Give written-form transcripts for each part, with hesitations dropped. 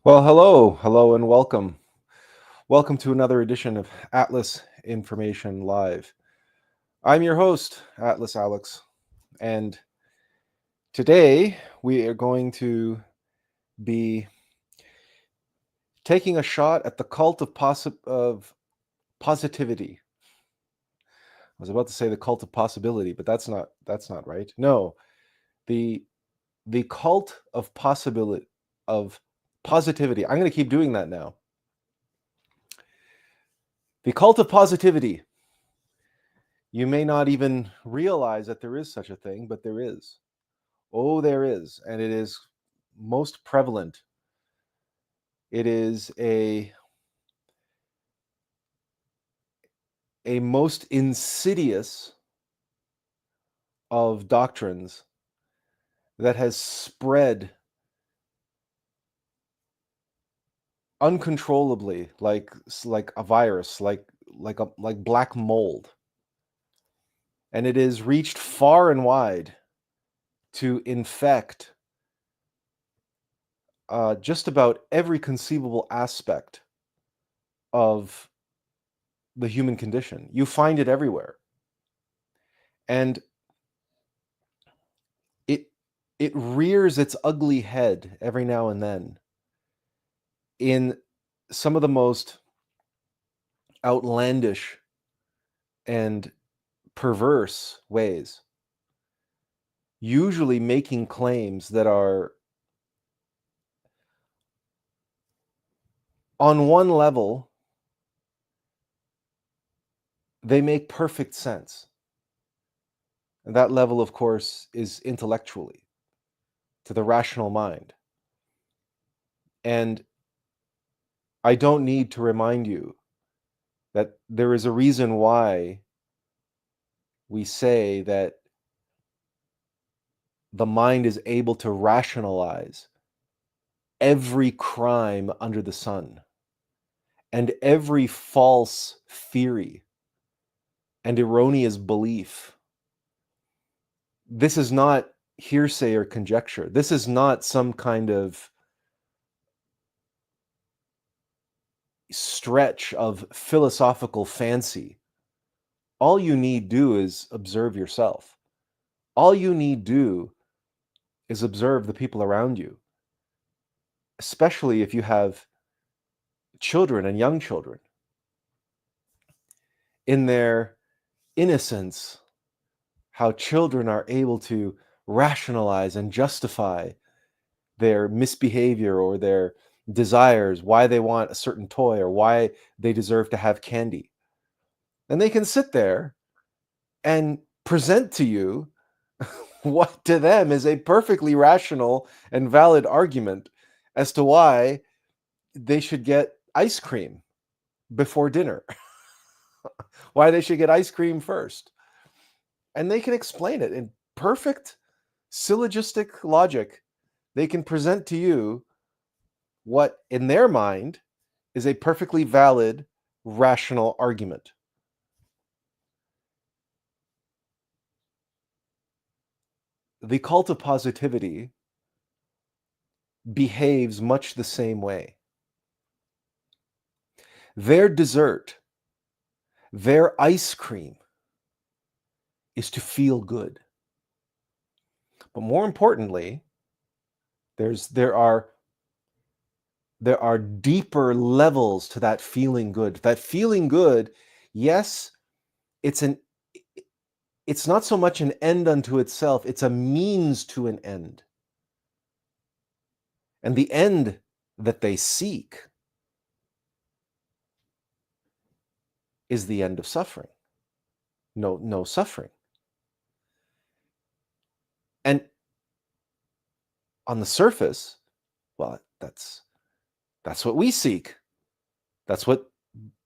Well, hello, and welcome. Welcome to another edition of Atlas Information Live. I'm your host, Atlas Alex, and today we are going to be taking a shot at the cult of positivity. I was about to say the cult of possibility, but that's not right. No, the the cult of possibility of positivity. I'm going to keep doing that now. The cult of positivity. You may not even realize that there is such a thing, but there is. Oh, there is. And it is most prevalent. It is a most insidious of doctrines that has spread uncontrollably like a virus, like black mold. And it is reached far and wide to infect just about every conceivable aspect of the human condition. You find it everywhere. And it it rears its ugly head every now and then in some of the most outlandish and perverse ways, usually making claims that are, on one level, they make perfect sense. And that level, of course, is intellectually, to the rational mind. And I don't need to remind you that there is a reason why we say that the mind is able to rationalize every crime under the sun and every false theory and erroneous belief. This is not hearsay or conjecture. This is not some kind of stretch of philosophical fancy. All you need do is observe yourself. All you need do is observe the people around you, especially if you have children and young children. In their innocence, how children are able to rationalize and justify their misbehavior or their desires, why they want a certain toy or why they deserve to have candy. And they can sit there and present to you what to them is a perfectly rational and valid argument as to why they should get ice cream before dinner, why they should get ice cream first. And they can explain it in perfect syllogistic logic. They can present to you what, in their mind, is a perfectly valid, rational argument. The cult of positivity behaves much the same way. Their dessert, their ice cream, is to feel good. But more importantly, there are deeper levels to that feeling good. That feeling good, yes, it's not so much an end unto itself, it's a means to an end. And the end that they seek is the end of suffering. No suffering. And on the surface, well, that's what we seek. That's what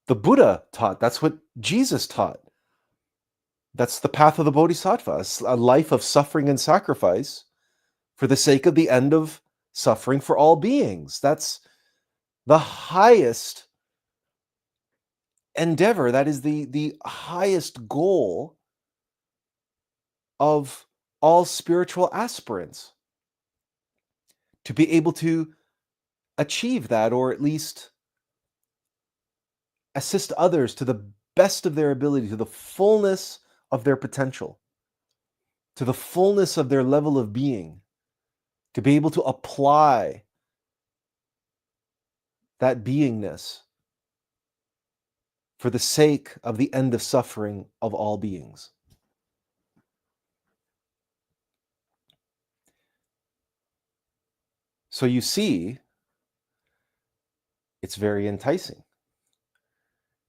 the Buddha taught. That's what Jesus taught. That's the path of the Bodhisattva, a life of suffering and sacrifice for the sake of the end of suffering for all beings. That's the highest endeavor. That is the highest goal of all spiritual aspirants. To be able to achieve that, or at least assist others to the best of their ability, to the fullness of their potential, to the fullness of their level of being, to be able to apply that beingness for the sake of the end of suffering of all beings. So you see, it's very enticing.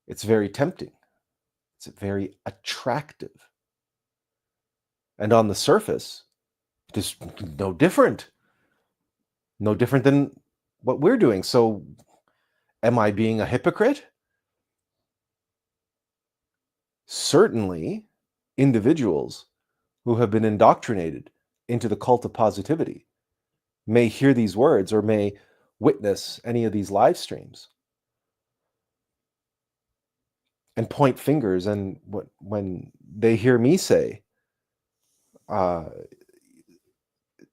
It's very tempting. It's very attractive. And on the surface, just no different. No different than what we're doing. So am I being a hypocrite? Certainly, individuals who have been indoctrinated into the cult of positivity may hear these words or may witness any of these live streams and point fingers. And when they hear me say,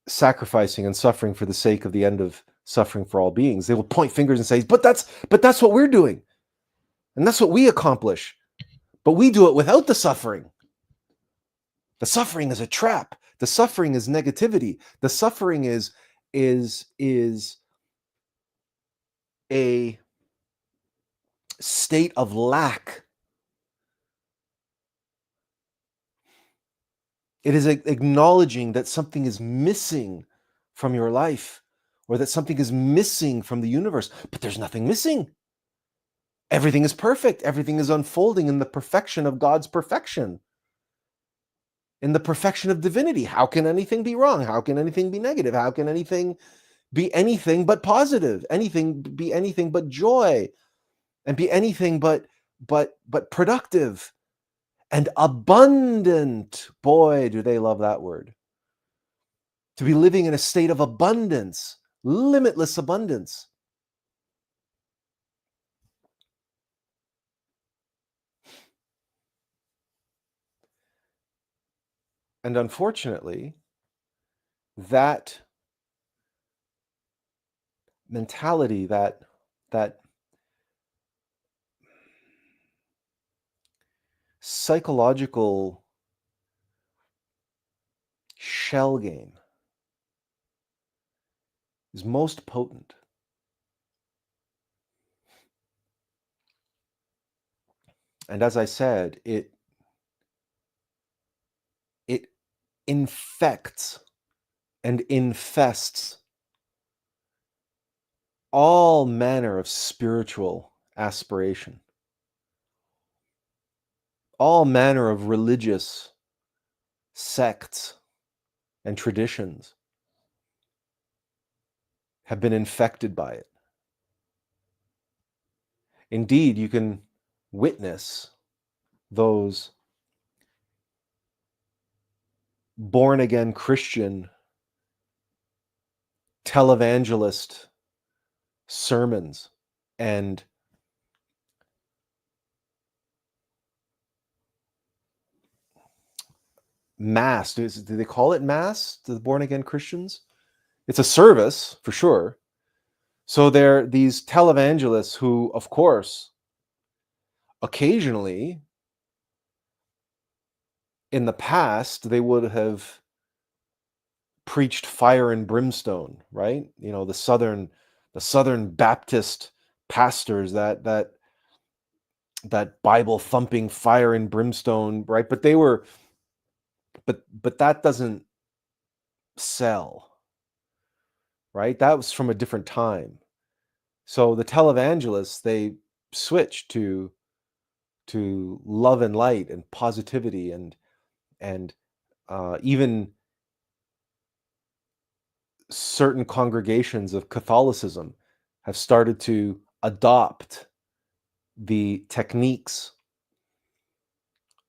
sacrificing and suffering for the sake of the end of suffering for all beings, they will point fingers and say, but that's what we're doing. And that's what we accomplish. But we do it without the suffering. The suffering is a trap. The suffering is negativity. The suffering is a state of lack. It is acknowledging that something is missing from your life, or that something is missing from the universe, but there's nothing missing. Everything is perfect. Everything is unfolding in the perfection of God's perfection, in the perfection of divinity. How can anything be wrong? How can anything be negative? How can anything be anything but positive? Anything be anything but joy, and be anything but productive and abundant. Boy, do they love that word. To be living in a state of abundance, limitless abundance. And unfortunately, that mentality, that psychological shell game is most potent. And as I said, it infects and infests all manner of spiritual aspiration, all manner of religious sects and traditions have been infected by it. Indeed, you can witness those born-again Christian televangelist sermons and mass. Do they call it mass to the born-again Christians? It's a service, for sure. So they're these televangelists who, of course, occasionally in the past, they would have preached fire and brimstone, right? You know, the Southern Baptist pastors, that Bible thumping fire and brimstone, right? But they were, but that doesn't sell, right? That was from a different time. So the televangelists, they switched to love and light and positivity, and even certain congregations of Catholicism have started to adopt the techniques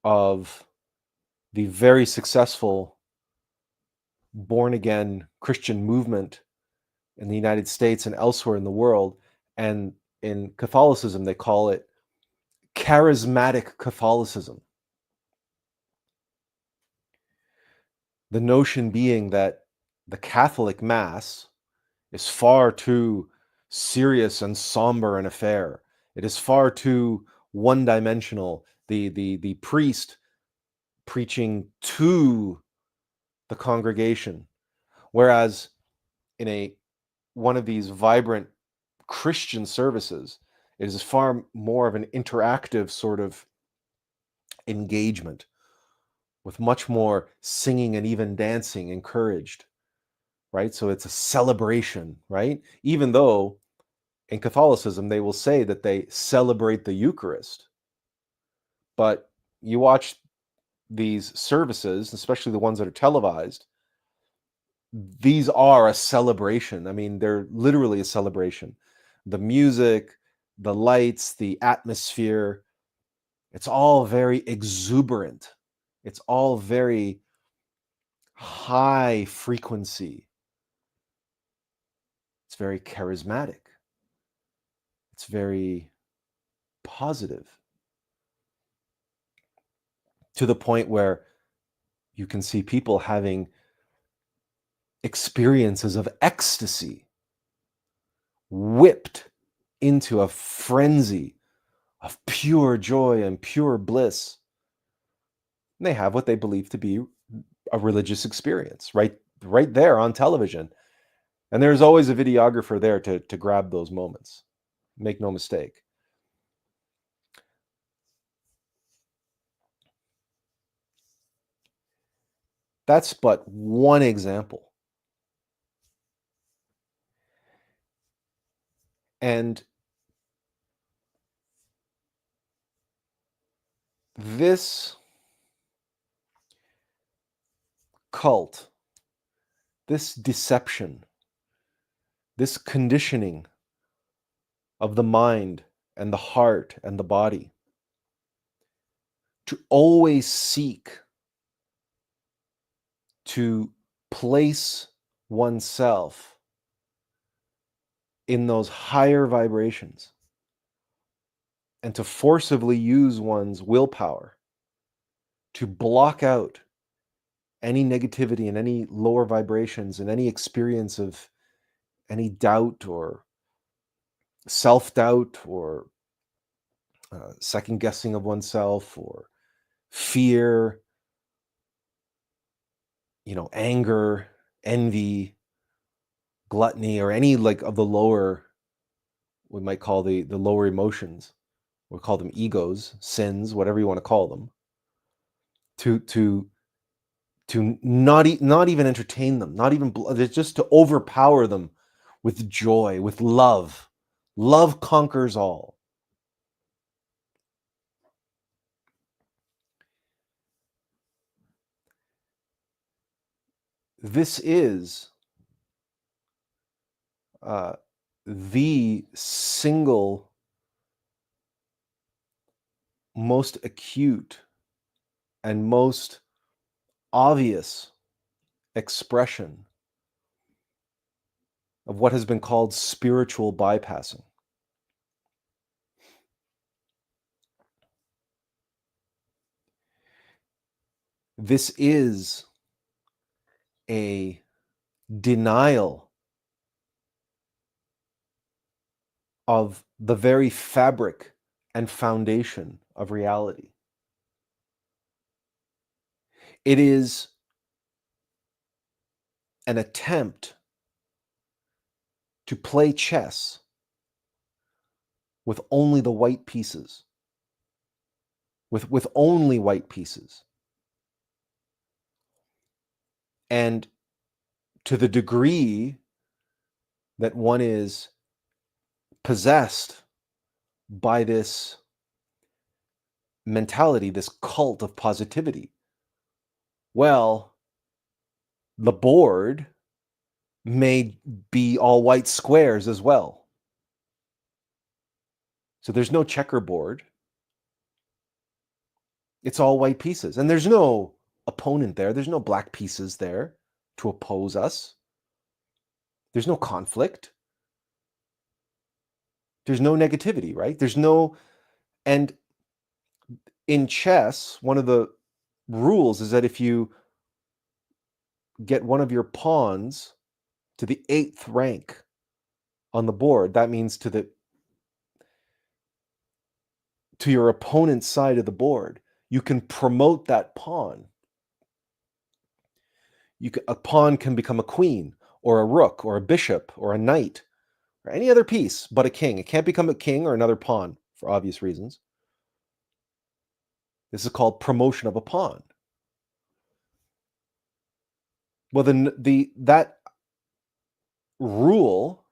of the very successful born-again Christian movement in the United States and elsewhere in the world. And in Catholicism, they call it charismatic Catholicism. The notion being that the Catholic Mass is far too serious and somber an affair. It is far too one-dimensional. The priest preaching to the congregation, whereas in one of these vibrant Christian services, it is far more of an interactive sort of engagement, with much more singing and even dancing encouraged, right? So it's a celebration, right? Even though in Catholicism they will say that they celebrate the Eucharist, but you watch these services, especially the ones that are televised, these are a celebration. I mean, they're literally a celebration. The music, the lights, the atmosphere, it's all very exuberant. It's all very high frequency. It's very charismatic. It's very positive, to the point where you can see people having experiences of ecstasy, whipped into a frenzy of pure joy and pure bliss. And they have what they believe to be a religious experience right there on television. And there's always a videographer there to grab those moments. Make no mistake. That's but one example. And this cult, this deception, this conditioning of the mind and the heart and the body to always seek to place oneself in those higher vibrations and to forcibly use one's willpower to block out any negativity and any lower vibrations and any experience of any doubt or self-doubt or second guessing of oneself or fear, anger, envy, gluttony, or any like of the lower, we might call the lower emotions. We'll call them egos, sins, whatever you want to call them. To not even entertain them, not even just to overpower them with joy, with love. Love conquers all. This is the single most acute and most obvious expression of what has been called spiritual bypassing. This is a denial of the very fabric and foundation of reality. It is an attempt to play chess with only the white pieces, with only white pieces. And to the degree that one is possessed by this mentality, this cult of positivity, well, the board may be all white squares as well. So there's no checkerboard. It's all white pieces. And there's no opponent there. There's no black pieces there to oppose us. There's no conflict. There's no negativity, right? And in chess, one of the rules is that if you get one of your pawns to the 8th rank on the board, that means to your opponent's side of the board. You can promote that pawn. A pawn can become a queen or a rook or a bishop or a knight or any other piece but a king. It can't become a king or another pawn for obvious reasons. This is called promotion of a pawn. Well, then that rule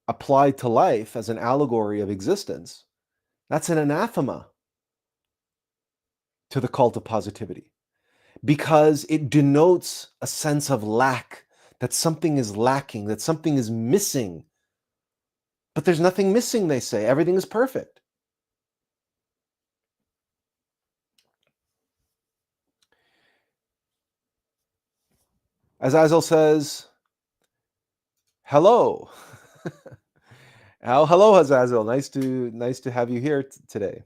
applied to life as an allegory of existence, that's an anathema to the cult of positivity, because it denotes a sense of lack, that something is lacking, that something is missing. But there's nothing missing, they say. Everything is perfect. As Azazel says, hello. Hello, Azazel. Nice to have you here today.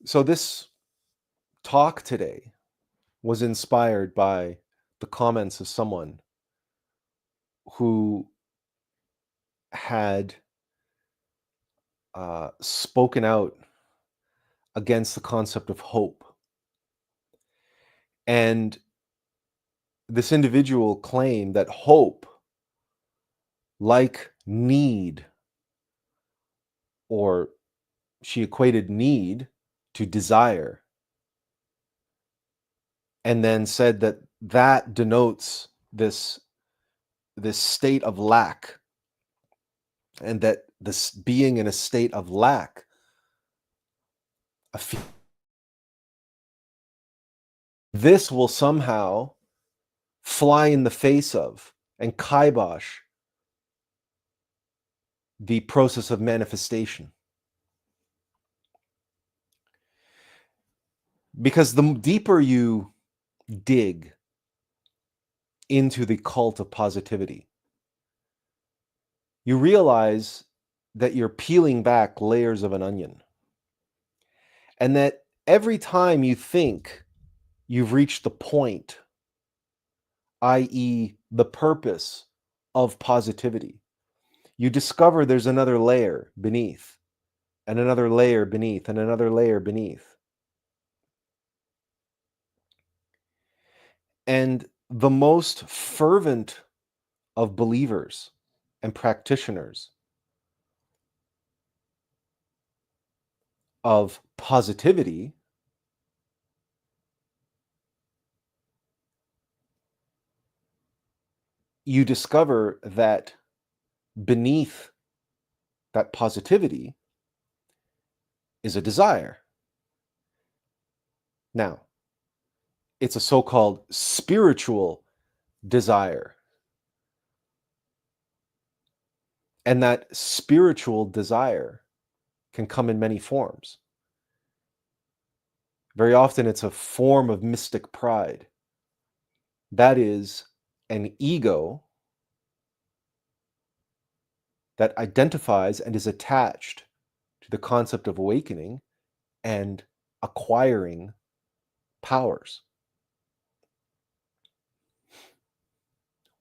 So this talk today was inspired by the comments of someone who had spoken out against the concept of hope. And this individual claimed that hope, like need, or she equated need to desire, and then said that that denotes this state of lack, and that this being in a state of lack, this will somehow fly in the face of and kibosh the process of manifestation. Because the deeper you dig into the cult of positivity, you realize that you're peeling back layers of an onion. And that every time you think you've reached the point, i.e., the purpose of positivity, you discover there's another layer beneath, and another layer beneath, and another layer beneath. And the most fervent of believers and practitioners of positivity you discover that beneath that positivity is a desire. Now, it's a so-called spiritual desire. And that spiritual desire can come in many forms. Very often it's a form of mystic pride. That is an ego that identifies and is attached to the concept of awakening and acquiring powers,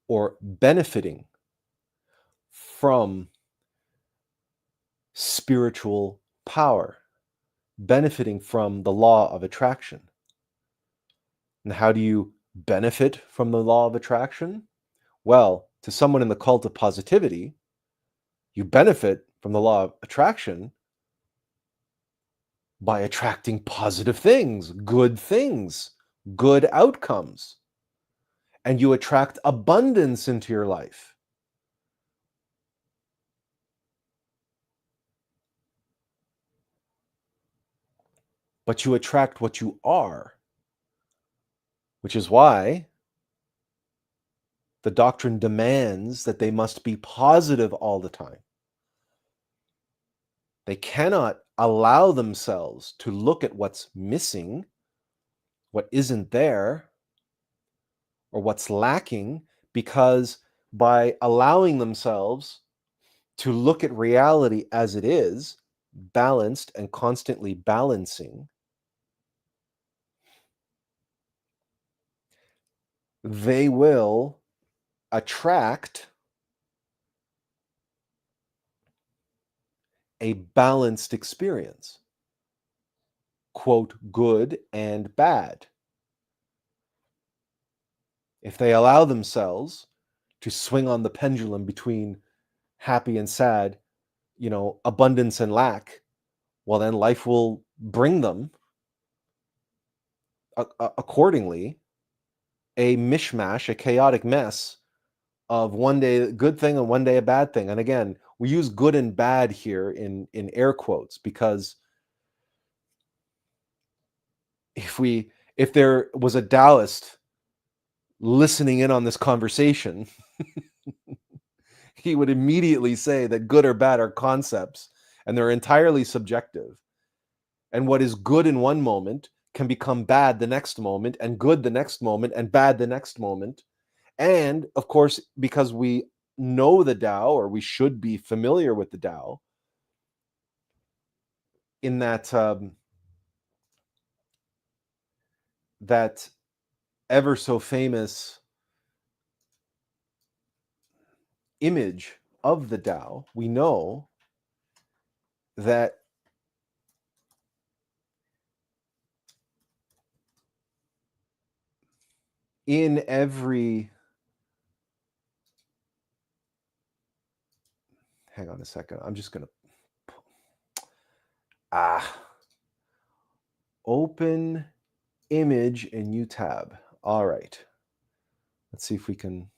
or benefiting from spiritual power, benefiting from the law of attraction. And how do you benefit from the law of attraction? Well, to someone in the cult of positivity, you benefit from the law of attraction by attracting positive things, good outcomes. And you attract abundance into your life. But you attract what you are, which is why the doctrine demands that they must be positive all the time. They cannot allow themselves to look at what's missing, what isn't there, or what's lacking, because by allowing themselves to look at reality as it is, balanced and constantly balancing, they will attract a balanced experience, quote, good and bad. If they allow themselves to swing on the pendulum between happy and sad, abundance and lack, well, then life will bring them accordingly a mishmash, a chaotic mess of one day a good thing and one day a bad thing. And again, we use good and bad here in air quotes because if there was a Taoist listening in on this conversation, he would immediately say that good or bad are concepts and they're entirely subjective. And what is good in one moment can become bad the next moment, and good the next moment, and bad the next moment. And of course, because we know the Tao, or we should be familiar with the Tao, in that ever so famous image of the Tao, we know that in every, hang on a second, I'm just going to, open image in UTab. All right. Let's see if we can.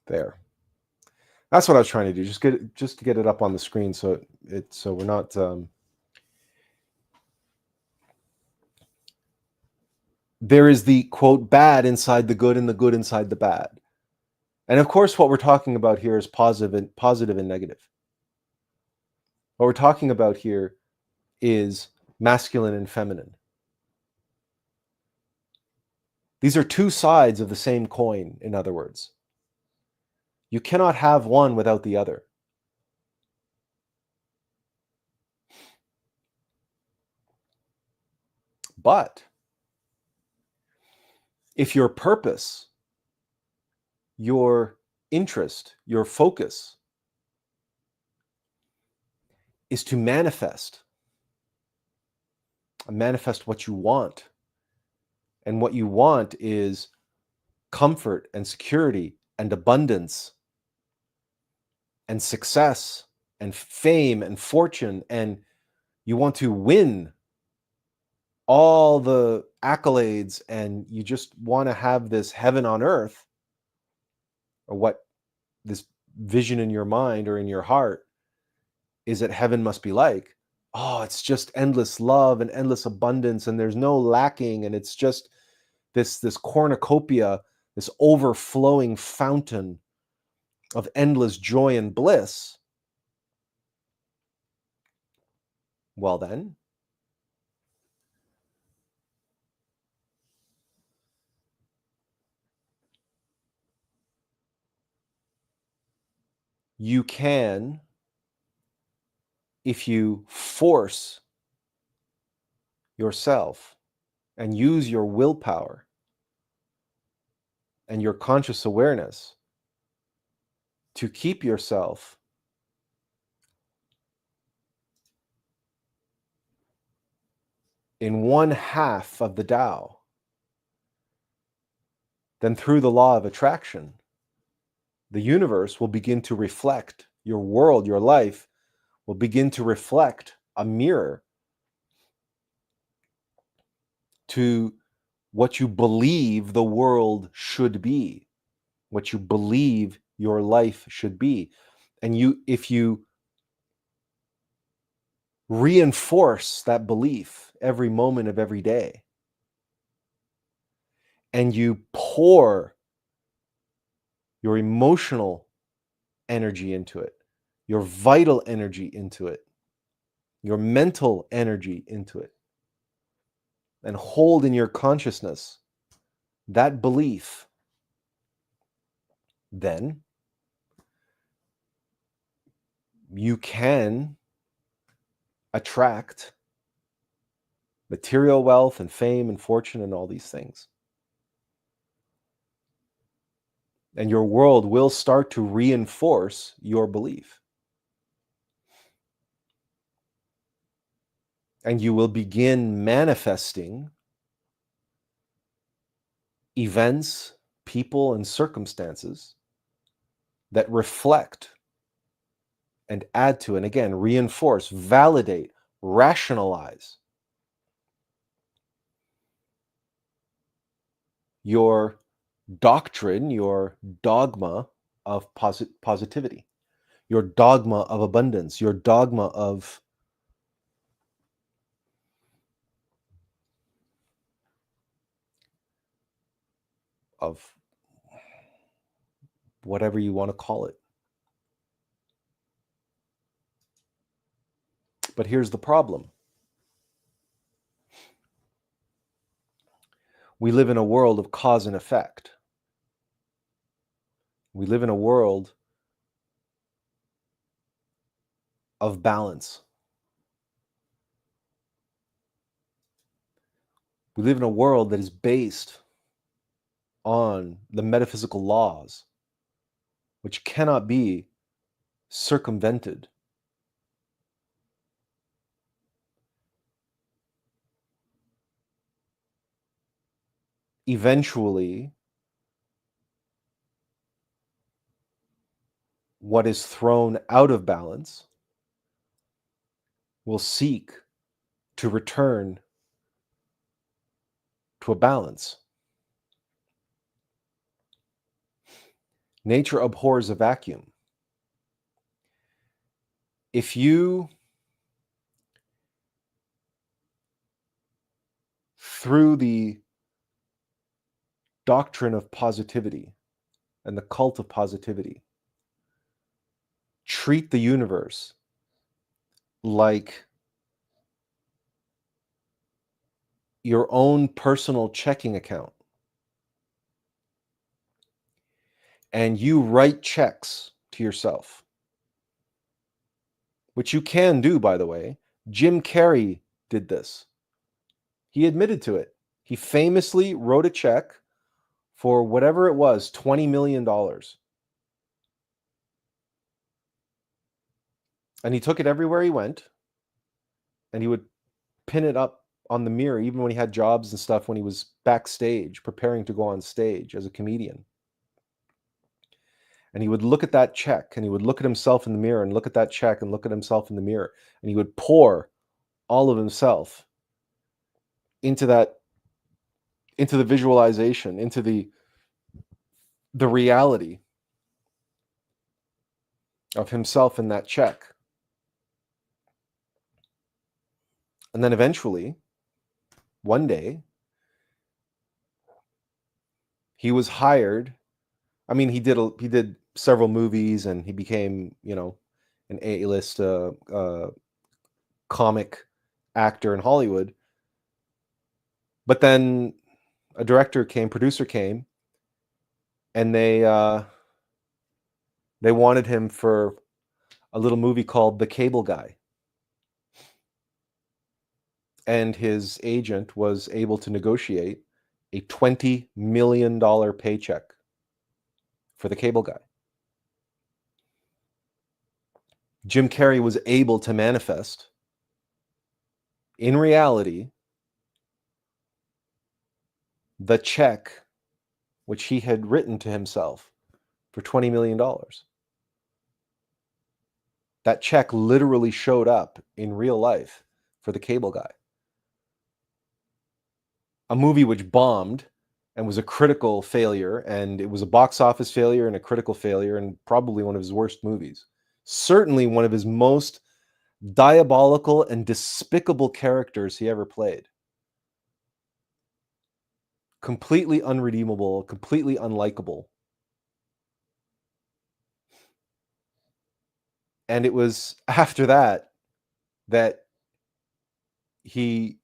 There. That's what I was trying to do. Just to get it up on the screen so we're not. There is the quote bad inside the good and the good inside the bad. And of course, what we're talking about here is positive and negative. What we're talking about here is masculine and feminine. These are two sides of the same coin, in other words. You cannot have one without the other. But if your purpose, your interest, your focus is to manifest what you want, and what you want is comfort and security and abundance and success and fame and fortune, and you want to win all the accolades, and you just want to have this heaven on earth, or what this vision in your mind or in your heart is that heaven must be like. Oh, it's just endless love and endless abundance, and there's no lacking, and it's just this cornucopia, this overflowing fountain of endless joy and bliss. Well, then, you can, if you force yourself and use your willpower and your conscious awareness to keep yourself in one half of the Tao, then through the law of attraction, the universe will begin to reflect, your world, your life will begin to reflect a mirror to what you believe the world should be, what you believe your life should be. And if you reinforce that belief every moment of every day, and you pour your emotional energy into it, your vital energy into it, your mental energy into it, and hold in your consciousness that belief, then you can attract material wealth and fame and fortune and all these things. And your world will start to reinforce your belief. And you will begin manifesting events, people, and circumstances that reflect and add to, and again, reinforce, validate, rationalize your doctrine, your dogma of positivity, your dogma of abundance, your dogma of whatever you want to call it. But here's the problem. We live in a world of cause and effect. We live in a world of balance. We live in a world that is based on the metaphysical laws, which cannot be circumvented. Eventually, what is thrown out of balance will seek to return to a balance. Nature abhors a vacuum. If you, through the doctrine of positivity and the cult of positivity, treat the universe like your own personal checking account, and you write checks to yourself, which you can do, by the way. Jim Carrey did this. He admitted to it. He famously wrote a check for whatever it was, $20 million. And he took it everywhere he went, and he would pin it up on the mirror, even when he had jobs and stuff, when he was backstage preparing to go on stage as a comedian. And he would look at that check, and he would look at himself in the mirror and look at that check and look at himself in the mirror, and he would pour all of himself into the visualization, into the reality of himself in that check. And then eventually, one day, he was hired. I mean, he did several movies, and he became, an A-list comic actor in Hollywood. But then a producer came, and they wanted him for a little movie called The Cable Guy. And his agent was able to negotiate a $20 million paycheck for The Cable Guy. Jim Carrey was able to manifest, in reality, the check which he had written to himself for $20 million. That check literally showed up in real life for The Cable Guy. A movie which bombed and was a critical failure, and it was a box office failure and a critical failure, and probably one of his worst movies. Certainly one of his most diabolical and despicable characters he ever played. Completely unredeemable, completely unlikable. And it was after that he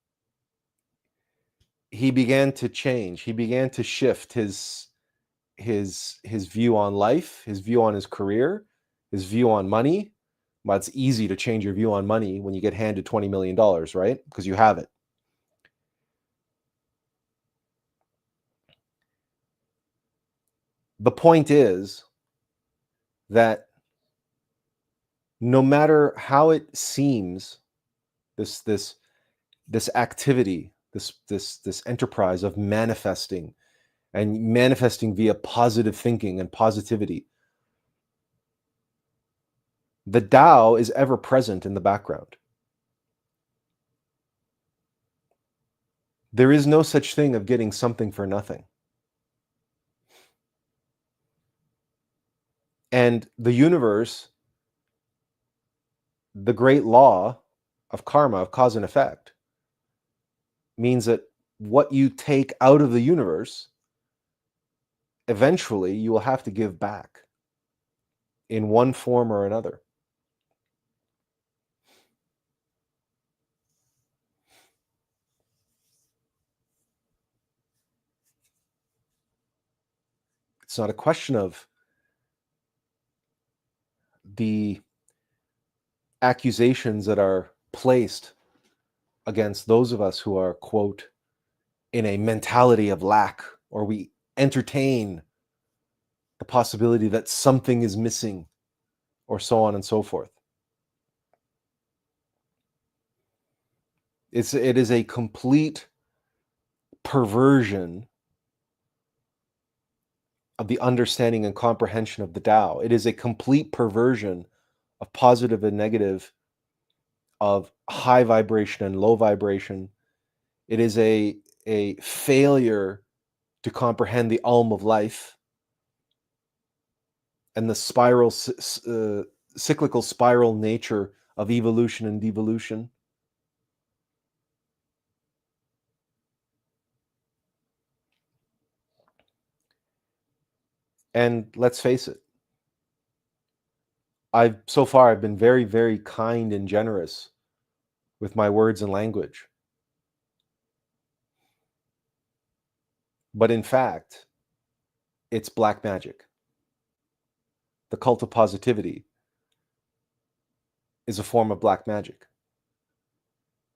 began to change. He began to shift his view on life, his view on his career, his view on money. Well, it's easy to change your view on money when you get handed $20 million, right? Because you have it. The point is that no matter how it seems, this this this activity, this enterprise of manifesting and manifesting via positive thinking and positivity, the Tao is ever present in the background. There is no such thing of getting something for nothing. And the universe, the great law of karma, of cause and effect, means that what you take out of the universe, eventually you will have to give back in one form or another. It's not a question of the accusations that are placed against those of us who are, quote, in a mentality of lack, or we entertain the possibility that something is missing, or so on and so forth. It is a complete perversion of the understanding and comprehension of the Tao. It is a complete perversion of positive and negative, of high vibration and low vibration. It is a failure to comprehend the Ulm of life and the cyclical spiral nature of evolution and devolution. And let's face it, I've been very, very kind and generous with my words and language. But in fact, it's black magic. The cult of positivity is a form of black magic.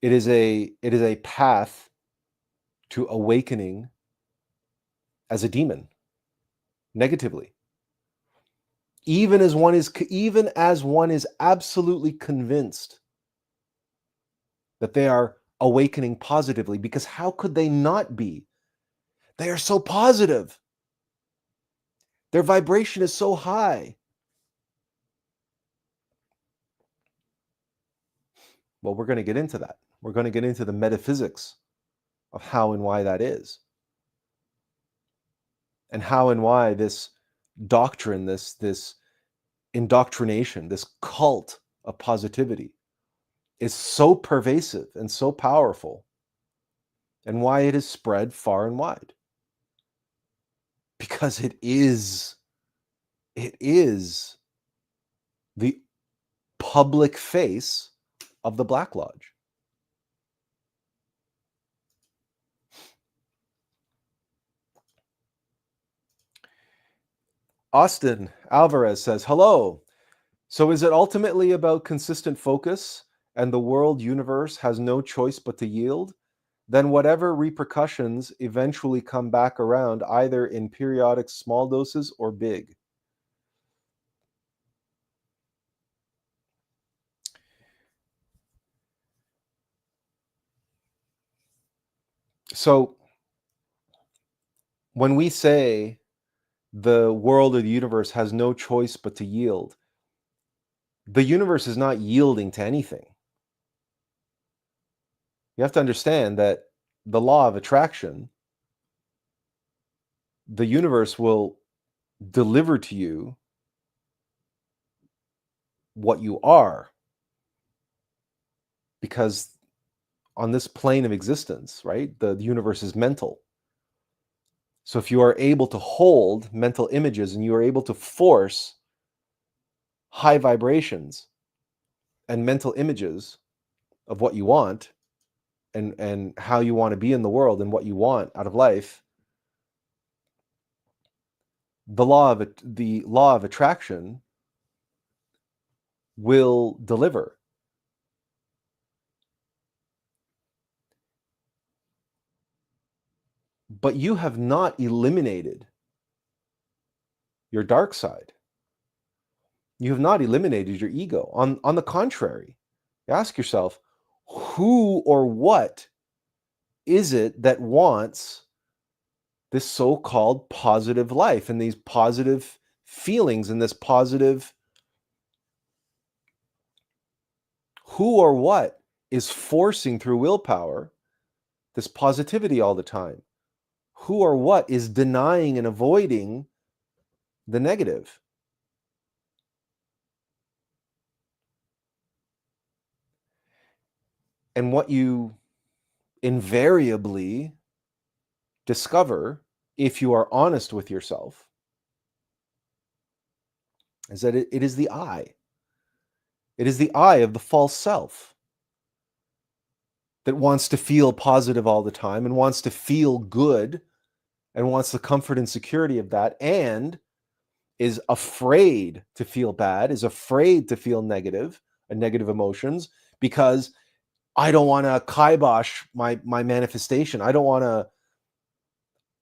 It is a path to awakening as a demon, negatively. Even as one is absolutely convinced that they are awakening positively, because how could they not be? They are so positive. Their vibration is so high. Well, we're going to get into that. We're going to get into the metaphysics of how and why that is. And how and why this doctrine, this indoctrination, this cult of positivity is so pervasive and so powerful, and why it is spread far and wide. Because it is the public face of the Black Lodge. Austin Alvarez says, hello. So is it ultimately about consistent focus and the world universe has no choice but to yield? Then whatever repercussions eventually come back around, either in periodic small doses or big. So when we say the world or the universe has no choice but to yield, the universe is not yielding to anything. You have to understand that the law of attraction, the universe will deliver to you what you are, because on this plane of existence, right, the universe is mental. So if you are able to hold mental images and you are able to force high vibrations and mental images of what you want, and how you want to be in the world and what you want out of life, the law of attraction will deliver. But you have not eliminated your dark side. You have not eliminated your ego. On the contrary, you ask yourself, who or what is it that wants this so-called positive life and these positive feelings and this positive, who or what is forcing through willpower this positivity all the time? Who or what is denying and avoiding the negative? And what you invariably discover, if you are honest with yourself, is that it is the I. It is the I of the false self that wants to feel positive all the time and wants to feel good and wants the comfort and security of that, and is afraid to feel bad, is afraid to feel negative and negative emotions, because I don't want to kibosh my manifestation. I don't want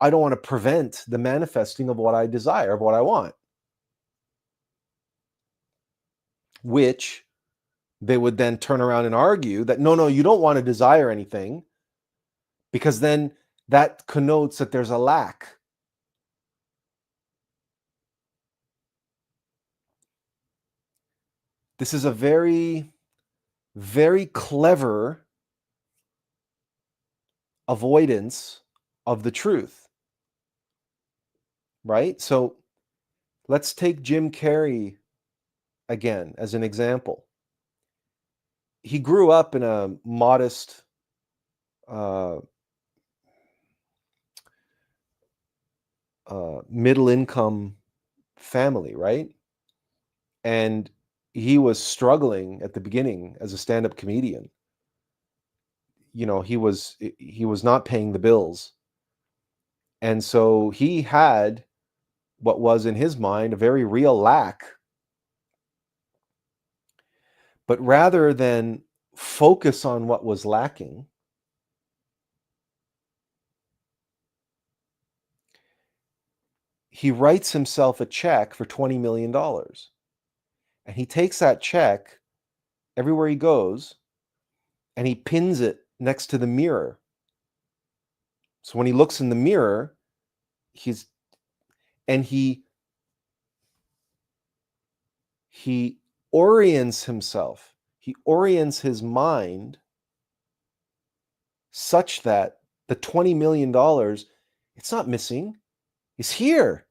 to prevent the manifesting of what I desire, of what I want, which they would then turn around and argue that no, you don't want to desire anything, because then that connotes that there's a lack. This is a very, very clever avoidance of the truth, right? So let's take Jim Carrey again as an example. He grew up in a modest middle income family, right? And he was struggling at the beginning as a stand-up comedian. You know, he was not paying the bills. And so he had what was in his mind a very real lack. But rather than focus on what was lacking, he writes himself a check for $20 million. And he takes that check everywhere he goes and he pins it next to the mirror. So when he looks in the mirror, he orients himself, he orients his mind such that the $20 million, it's not missing, it's here.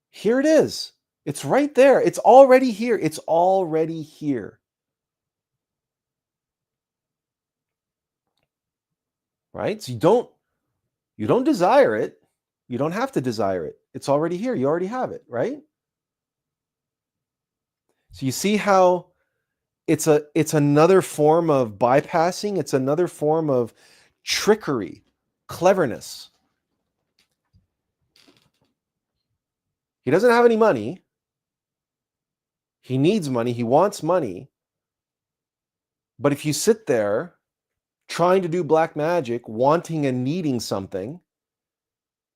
Here it is. It's right there. It's already here. It's already here. Right? So you don't desire it. You don't have to desire it. It's already here. You already have it, right? So you see how it's another form of bypassing, it's another form of trickery, cleverness. He doesn't have any money. He needs money. He wants money. But if you sit there trying to do black magic, wanting and needing something,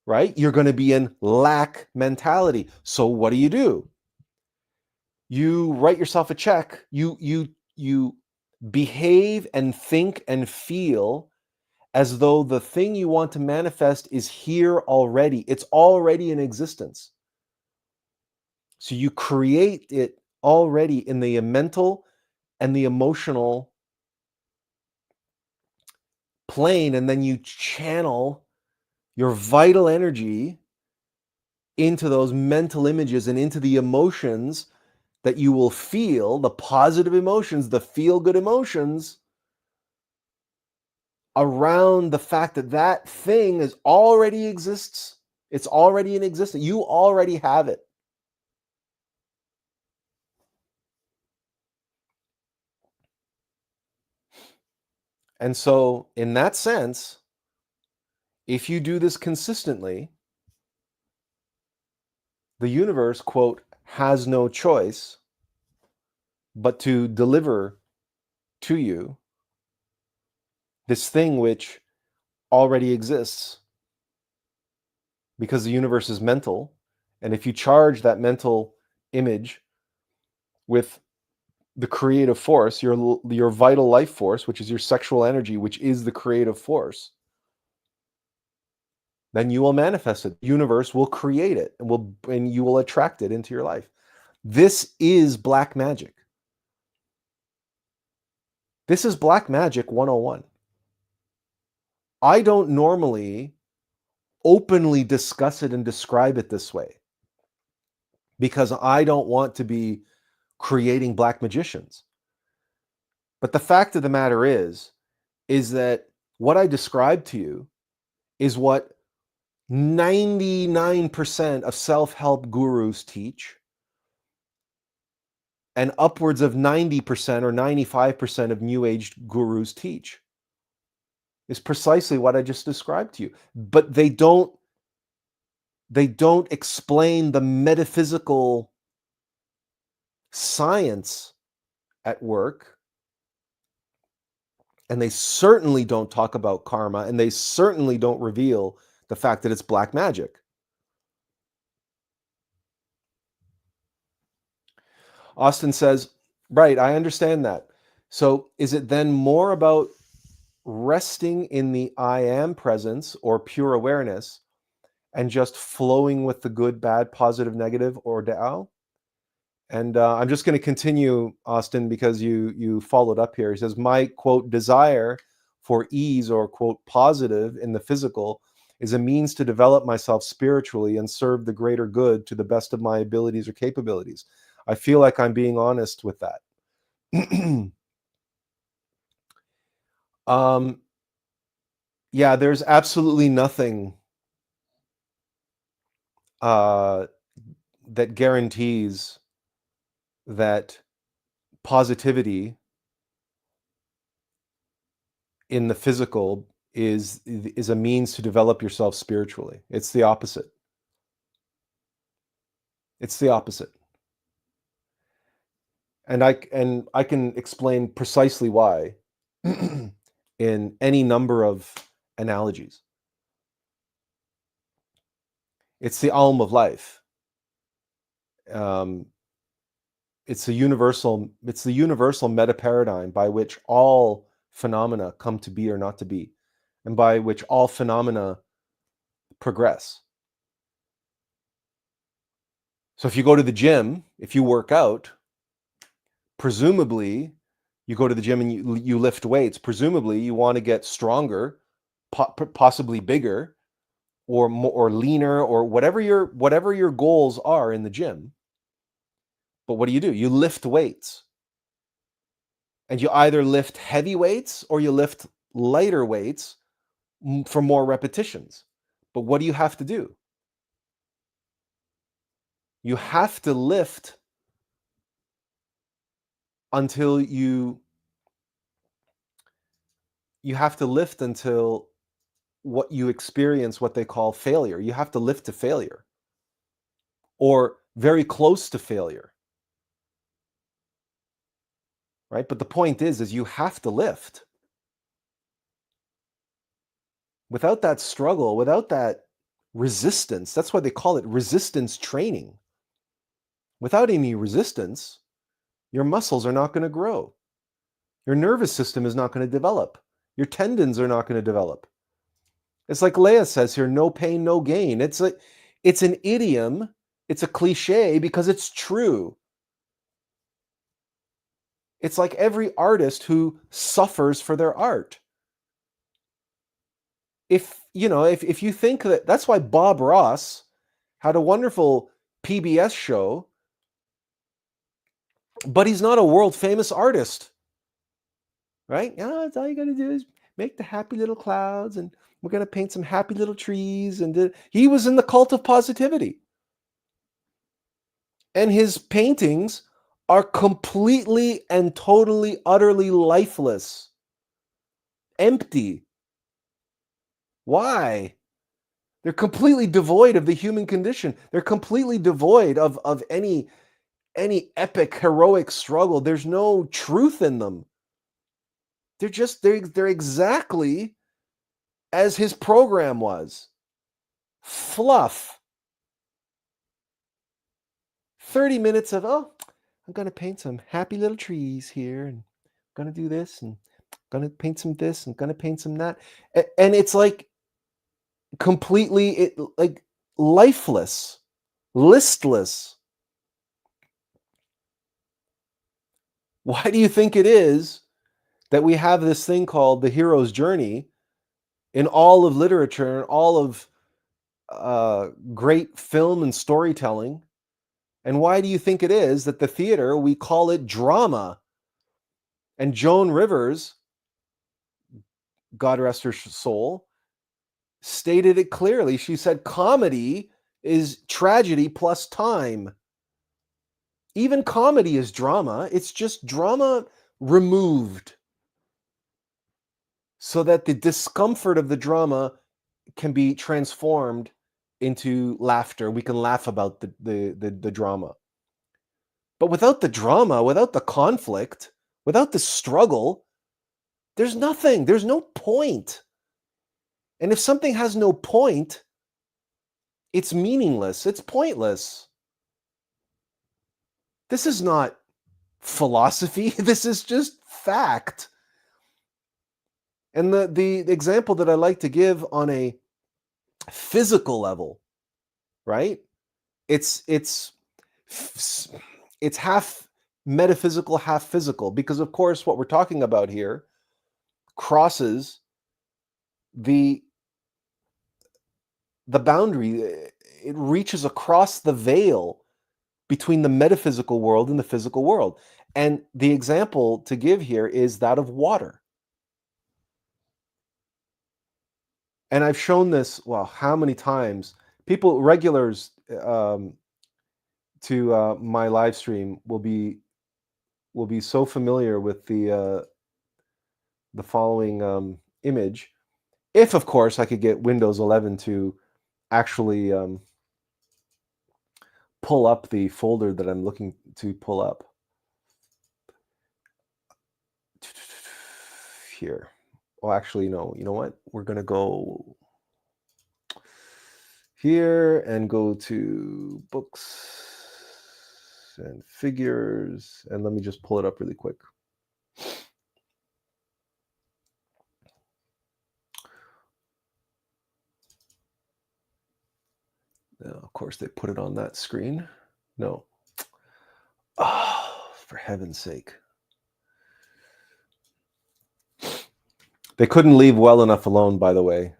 right? You're going to be in lack mentality. So what do? You write yourself a check. You behave and think and feel as though the thing you want to manifest is here already. It's already in existence. So you create it already in the mental and the emotional plane, and then you channel your vital energy into those mental images and into the emotions that you will feel, the positive emotions, the feel-good emotions around the fact that that thing is already exists. It's already in existence. You already have it. And so in that sense, if you do this consistently, the universe, quote, has no choice but to deliver to you this thing which already exists, because the universe is mental And if you charge that mental image with the creative force, your vital life force, which is your sexual energy, which is the creative force, then you will manifest it. The universe will create it, and you will attract it into your life. This is black magic. This is black magic 101. I don't normally openly discuss it and describe it this way because I don't want to be creating black magicians. But the fact of the matter is that what I described to you is what 99% of self-help gurus teach, and upwards of 90% or 95% of New Age gurus teach, is precisely what I just described to you. But they don't explain the metaphysical science at work, and they certainly don't talk about karma, and they certainly don't reveal the fact that it's black magic. Austin says, right, I understand that. So is it then more about resting in the I am presence or pure awareness and just flowing with the good, bad, positive, negative, or Tao? And I'm just going to continue, Austin, because you followed up here. He says, my, quote, desire for ease or, quote, positive in the physical is a means to develop myself spiritually and serve the greater good to the best of my abilities or capabilities. I feel like I'm being honest with that. Yeah, there's absolutely nothing that guarantees that positivity in the physical is a means to develop yourself spiritually. It's the opposite. It's the opposite. And I can explain precisely why in any number of analogies. It's the alm of life. It's the universal meta paradigm by which all phenomena come to be or not to be, and by which all phenomena progress. So if you go to the gym, if you work out, presumably you go to the gym and you lift weights, presumably you want to get stronger, possibly bigger, or more, or leaner, or whatever your goals are in the gym. But what do? You lift weights. And you either lift heavy weights or you lift lighter weights for more repetitions. But what do you have to do? You have to lift until what you experience, what they call failure. You have to lift to failure or very close to failure. Right? But the point is you have to lift. Without that struggle, without that resistance, that's why they call it resistance training. Without any resistance, your muscles are not going to grow. Your nervous system is not going to develop. Your tendons are not going to develop. It's like Leah says here, no pain, no gain. It's an idiom. It's a cliche because it's true. It's like every artist who suffers for their art. If you think that's why Bob Ross had a wonderful PBS show, but he's not a world famous artist, right? That's all you got to do is make the happy little clouds, and we're going to paint some happy little trees. And he was in the cult of positivity. And his paintings are completely and totally, utterly lifeless, empty. Why? They're completely devoid of the human condition. They're completely devoid of any epic, heroic struggle. There's no truth in them. They're exactly as his program was. Fluff. 30 minutes of, oh, I'm going to paint some happy little trees here, and I'm going to do this, and I'm going to paint some this, and going to paint some that. And it's like completely like lifeless, listless. Why do you think it is that we have this thing called the hero's journey in all of literature and all of great film and storytelling? And why do you think it is that the theater, we call it drama? And Joan Rivers, God rest her soul, stated it clearly. She said comedy is tragedy plus time. Even comedy is drama. It's just drama removed so that the discomfort of the drama can be transformed into laughter. We can laugh about the drama. But without the drama, without the conflict, without the struggle, there's nothing. There's no point. And if something has no point, it's meaningless. It's pointless. This is not philosophy. This is just fact. And the example that I like to give on a physical level, right? It's half metaphysical, half physical, because of course what we're talking about here crosses the boundary. It reaches across the veil between the metaphysical world and the physical world. And the example to give here is that of water. And I've shown this, well, how many times? People, regulars to my live stream will be so familiar with the following image. If, of course, I could get Windows 11 to actually pull up the folder that I'm looking to pull up. Here. Well, actually, no. You know what? We're going to go here and go to books and figures. And let me just pull it up really quick. Now, of course, they put it on that screen. No. Oh, for heaven's sake. They couldn't leave well enough alone, by the way.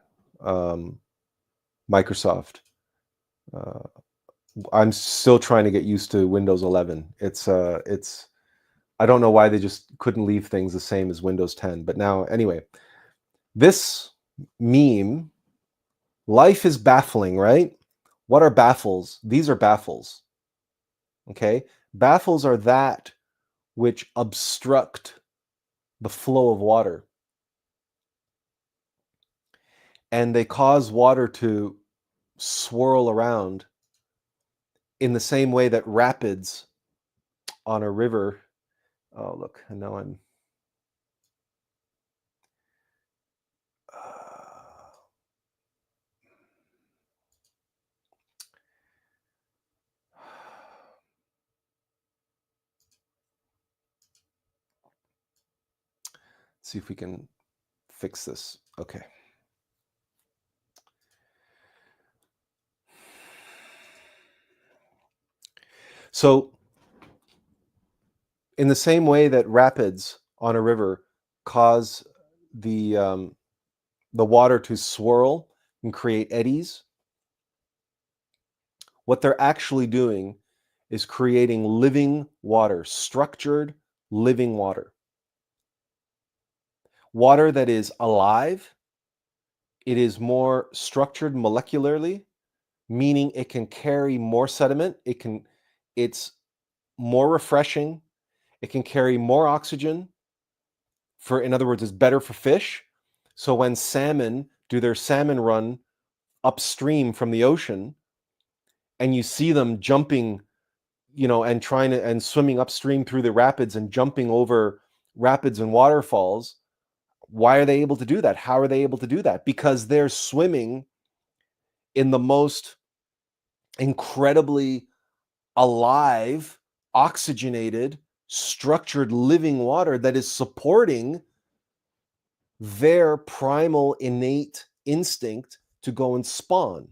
Microsoft. I'm still trying to get used to Windows 11. It's I don't know why they just couldn't leave things the same as Windows 10. But now, anyway, this meme, life is baffling, right? What are baffles? These are baffles. Okay? Baffles are that which obstruct the flow of water. And they cause water to swirl around in the same way that rapids on a river. Oh, look, and now I'm see if we can fix this. Okay. So in the same way that rapids on a river cause the water to swirl and create eddies, what they're actually doing is creating living water, structured living water. Water that is alive. It is more structured molecularly, meaning it can carry more sediment. It's more refreshing. It can carry more oxygen. In other words, it's better for fish. So when salmon do their salmon run upstream from the ocean, and you see them jumping, and trying to and swimming upstream through the rapids and jumping over rapids and waterfalls, why are they able to do that? How are they able to do that? Because they're swimming in the most incredibly alive, oxygenated, structured living water that is supporting their primal innate instinct to go and spawn,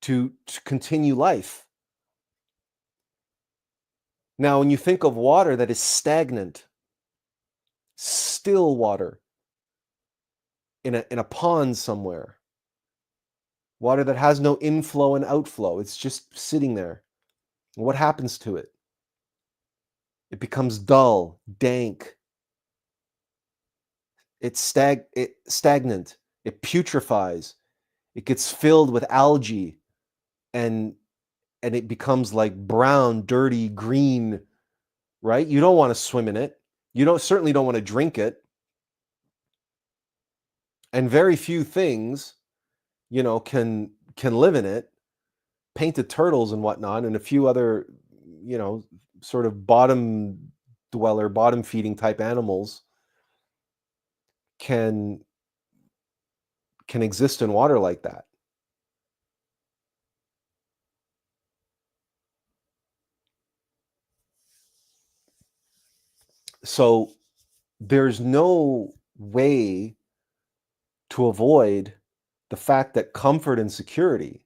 to continue life. Now, when you think of water that is stagnant, still water in a pond somewhere, water that has no inflow and outflow, it's just sitting there. What happens to it? It becomes dull, dank. It's stagnant. It putrefies. It gets filled with algae, and it becomes like brown, dirty, green, right? You don't want to swim in it. You certainly don't want to drink it. And very few things, can live in it. Painted turtles and whatnot, and a few other, sort of bottom dweller, bottom feeding type animals can exist in water like that. So there's no way to avoid the fact that comfort and security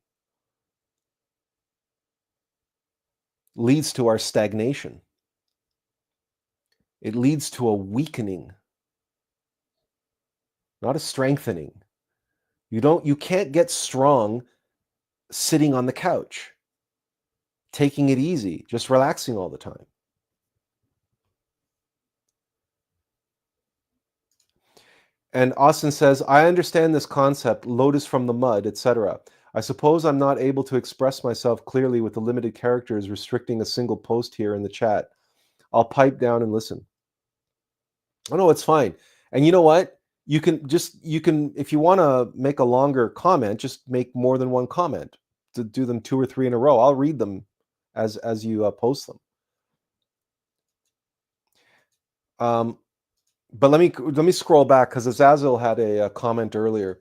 leads to our stagnation. It leads to a weakening, not a strengthening. You can't get strong sitting on the couch, taking it easy, just relaxing all the time. And Austin says, I understand this concept, lotus from the mud, etc. I suppose I'm not able to express myself clearly with the limited characters restricting a single post here in the chat. I'll pipe down and listen. Oh, no, it's fine. And you know what? You can, if you want to make a longer comment, just make more than one comment. To do them 2 or 3 in a row. I'll read them as you post them. But let me scroll back, because Azazel had a comment earlier.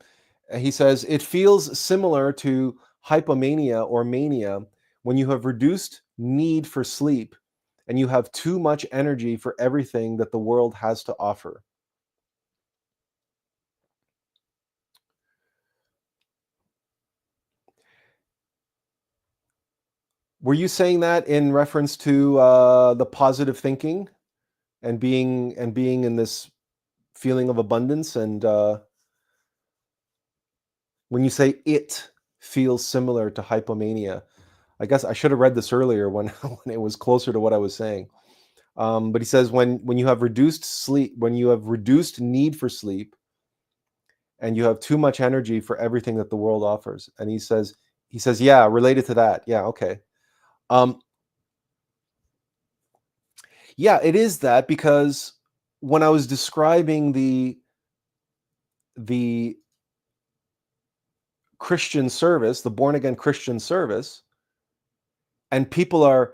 He says, it feels similar to hypomania or mania when you have reduced need for sleep and you have too much energy for everything that the world has to offer. Were you saying that in reference to the positive thinking and being in this feeling of abundance? And when you say it feels similar to hypomania, I guess I should have read this earlier when it was closer to what I was saying. But he says when you have reduced sleep, when you have reduced need for sleep, and you have too much energy for everything that the world offers. And he says, yeah, related to that. Yeah, okay. Yeah, it is that, because when I was describing the Christian service, the born again Christian service, and people are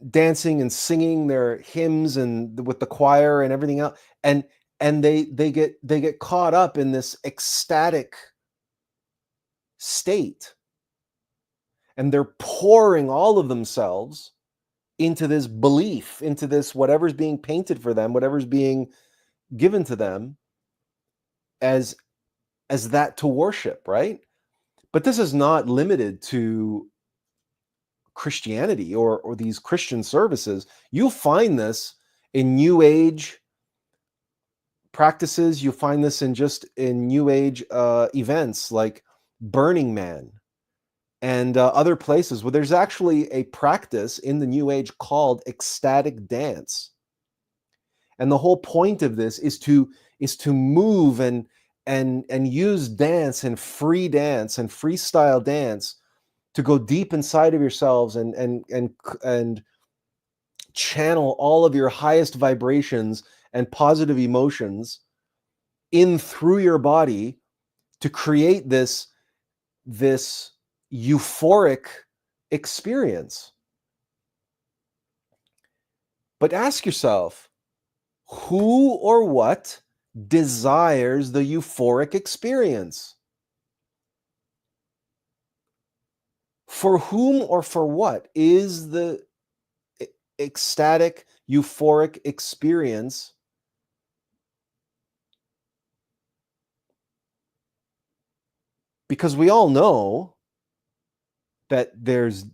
dancing and singing their hymns and with the choir and everything else, and they get caught up in this ecstatic state, and they're pouring all of themselves into this belief, into this whatever's being painted for them, whatever's being given to them as that to worship, right? But this is not limited to Christianity or these Christian services. You'll find this in New Age practices. You find this in New Age events like Burning Man and other places where there's actually a practice in the New Age called ecstatic dance. And the whole point of this is to move and use dance and free dance and freestyle dance to go deep inside of yourselves and channel all of your highest vibrations and positive emotions in through your body to create this euphoric experience. But ask yourself, who or what desires the euphoric experience? For whom or for what is the ecstatic, euphoric experience? Because we all know that the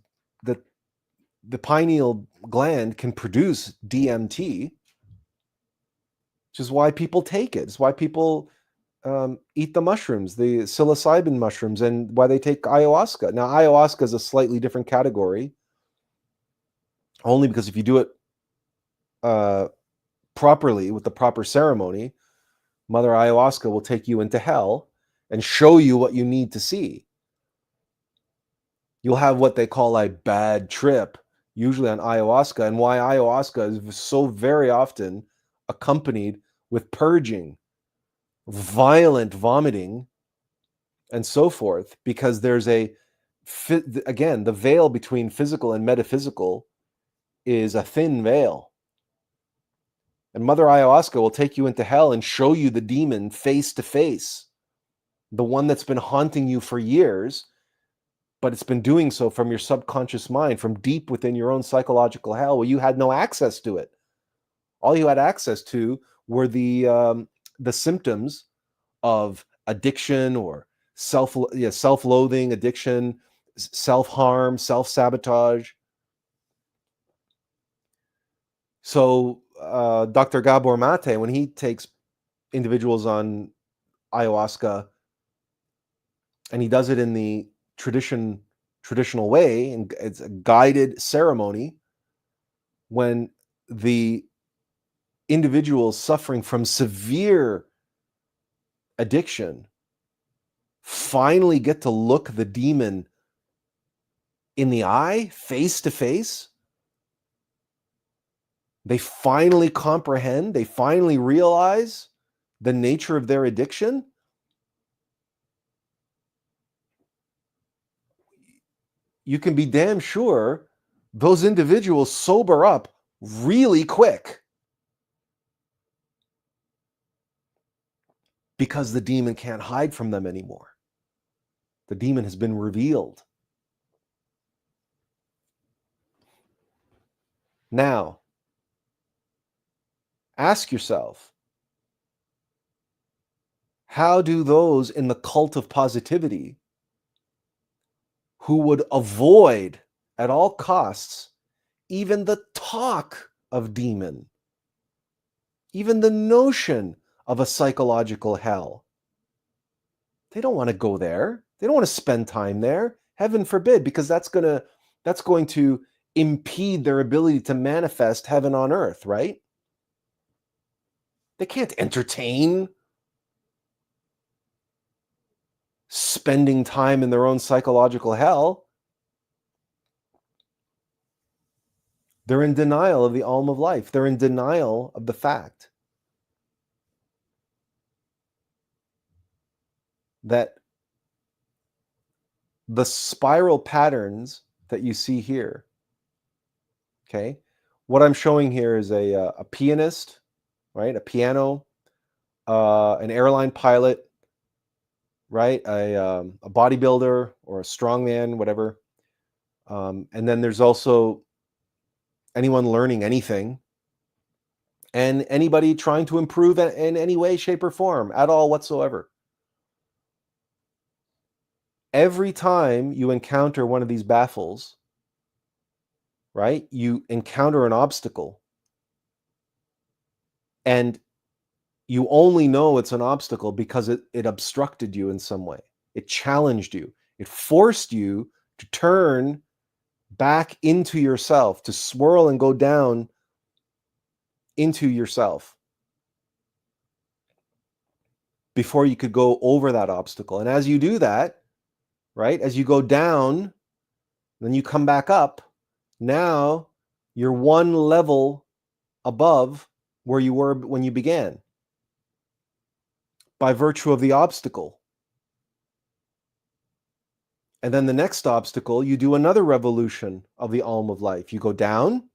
the pineal gland can produce DMT, which is why people take it. It's why people eat the mushrooms, the psilocybin mushrooms, and why they take ayahuasca. Now, ayahuasca is a slightly different category, only because if you do it properly with the proper ceremony, Mother Ayahuasca will take you into hell and show you what you need to see. You'll have what they call a bad trip, usually on ayahuasca, and why ayahuasca is so very often accompanied with purging, violent vomiting, and so forth, because there's again, the veil between physical and metaphysical is a thin veil. And Mother Ayahuasca will take you into hell and show you the demon face to face, the one that's been haunting you for years, but it's been doing so from your subconscious mind, from deep within your own psychological hell, where you had no access to it. All you had access to were the symptoms of addiction or self-loathing, addiction, self-harm, self-sabotage. So Dr. Gabor Mate, when he takes individuals on ayahuasca, and he does it in the traditional way, and it's a guided ceremony, when the individuals suffering from severe addiction finally get to look the demon in the eye, face to face, they finally comprehend, they finally realize the nature of their addiction, you can be damn sure those individuals sober up really quick, because the demon can't hide from them anymore. The demon has been revealed. Now, ask yourself, how do those in the cult of positivity who would avoid at all costs even the talk of demon, even the notion of a psychological hell, they don't want to go there. They don't want to spend time there. Heaven forbid, because that's going to impede their ability to manifest heaven on earth, right? They can't entertain spending time in their own psychological hell. They're in denial of the alm of life. They're in denial of the fact that the spiral patterns that you see here, okay? What I'm showing here is a pianist, right? A piano, an airline pilot, right? A bodybuilder or a strongman, whatever. And then there's also anyone learning anything, and anybody trying to improve in any way, shape, or form at all whatsoever. Every time you encounter one of these baffles, right, you encounter an obstacle, and you only know it's an obstacle because it obstructed you in some way. It challenged you. It forced you to turn back into yourself, to swirl and go down into yourself before you could go over that obstacle. And as you do that, right, as you go down, then you come back up. Now you're one level above where you were when you began, by virtue of the obstacle. And then the next obstacle, you do another revolution of the alm of life. You go down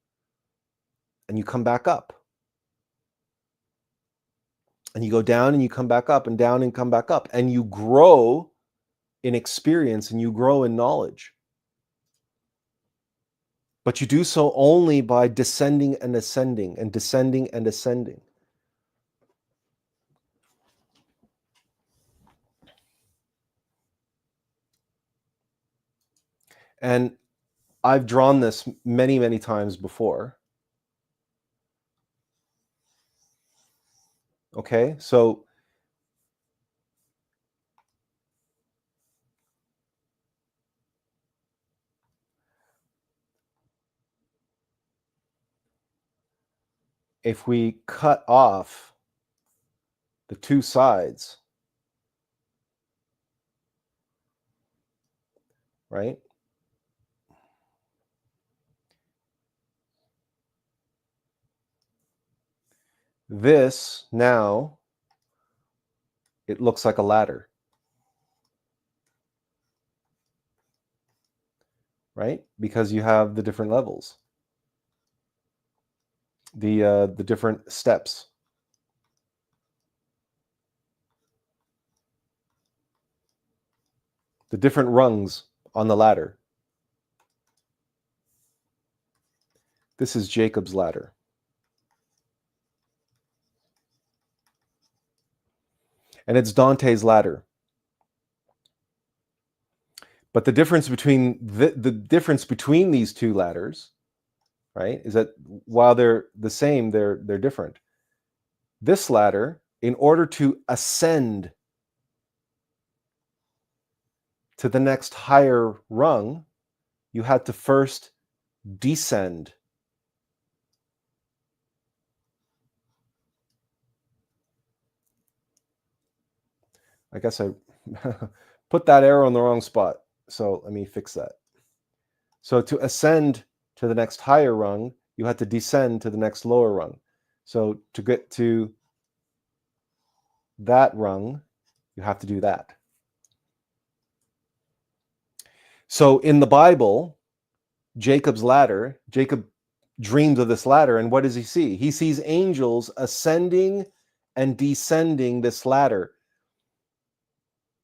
and you come back up. And you go down and you come back up, and down and come back up. And you grow in experience and you grow in knowledge. But you do so only by descending and ascending and descending and ascending. And I've drawn this many, many times before. Okay, so if we cut off the two sides, right? This now, it looks like a ladder, right? Because you have the different levels, the different steps. The different rungs on the ladder. This is Jacob's ladder. And it's Dante's ladder. But the difference between the difference between these two ladders, right, is that while they're the same, they're different. This ladder, in order to ascend to the next higher rung, you had to first descend. I guess I put that arrow in the wrong spot. So let me fix that. So to ascend to the next higher rung, you had to descend to the next lower rung. So to get to that rung, you have to do that. So in the Bible, Jacob's ladder, Jacob dreams of this ladder, and what does he see? He sees angels ascending and descending this ladder.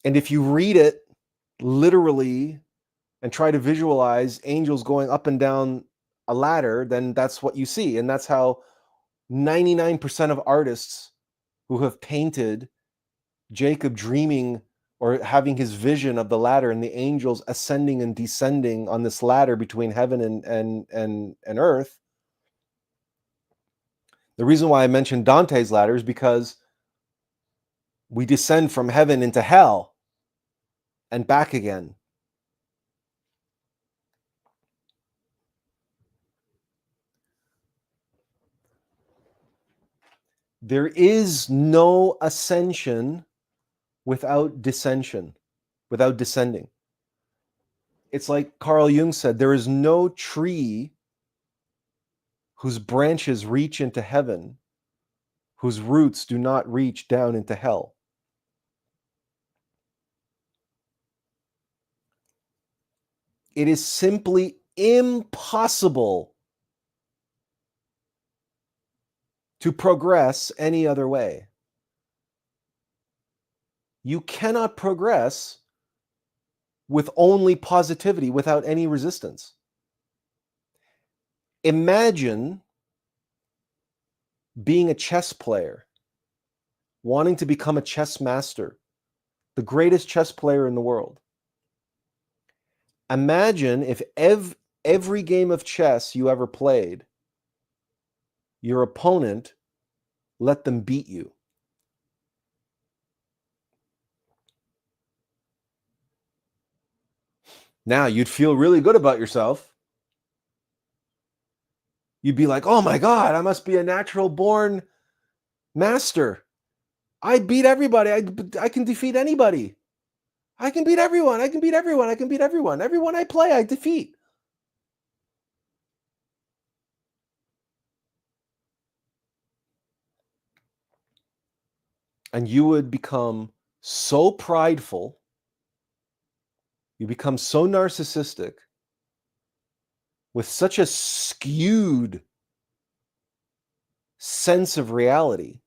And if you read it literally and try to visualize angels going up and down a ladder, then that's what you see. And that's how 99% of artists who have painted Jacob dreaming or having his vision of the ladder and the angels ascending and descending on this ladder between heaven and earth. The reason why I mentioned Dante's ladder is because we descend from heaven into hell and back again. There is no ascension without dissension, without descending. It's like Carl Jung said, there is no tree whose branches reach into heaven, whose roots do not reach down into hell. It is simply impossible to progress any other way. You cannot progress with only positivity, without any resistance. Imagine being a chess player, wanting to become a chess master, the greatest chess player in the world. Imagine if every game of chess you ever played, your opponent let them beat you. Now, you'd feel really good about yourself. You'd be like, oh my God, I must be a natural born master. I beat everybody. I can defeat anybody. I can beat everyone. I can beat everyone. I can beat everyone. Everyone I play, I defeat. And you would become so prideful. You become so narcissistic with such a skewed sense of reality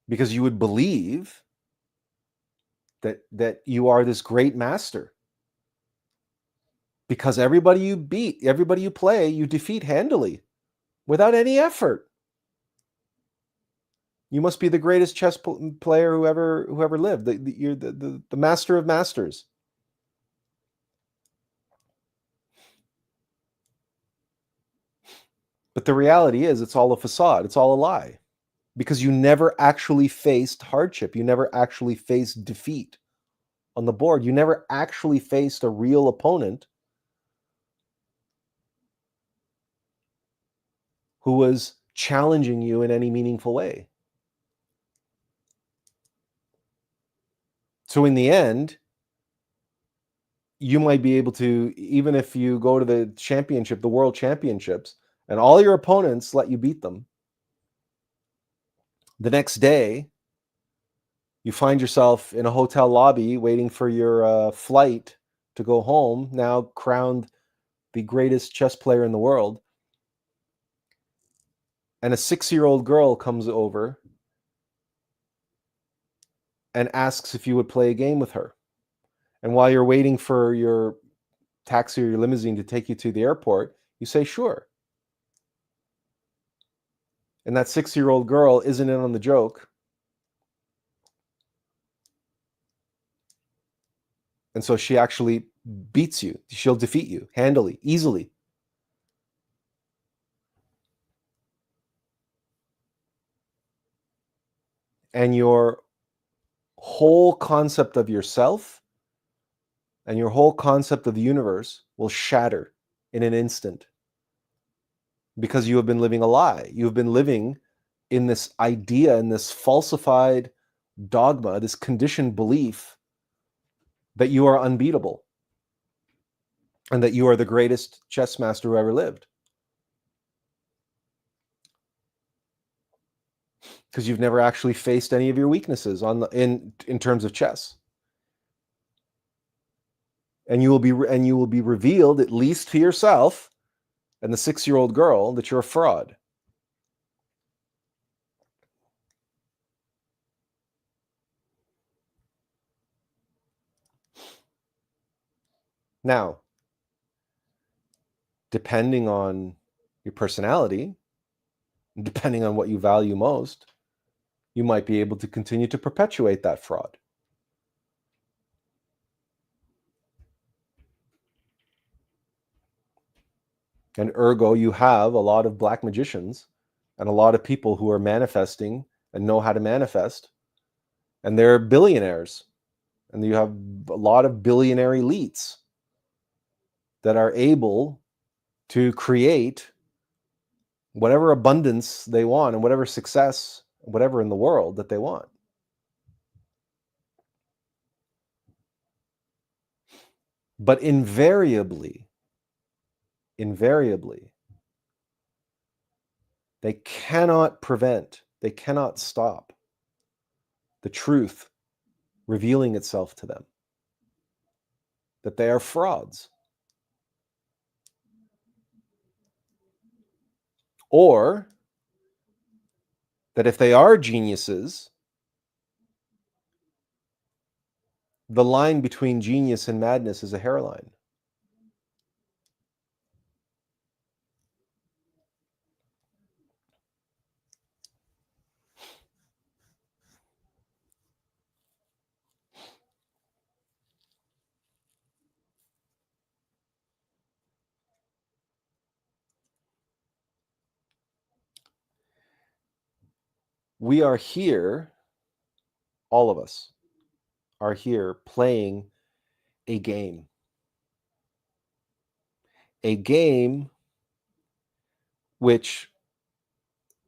because you would believe that you are this great master. Because everybody you beat, everybody you play, you defeat handily without any effort. You must be the greatest chess player who ever lived. You're the master of masters. But the reality is, it's all a facade. It's all a lie. Because you never actually faced hardship. You never actually faced defeat on the board. You never actually faced a real opponent who was challenging you in any meaningful way. So in the end, you might be able to, even if you go to the championship, the world championships, and all your opponents let you beat them, the next day, you find yourself in a hotel lobby waiting for your flight to go home, now crowned the greatest chess player in the world. And a 6-year-old girl comes over and asks if you would play a game with her. And while you're waiting for your taxi or your limousine to take you to the airport, you say, sure. And that 6-year-old girl isn't in on the joke. And so she actually beats you. She'll defeat you handily, easily. And your whole concept of yourself and your whole concept of the universe will shatter in an instant. Because you have been living a lie. You have been living in this idea, in this falsified dogma, this conditioned belief that you are unbeatable and that you are the greatest chess master who ever lived. Because you've never actually faced any of your weaknesses in terms of chess. And you will be revealed, at least to yourself and the 6-year-old girl, that you're a fraud. Now, depending on your personality, depending on what you value most, you might be able to continue to perpetuate that fraud. And ergo, you have a lot of black magicians and a lot of people who are manifesting and know how to manifest, and they're billionaires. And you have a lot of billionaire elites that are able to create whatever abundance they want and whatever success, whatever in the world that they want. But invariably, they cannot prevent, they cannot stop the truth revealing itself to them, that they are frauds. Or that if they are geniuses, the line between genius and madness is a hairline. We are here, all of us are here playing a game. A game which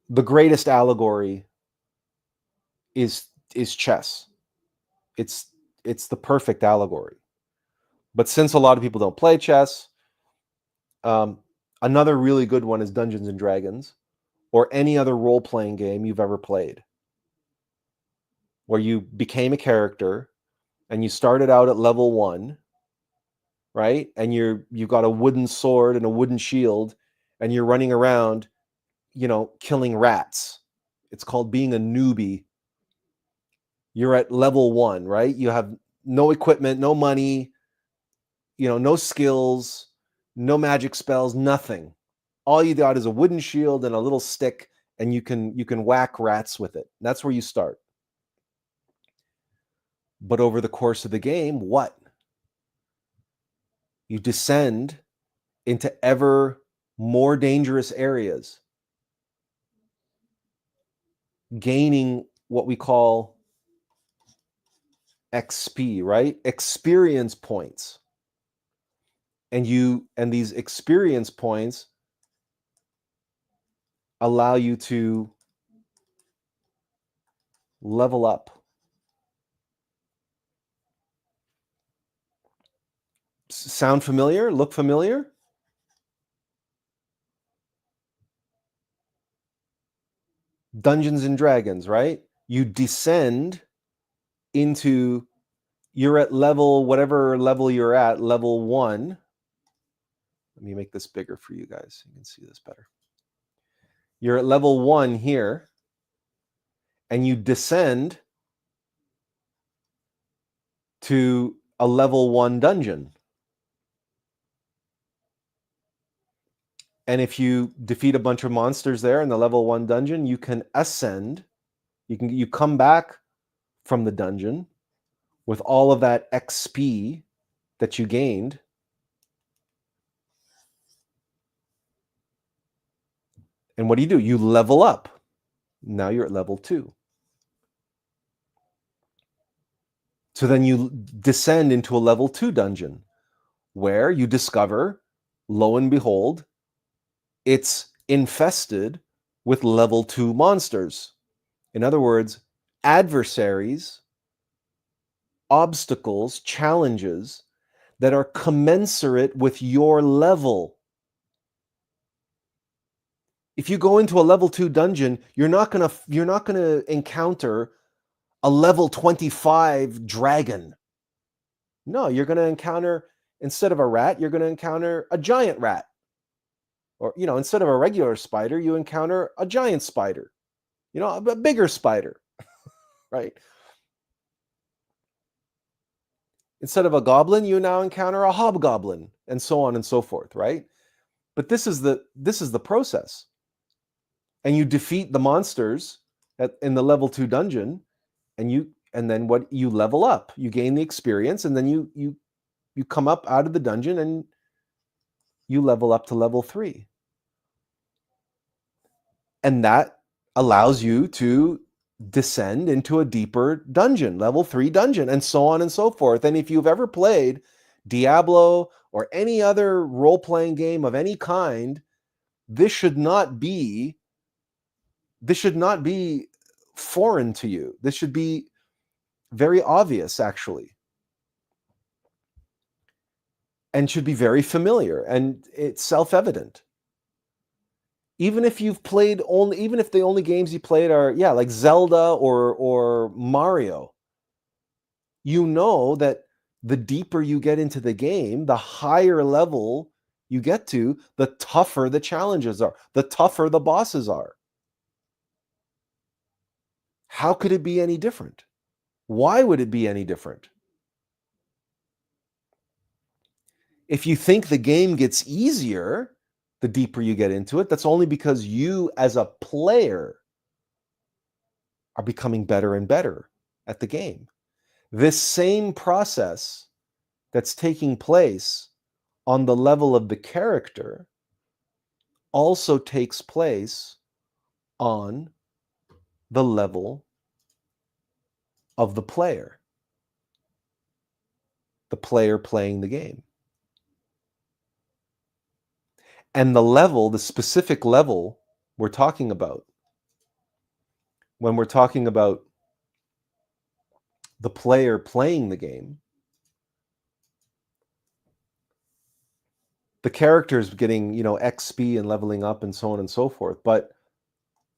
the greatest allegory is chess. It's the perfect allegory. But since a lot of people don't play chess, another really good one is Dungeons and Dragons, or any other role-playing game you've ever played, where you became a character and you started out at level 1, right? And you've got a wooden sword and a wooden shield, and you're running around, killing rats. It's called being a newbie. You're at level 1, right? You have no equipment, no money, no skills, no magic spells, nothing. All you got is a wooden shield and a little stick, and you can whack rats with it. That's where you start. But over the course of the game, what? You descend into ever more dangerous areas, gaining what we call XP, right? Experience points. And these experience points allow you to level up. Sound familiar? Look familiar? Dungeons and Dragons, right? You descend into, you're at level, whatever level you're at, level 1. Let me make this bigger for you guys so you can see this better. You're at level 1 here, and you descend to a level 1 dungeon. And if you defeat a bunch of monsters there in the level 1 dungeon, you can ascend. You come back from the dungeon with all of that XP that you gained. And what do? You level up. Now you're at level 2. So then you descend into a level 2 dungeon where you discover, lo and behold, it's infested with level 2 monsters. In other words, adversaries, obstacles, challenges that are commensurate with your level. If you go into a level 2 dungeon, you're not going to encounter a level 25 dragon. No, you're going to encounter, instead of a rat, you're going to encounter a giant rat. Or, instead of a regular spider, you encounter a giant spider, a bigger spider, right? Instead of a goblin, you now encounter a hobgoblin, and so on and so forth, right? But this is the process. And you defeat the monsters in the level 2 dungeon, and then what, you level up, you gain the experience, and then you come up out of the dungeon and you level up to level 3. And that allows you to descend into a deeper dungeon, level 3 dungeon, and so on and so forth. And if you've ever played Diablo or any other role-playing game of any kind, this should not be foreign to you. This should be very obvious, actually, and should be very familiar, and it's self-evident. Even if the only games you played are, like Zelda or Mario, that the deeper you get into the game, the higher level you get to, the tougher the challenges are, the tougher the bosses are. How could it be any different? Why would it be any different? If you think the game gets easier the deeper you get into it, that's only because you as a player are becoming better and better at the game. This same process that's taking place on the level of the character also takes place on the level of the player playing the game. And the specific level we're talking about, when we're talking about the player playing the game, the character's getting, XP and leveling up and so on and so forth. But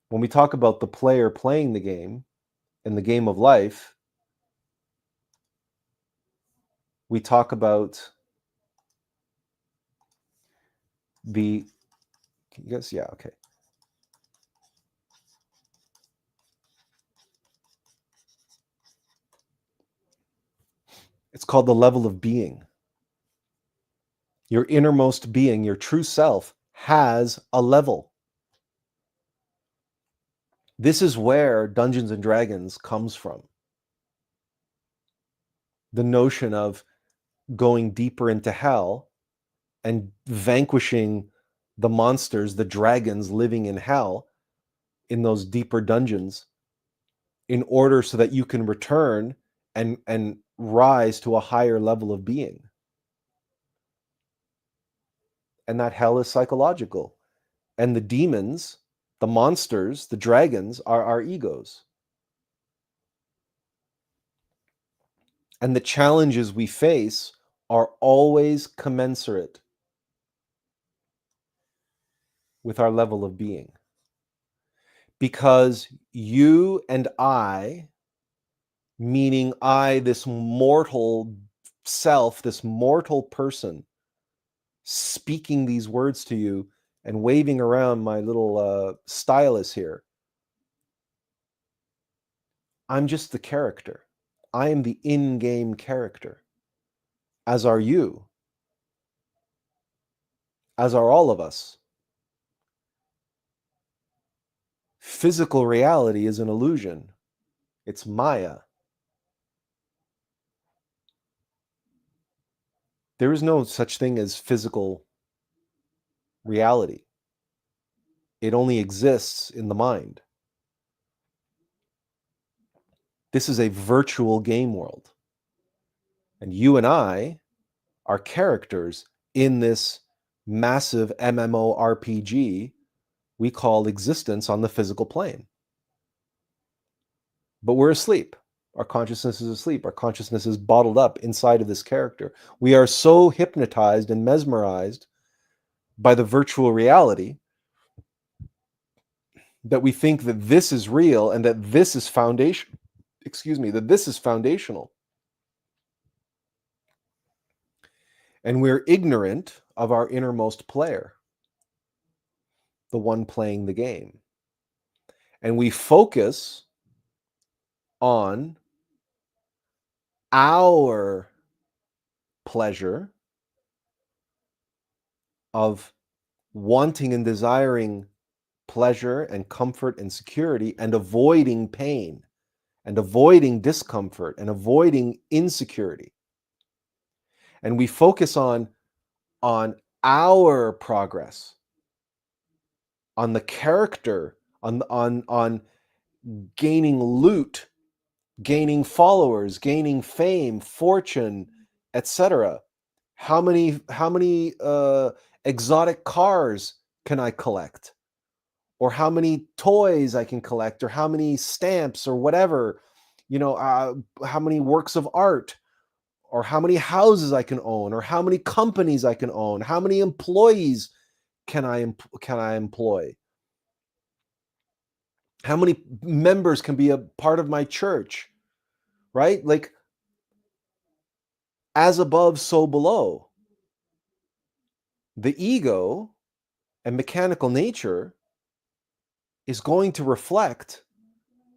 when we talk about the player playing the game in the game of life, we talk about the, yes, yeah, okay. It's called the level of being. Your innermost being, your true self, has a level. This is where Dungeons and Dragons comes from. The notion of going deeper into hell and vanquishing the monsters, the dragons living in hell in those deeper dungeons, in order so that you can return and rise to a higher level of being. And that hell is psychological. And the demons, the monsters, the dragons are our egos. And the challenges we face are always commensurate with our level of being. Because you and I, meaning I, this mortal self, this mortal person, speaking these words to you and waving around my little stylus here, I'm just the character. I am the in-game character, as are you, as are all of us. Physical reality is an illusion. It's Maya. There is no such thing as physical reality. It only exists in the mind. This is a virtual game world. And you and I are characters in this massive MMORPG we call existence on the physical plane. But we're asleep. Our consciousness is asleep. Our consciousness is bottled up inside of this character. We are so hypnotized and mesmerized by the virtual reality that we think that this is real and that this is that this is foundational. And we're ignorant of our innermost player, the one playing the game. And we focus on our pleasure of wanting and desiring pleasure and comfort and security and avoiding pain and avoiding discomfort and avoiding insecurity. And we focus on our progress, on the character, on gaining loot, gaining followers, gaining fame, fortune, etc. How many exotic cars can I collect? Or how many toys I can collect, or how many stamps or whatever, how many works of art, or how many houses I can own, or how many companies I can own, how many employees can I employ? How many members can be a part of my church, right? Like, as above, so below. The ego and mechanical nature is going to reflect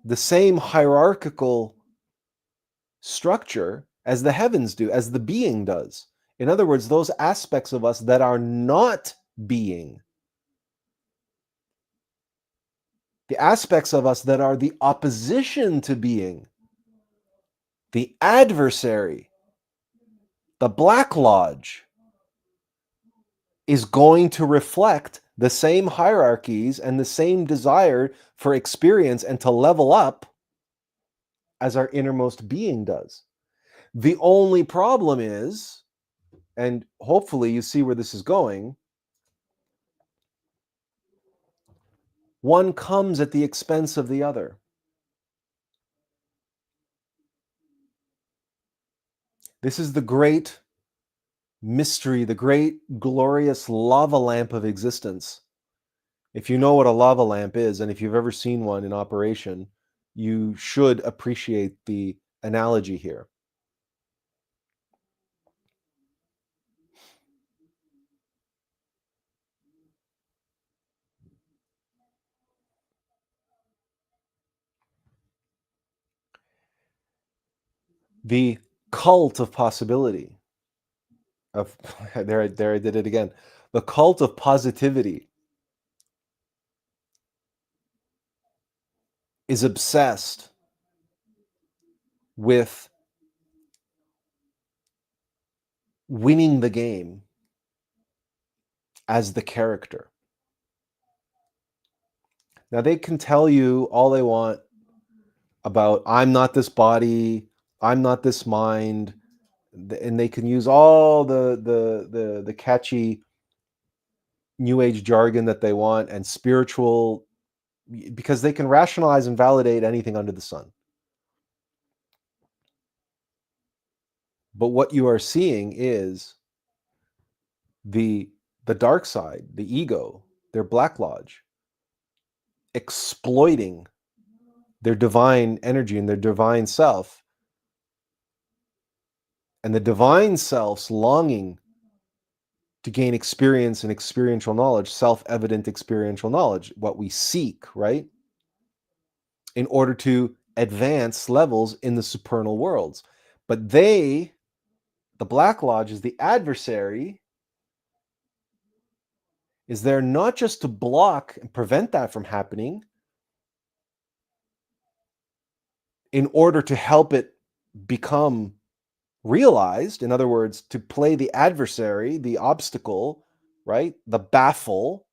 the same hierarchical structure as the heavens do, as the being does. In other words, those aspects of us that are not being, the aspects of us that are the opposition to being, the adversary, the Black Lodge, is going to reflect the same hierarchies and the same desire for experience and to level up as our innermost being does. The only problem is, and hopefully you see where this is going, one comes at the expense of the other. This is the great mystery, the great glorious lava lamp of existence. If you know what a lava lamp is, and if you've ever seen one in operation, you should appreciate the analogy here. The cult of possibility, of there I did it again. The cult of positivity is obsessed with winning the game as the character. Now, they can tell you all they want about I'm not this body, I'm not this mind, and they can use all the catchy new age jargon that they want and spiritual, because they can rationalize and validate anything under the sun. But what you are seeing is the dark side, the ego, their black lodge, exploiting their divine energy and their divine self, and the divine self's longing to gain experience and experiential knowledge, self-evident experiential knowledge, what we seek, right? In order to advance levels in the supernal worlds. But they, the Black Lodge, is the adversary, is there not just to block and prevent that from happening, in order to help it become realized. In other words, to play the adversary, the obstacle, right? The baffle.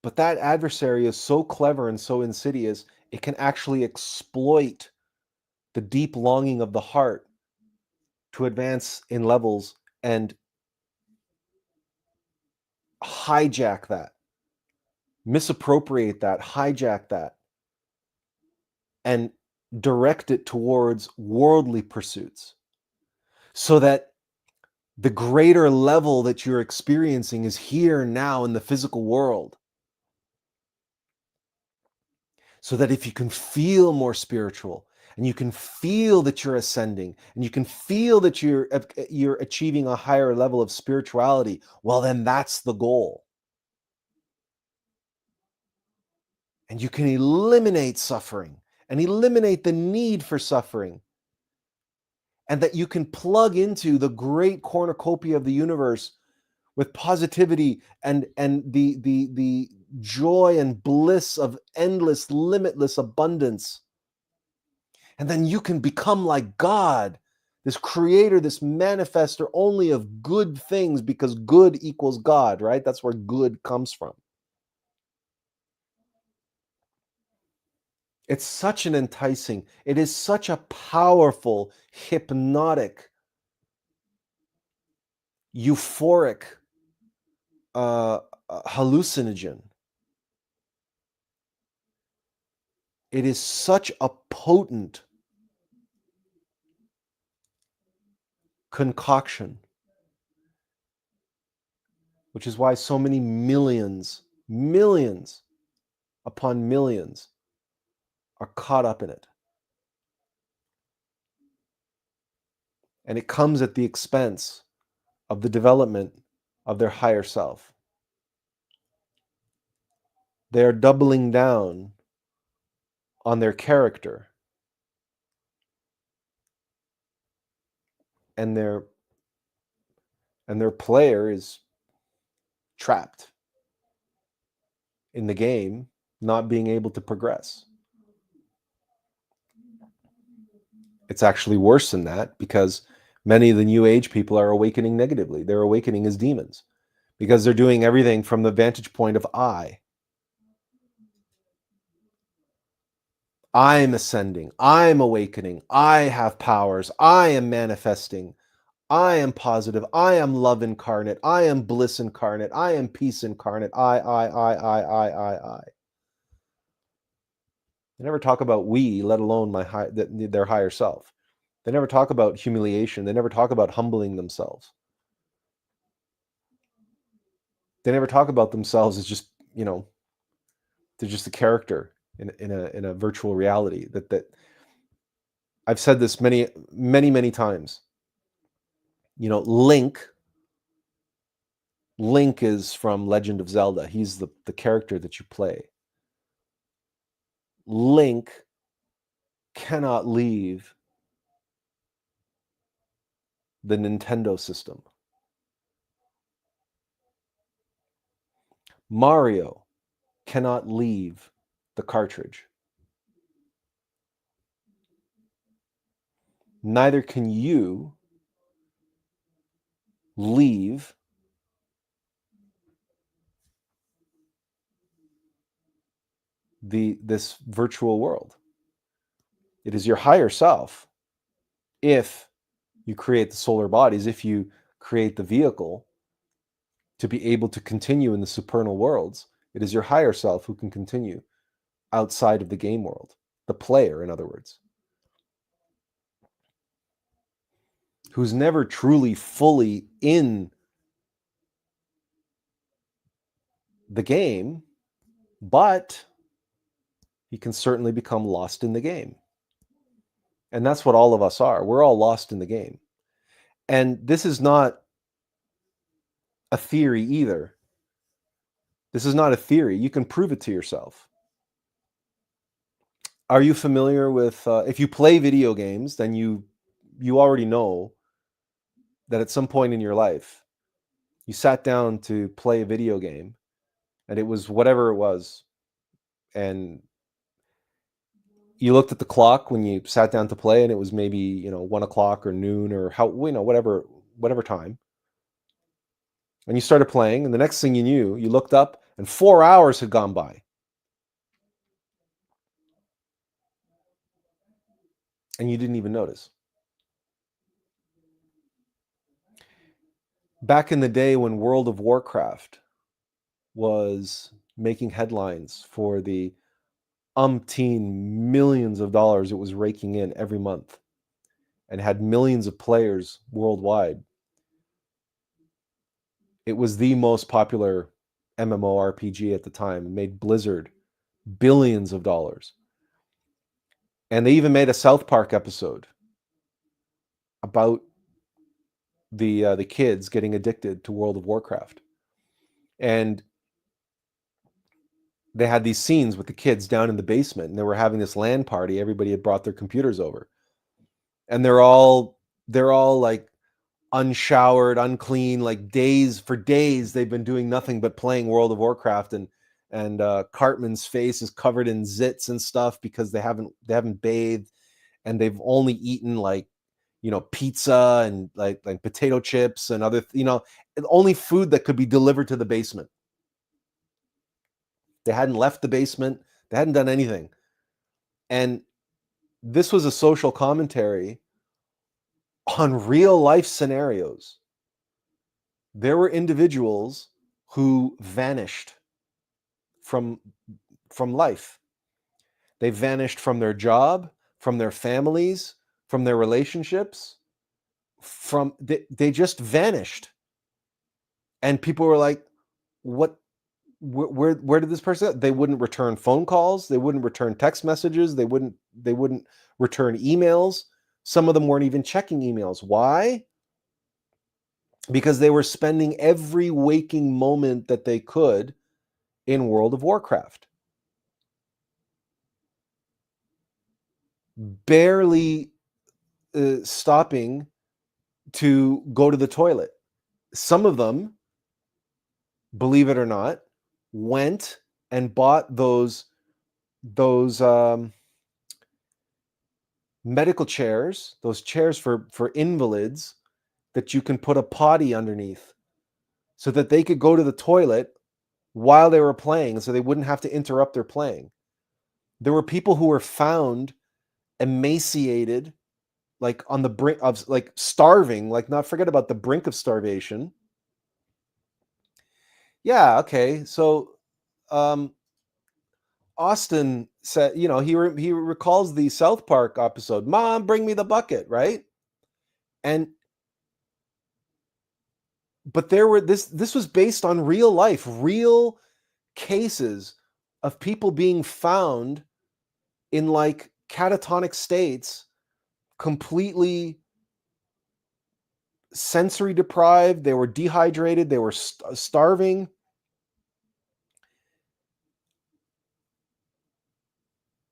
But that adversary is so clever and so insidious, it can actually exploit the deep longing of the heart to advance in levels and hijack that, misappropriate that, hijack that, and direct it towards worldly pursuits, so that the greater level that you're experiencing is here now in the physical world. So that if you can feel more spiritual, and you can feel that you're ascending, and you can feel that you're achieving a higher level of spirituality, well, then that's the goal. And you can eliminate suffering and eliminate the need for suffering, and that you can plug into the great cornucopia of the universe with positivity and the joy and bliss of endless, limitless abundance. And then you can become like God, this creator, this manifester only of good things, because good equals God, right? That's where good comes from. It's such an enticing, it is such a powerful, hypnotic, euphoric hallucinogen. It is such a potent concoction, which is why so many millions upon millions are caught up in it. And it comes at the expense of the development of their higher self. They are doubling down on their character, and their player is trapped in the game, not being able to progress. It's actually worse than that, because many of the new age people are awakening negatively. They're awakening as demons, because they're doing everything from the vantage point of I. I'm ascending, I'm awakening, I have powers, I am manifesting, I am positive, I am love incarnate, I am bliss incarnate, I am peace incarnate, I. They never talk about we, let alone their higher self. They never talk about humiliation. They never talk about humbling themselves. They never talk about themselves as just, they're just a character in a virtual reality. That I've said this many times. Link is from Legend of Zelda. He's the character that you play. Link cannot leave the Nintendo system. Mario cannot leave the cartridge. Neither can you leave this virtual world. It is your higher self. If you create the solar bodies, if you create the vehicle to be able to continue in the supernal worlds, it is your higher self who can continue outside of the game world. The player, in other words, who's never truly fully in the game, but he can certainly become lost in the game. And that's what all of us are. We're all lost in the game. And this is not a theory either. This is not a theory. You can prove it to yourself. Are you familiar with, if you play video games, then you already know that at some point in your life, you sat down to play a video game, and it was whatever it was, and you looked at the clock when you sat down to play, and it was maybe 1 o'clock or noon or whatever time, and you started playing, and the next thing you knew, you looked up, and 4 hours had gone by, and you didn't even notice. Back in the day when World of Warcraft was making headlines for the umpteen millions of dollars it was raking in every month and had millions of players worldwide, it was the most popular MMORPG at the time. It made Blizzard billions of dollars. And they even made a South Park episode about the kids getting addicted to World of Warcraft. And they had these scenes with the kids down in the basement, and they were having this LAN party. Everybody had brought their computers over. And they're all like unshowered, unclean, like for days they've been doing nothing but playing World of Warcraft, and Cartman's face is covered in zits and stuff because they haven't bathed, and they've only eaten like pizza and like potato chips and other only food that could be delivered to the basement. They hadn't left the basement, they hadn't done anything. And this was a social commentary on real life scenarios. There were individuals who vanished from life. They vanished from their job, from their families, from their relationships, they just vanished. And people were like, what, where did this person go? They wouldn't return phone calls, they wouldn't return text messages, they wouldn't return emails. Some of them weren't even checking emails. Why? Because they were spending every waking moment that they could in World of Warcraft. Barely stopping to go to the toilet. Some of them, believe it or not, went and bought those medical chairs, those chairs for invalids that you can put a potty underneath so that they could go to the toilet while they were playing, so they wouldn't have to interrupt their playing. There were people who were found emaciated, like on the brink of like starving, like not forget about the brink of starvation. Yeah, okay. So Austin said, he recalls the South Park episode, "Mom, bring me the bucket," right? But there were this was based on real life, real cases of people being found in like catatonic states, completely sensory deprived. They were dehydrated. They were starving.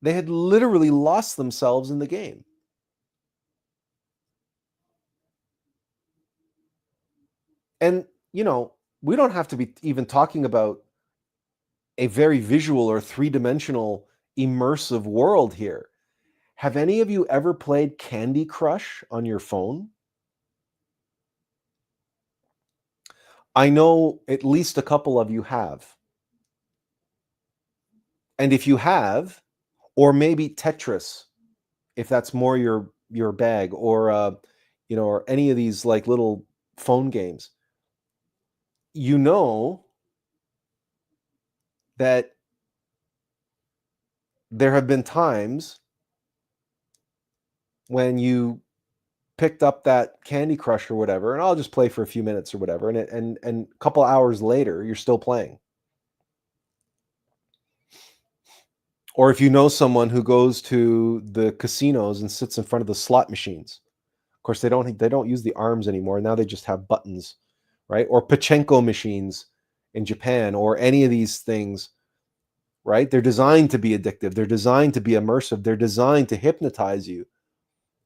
They had literally lost themselves in the game. And, we don't have to be even talking about a very visual or three-dimensional immersive world here. Have any of you ever played Candy Crush on your phone? I know at least a couple of you have. And if you have, or maybe Tetris, if that's more your bag, or or any of these like little phone games, you know that there have been times when you picked up that Candy Crush or whatever, and I'll just play for a few minutes or whatever, and a couple hours later, you're still playing. Or if you know someone who goes to the casinos and sits in front of the slot machines. Of course, they don't use the arms anymore. Now they just have buttons, right? Or pachinko machines in Japan, or any of these things, right? They're designed to be addictive. They're designed to be immersive. They're designed to hypnotize you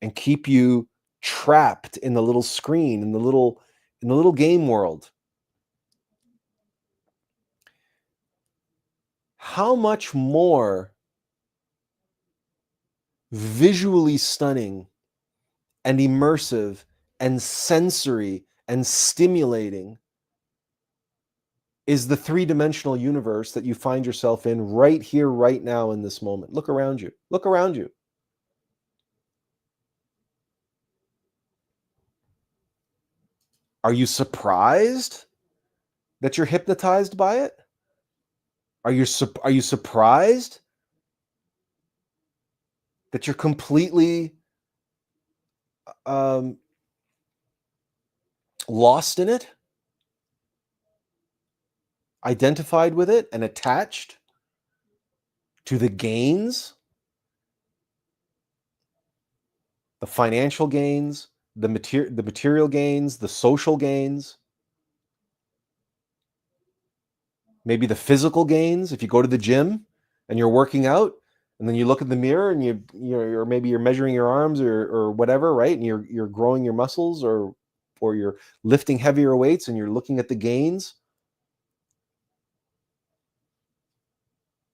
and keep you trapped in the little screen, in the little game world. How much more visually stunning and immersive and sensory and stimulating is the three-dimensional universe that you find yourself in right here, right now, in this moment. Look around you. Look around you. Are you surprised that you're hypnotized by it? Are you surprised that you're completely um, lost in it, identified with it, and attached to the gains, the financial gains, the material gains, the social gains, maybe the physical gains? If you go to the gym and you're working out, and then you look in the mirror and you're maybe you're measuring your arms, or whatever, right? And you're growing your muscles, or you're lifting heavier weights and you're looking at the gains.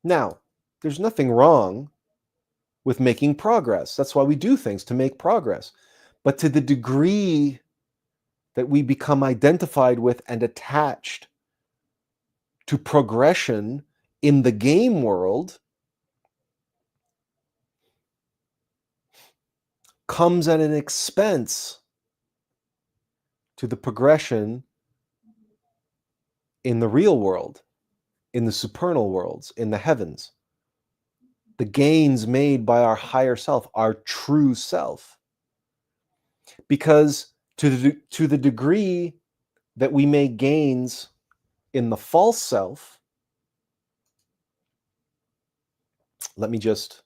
Now, there's nothing wrong with making progress. That's why we do things, to make progress. But to the degree that we become identified with and attached to progression in the game world, comes at an expense to the progression in the real world, in the supernal worlds, in the heavens. The gains made by our higher self, our true self. Because to the degree that we make gains in the false self, let me just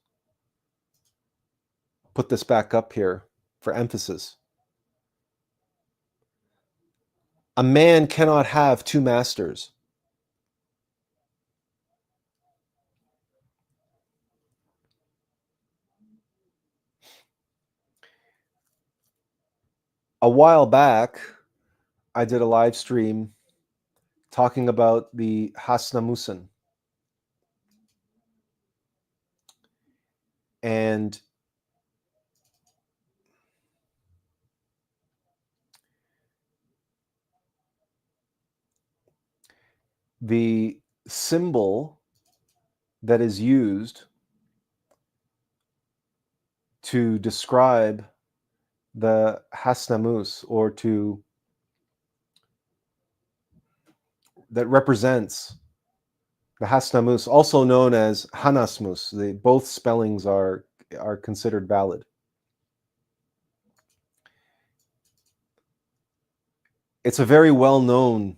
put this back up here for emphasis. A man cannot have two masters. A while back, I did a live stream talking about the Hasnamusen. And the symbol that is used to describe the Hasnamus, or that represents the Hasnamus, also known as Hanasmus. Both spellings are considered valid. It's a very well-known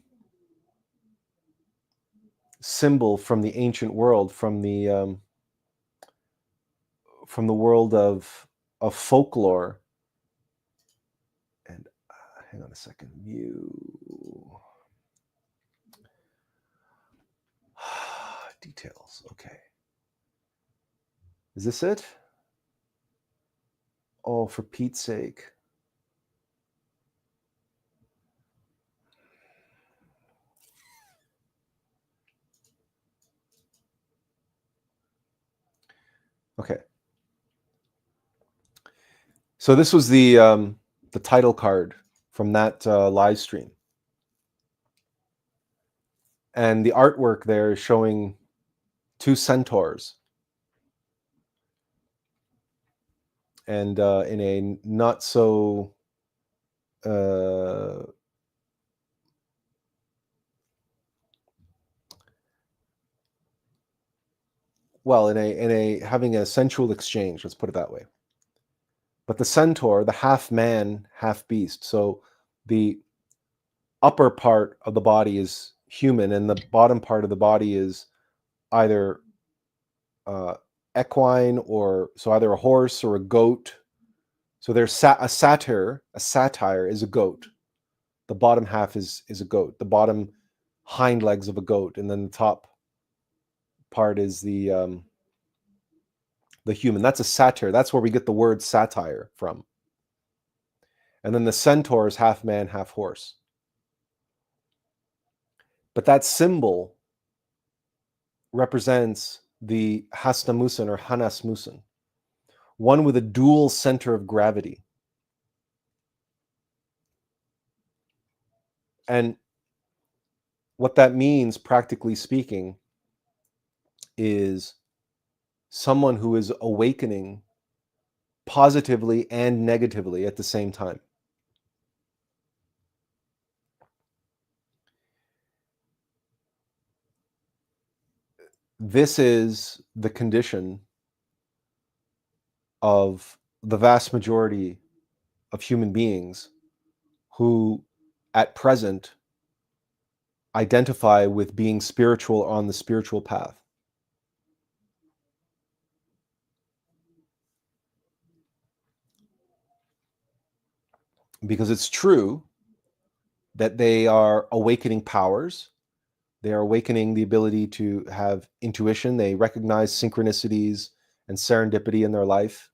symbol from the ancient world, from the world of folklore. And hang on a second. Details. Okay. Is this it? Oh, for Pete's sake. Okay. So this was the title card from that live stream. And the artwork there is showing two centaurs. And in a not so well, in a having a sensual exchange, let's put it that way. But the centaur, the half man, half beast. So the upper part of the body is human, and the bottom part of the body is either equine, or so either a horse or a goat. So there's a satyr. A satire is a goat. The bottom half is a goat. The bottom hind legs of a goat, and then the top part is the human. That's a satyr. That's where we get the word satire from. And then the centaur is half man, half horse. But that symbol represents the Hastamusen or Hanasmusen, one with a dual center of gravity. And what that means, practically speaking, is someone who is awakening positively and negatively at the same time. This is the condition of the vast majority of human beings who, at present, identify with being spiritual, on the spiritual path. Because it's true that they are awakening powers. They are awakening the ability to have intuition. They recognize synchronicities and serendipity in their life.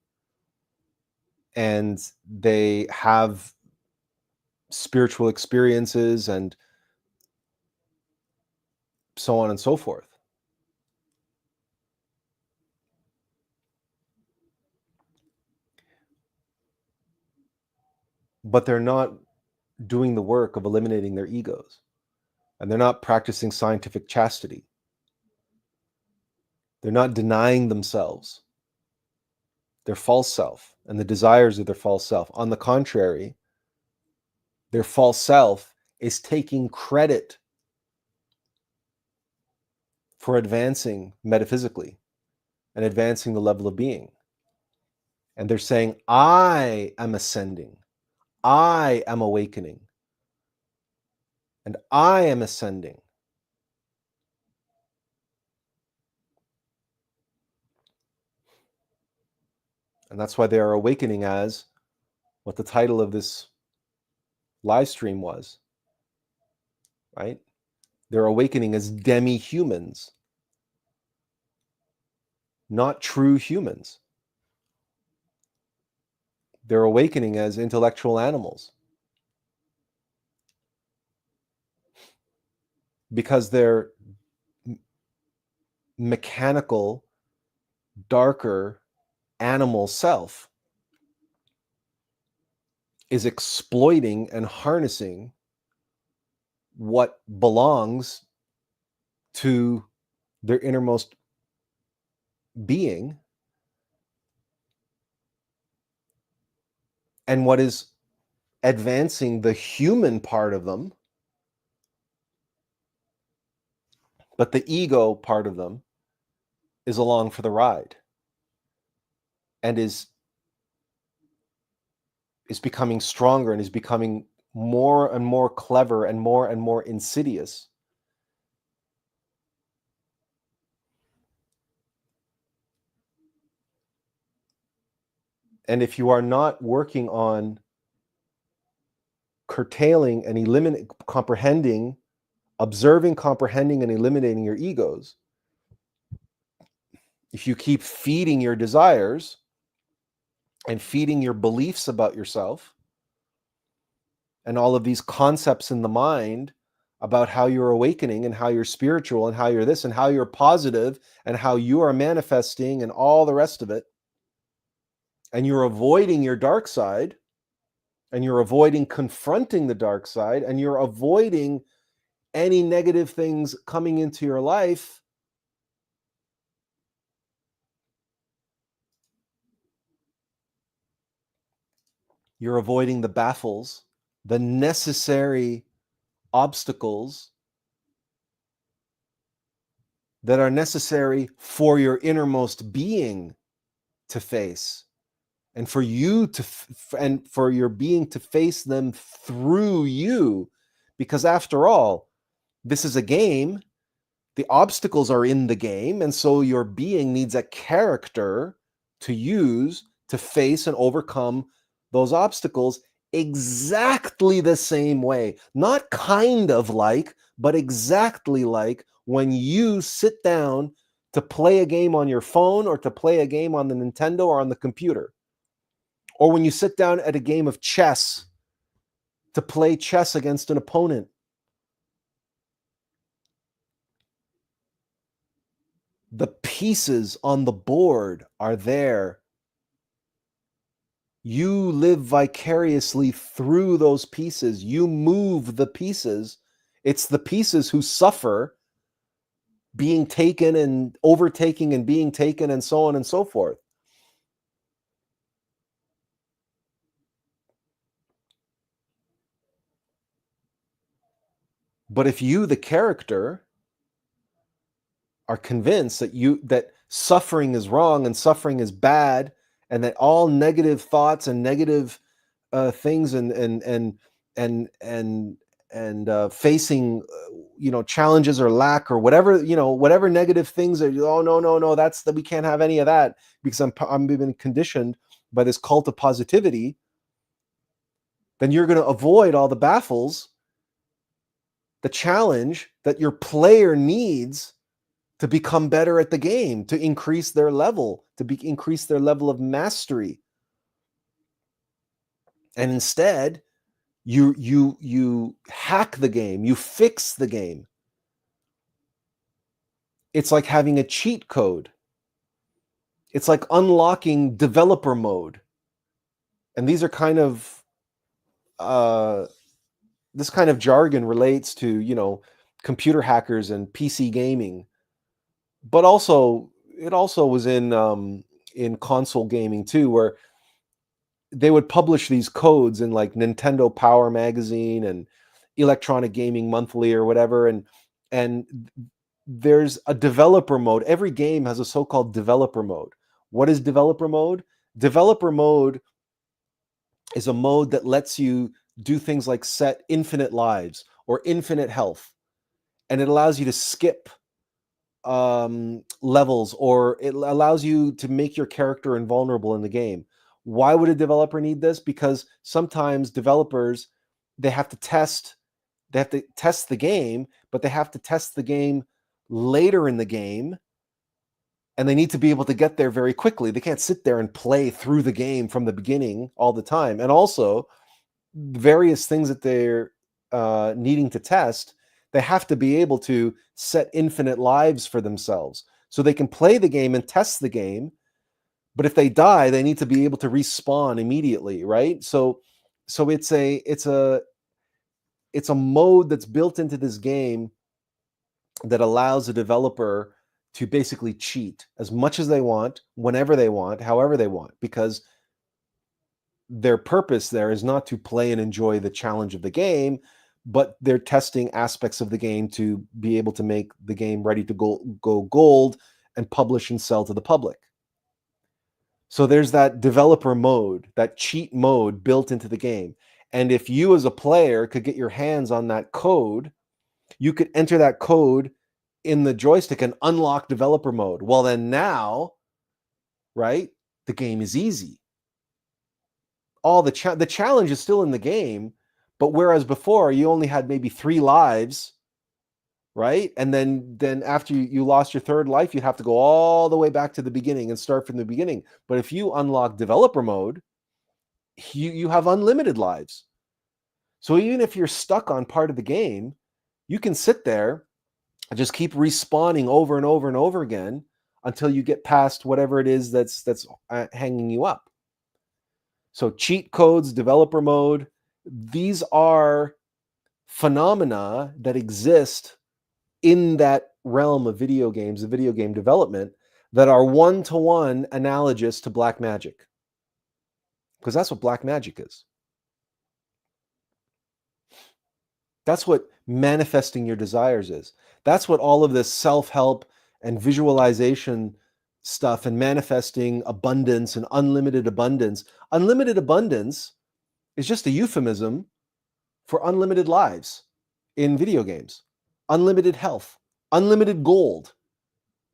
And they have spiritual experiences and so on and so forth. But they're not doing the work of eliminating their egos. And they're not practicing scientific chastity. They're not denying themselves, their false self, and the desires of their false self. On the contrary, their false self is taking credit for advancing metaphysically and advancing the level of being. And they're saying, I am ascending, I am awakening, and I am ascending. And that's why they are awakening, as what the title of this live stream was, right? They're awakening as demi-humans, not true humans. They're awakening as intellectual animals because their mechanical, darker animal self is exploiting and harnessing what belongs to their innermost being, and what is advancing the human part of them. But the ego part of them is along for the ride and is becoming stronger and is becoming more and more clever and more insidious. And if you are not working on curtailing and observing, comprehending, and eliminating your egos, If you keep feeding your desires and feeding your beliefs about yourself and all of these concepts in the mind about how you're awakening and how you're spiritual and how you're this and how you're positive and how you are manifesting and all the rest of it, and you're avoiding your dark side, and you're avoiding confronting the dark side, and you're avoiding any negative things coming into your life, you're avoiding the baffles, the necessary obstacles that are necessary for your innermost being to face, and for you to and for your being to face them through you, because after all, this is a game. The obstacles are in the game, and so your being needs a character to use to face and overcome those obstacles exactly the same way. Not kind of like, but exactly like when you sit down to play a game on your phone or to play a game on the Nintendo or on the computer, or when you sit down at a game of chess to play chess against an opponent. The pieces on the board are there. You live vicariously through those pieces. You move the pieces. It's the pieces who suffer being taken and overtaking and being taken and so on and so forth. But if you, the character, are convinced that suffering is wrong and suffering is bad, and that all negative thoughts and negative things and facing challenges or lack or whatever, whatever negative things are, oh no, that's that, we can't have any of that because I'm been conditioned by this cult of positivity, then you're going to avoid all the baffles, the challenge that your player needs to become better at the game, to increase their level, increase their level of mastery. And instead, you hack the game, you fix the game. It's like having a cheat code. It's like unlocking developer mode. And these are kind of this kind of jargon relates to, computer hackers and PC gaming, but also it also was in console gaming too, where they would publish these codes in like Nintendo Power Magazine and Electronic Gaming Monthly or whatever, and there's a developer mode. Every game has a so-called developer mode. What is developer mode? Developer mode is a mode that lets you do things like set infinite lives or infinite health, and it allows you to skip levels, or it allows you to make your character invulnerable in the game. Why would a developer need this? Because sometimes developers, they have to test the game, but they have to test the game later in the game, and they need to be able to get there very quickly. They can't sit there and play through the game from the beginning all the time. And also, various things that they're needing to test, they have to be able to set infinite lives for themselves so they can play the game and test the game. But if they die, they need to be able to respawn immediately, right? So it's a mode that's built into this game that allows a developer to basically cheat as much as they want, whenever they want, however they want, because their purpose there is not to play and enjoy the challenge of the game, but they're testing aspects of the game to be able to make the game ready to go gold and publish and sell to the public. So there's that developer mode, that cheat mode built into the game. And if you as a player could get your hands on that code, you could enter that code in the joystick and unlock developer mode. Well, then now, right, the game is easy. All the challenge is still in the game, but whereas before you only had maybe 3 lives right? And then after you lost your third life, you'd have to go all the way back to the beginning and start from the beginning. But if you unlock developer mode, you have unlimited lives. So even if you're stuck on part of the game, you can sit there and just keep respawning over and over and over again until you get past whatever it is that's hanging you up. So cheat codes, developer mode, these are phenomena that exist in that realm of video games, the video game development, that are one-to-one analogous to black magic. Because that's what black magic is. That's what manifesting your desires is. That's what all of this self-help and visualization stuff and manifesting abundance and unlimited abundance. Unlimited abundance is just a euphemism for unlimited lives in video games, unlimited health, unlimited gold,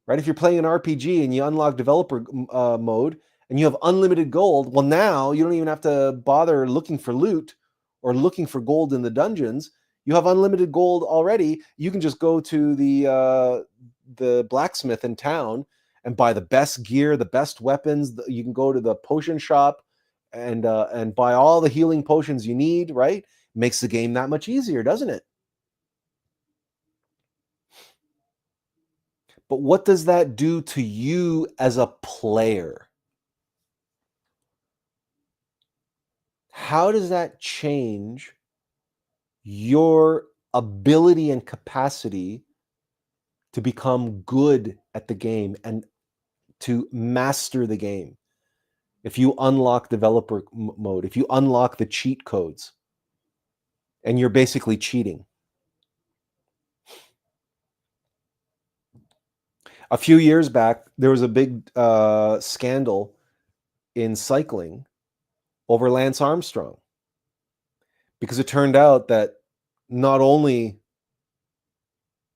right? If you're playing an RPG and you unlock developer mode and you have unlimited gold, well, now you don't even have to bother looking for loot or looking for gold in the dungeons. You have unlimited gold already. You can just go to the blacksmith in town and buy the best gear, the best weapons. You can go to the potion shop and buy all the healing potions you need, right? Makes the game that much easier, doesn't it? But what does that do to you as a player? How does that change your ability and capacity to become good at the game and to master the game? If you unlock developer mode, if you unlock the cheat codes, and you're basically cheating. A few years back, there was a big scandal in cycling over Lance Armstrong, because it turned out that not only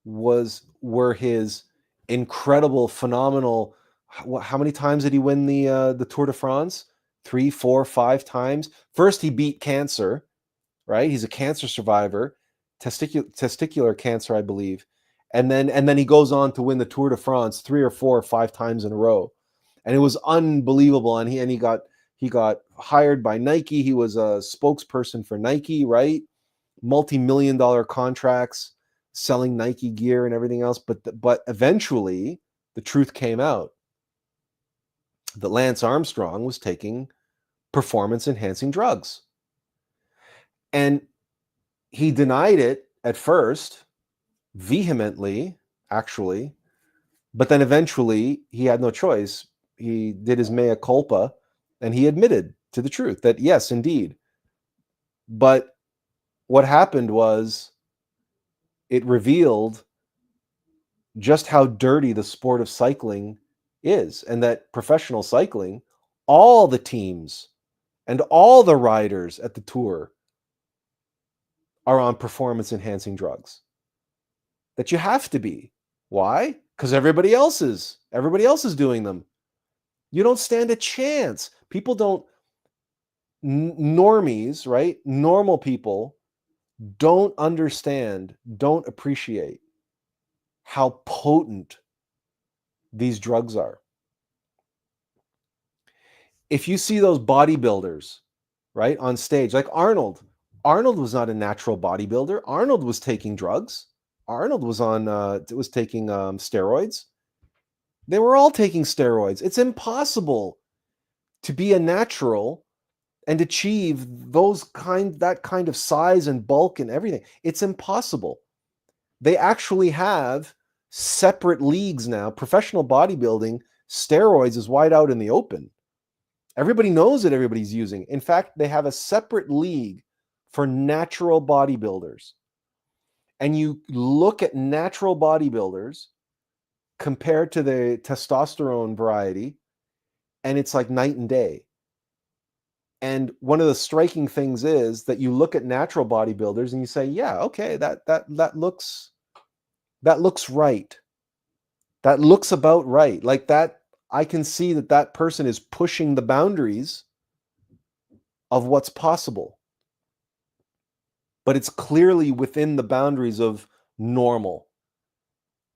were his incredible, phenomenal, how many times did he win the Tour de France? 3, 4, 5 times. First, he beat cancer, right? He's a cancer survivor, testicular cancer, I believe. And then he goes on to win the Tour de France 3 or 4 or 5 times in a row. And it was unbelievable. And he got hired by Nike. He was a spokesperson for Nike, right? Multi-million-dollar contracts, selling Nike gear and everything else. But eventually, the truth came out that Lance Armstrong was taking performance-enhancing drugs. And he denied it at first, vehemently, actually, but then eventually he had no choice. He did his mea culpa, and he admitted to the truth that, yes, indeed. But what happened was it revealed just how dirty the sport of cycling is, and that professional cycling, all the teams and all the riders at the Tour are on performance-enhancing drugs. That you have to be. Why? Because everybody else is. Everybody else is doing them. You don't stand a chance. People don't, normies, right? Normal people don't understand, don't appreciate how potent these drugs are. If you see those bodybuilders, right, on stage, like Arnold was not a natural bodybuilder. Arnold was taking drugs. Arnold was taking steroids. They were all taking steroids. It's impossible to be a natural and achieve that kind of size and bulk and everything. It's impossible. They actually have separate leagues now. Professional bodybuilding, steroids is wide out in the open. Everybody knows that everybody's using. In fact, they have a separate league for natural bodybuilders. And you look at natural bodybuilders compared to the testosterone variety, and it's like night and day. And one of the striking things is that you look at natural bodybuilders and you say, yeah, okay, that looks right. That looks about right. Like that, I can see that person is pushing the boundaries of what's possible. But it's clearly within the boundaries of normal.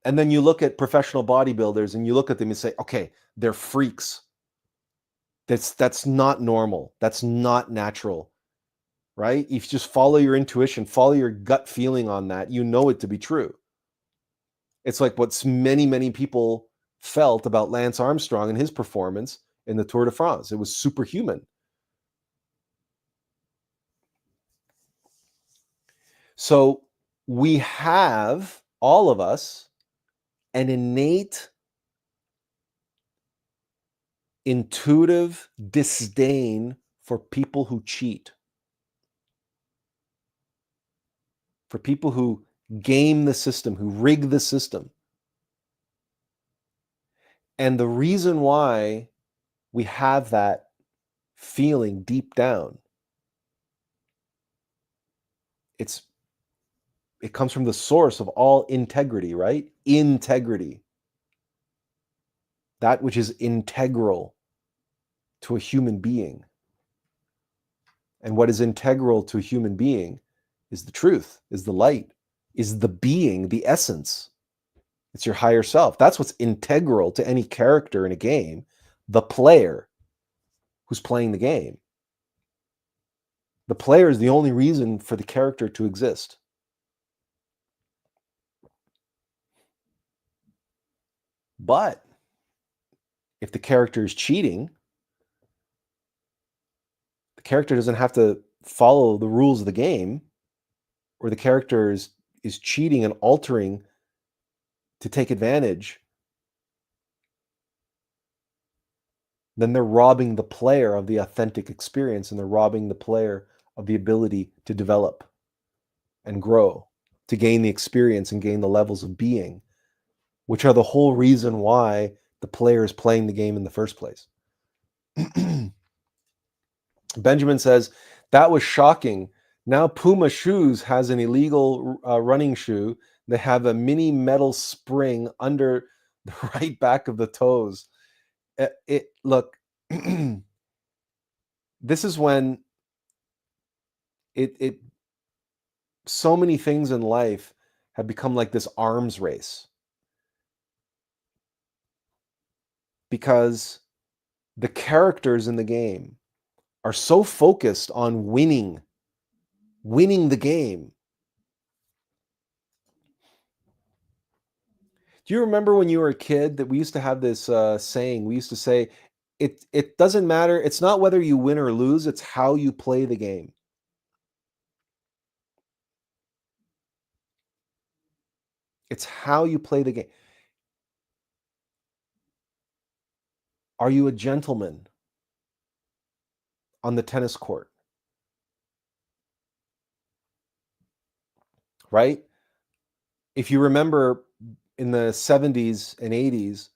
And then you look at professional bodybuilders and you look at them and say, okay, they're freaks. That's not normal. That's not natural, right? If you just follow your intuition, follow your gut feeling on that, you know it to be true. It's like what many, many people felt about Lance Armstrong and his performance in the Tour de France. It was superhuman. So we have, all of us, an innate, intuitive disdain for people who cheat, for people who game the system, who rig the system. And the reason why we have that feeling deep down, it comes from the source of all integrity, right? Integrity. That which is integral to a human being. And what is integral to a human being is the truth, is the light, is the being, the essence. It's your higher self. That's what's integral to any character in a game, the player who's playing the game. The player is the only reason for the character to exist. But if the character is cheating, the character doesn't have to follow the rules of the game, or the character is cheating and altering to take advantage, then they're robbing the player of the authentic experience, and they're robbing the player of the ability to develop and grow, to gain the experience and gain the levels of being, which are the whole reason why the player is playing the game in the first place. Benjamin says, that was shocking. Now Puma Shoes has an illegal running shoe. They have a mini metal spring under the right back of the toes. Look, this is when it so many things in life have become like this arms race, because the characters in the game are so focused on winning the game. Do you remember when you were a kid that we used to have this saying? We used to say, it doesn't matter. It's not whether you win or lose. It's how you play the game. It's how you play the game. Are you a gentleman on the tennis court? Right? If you remember in the 70s and 80s,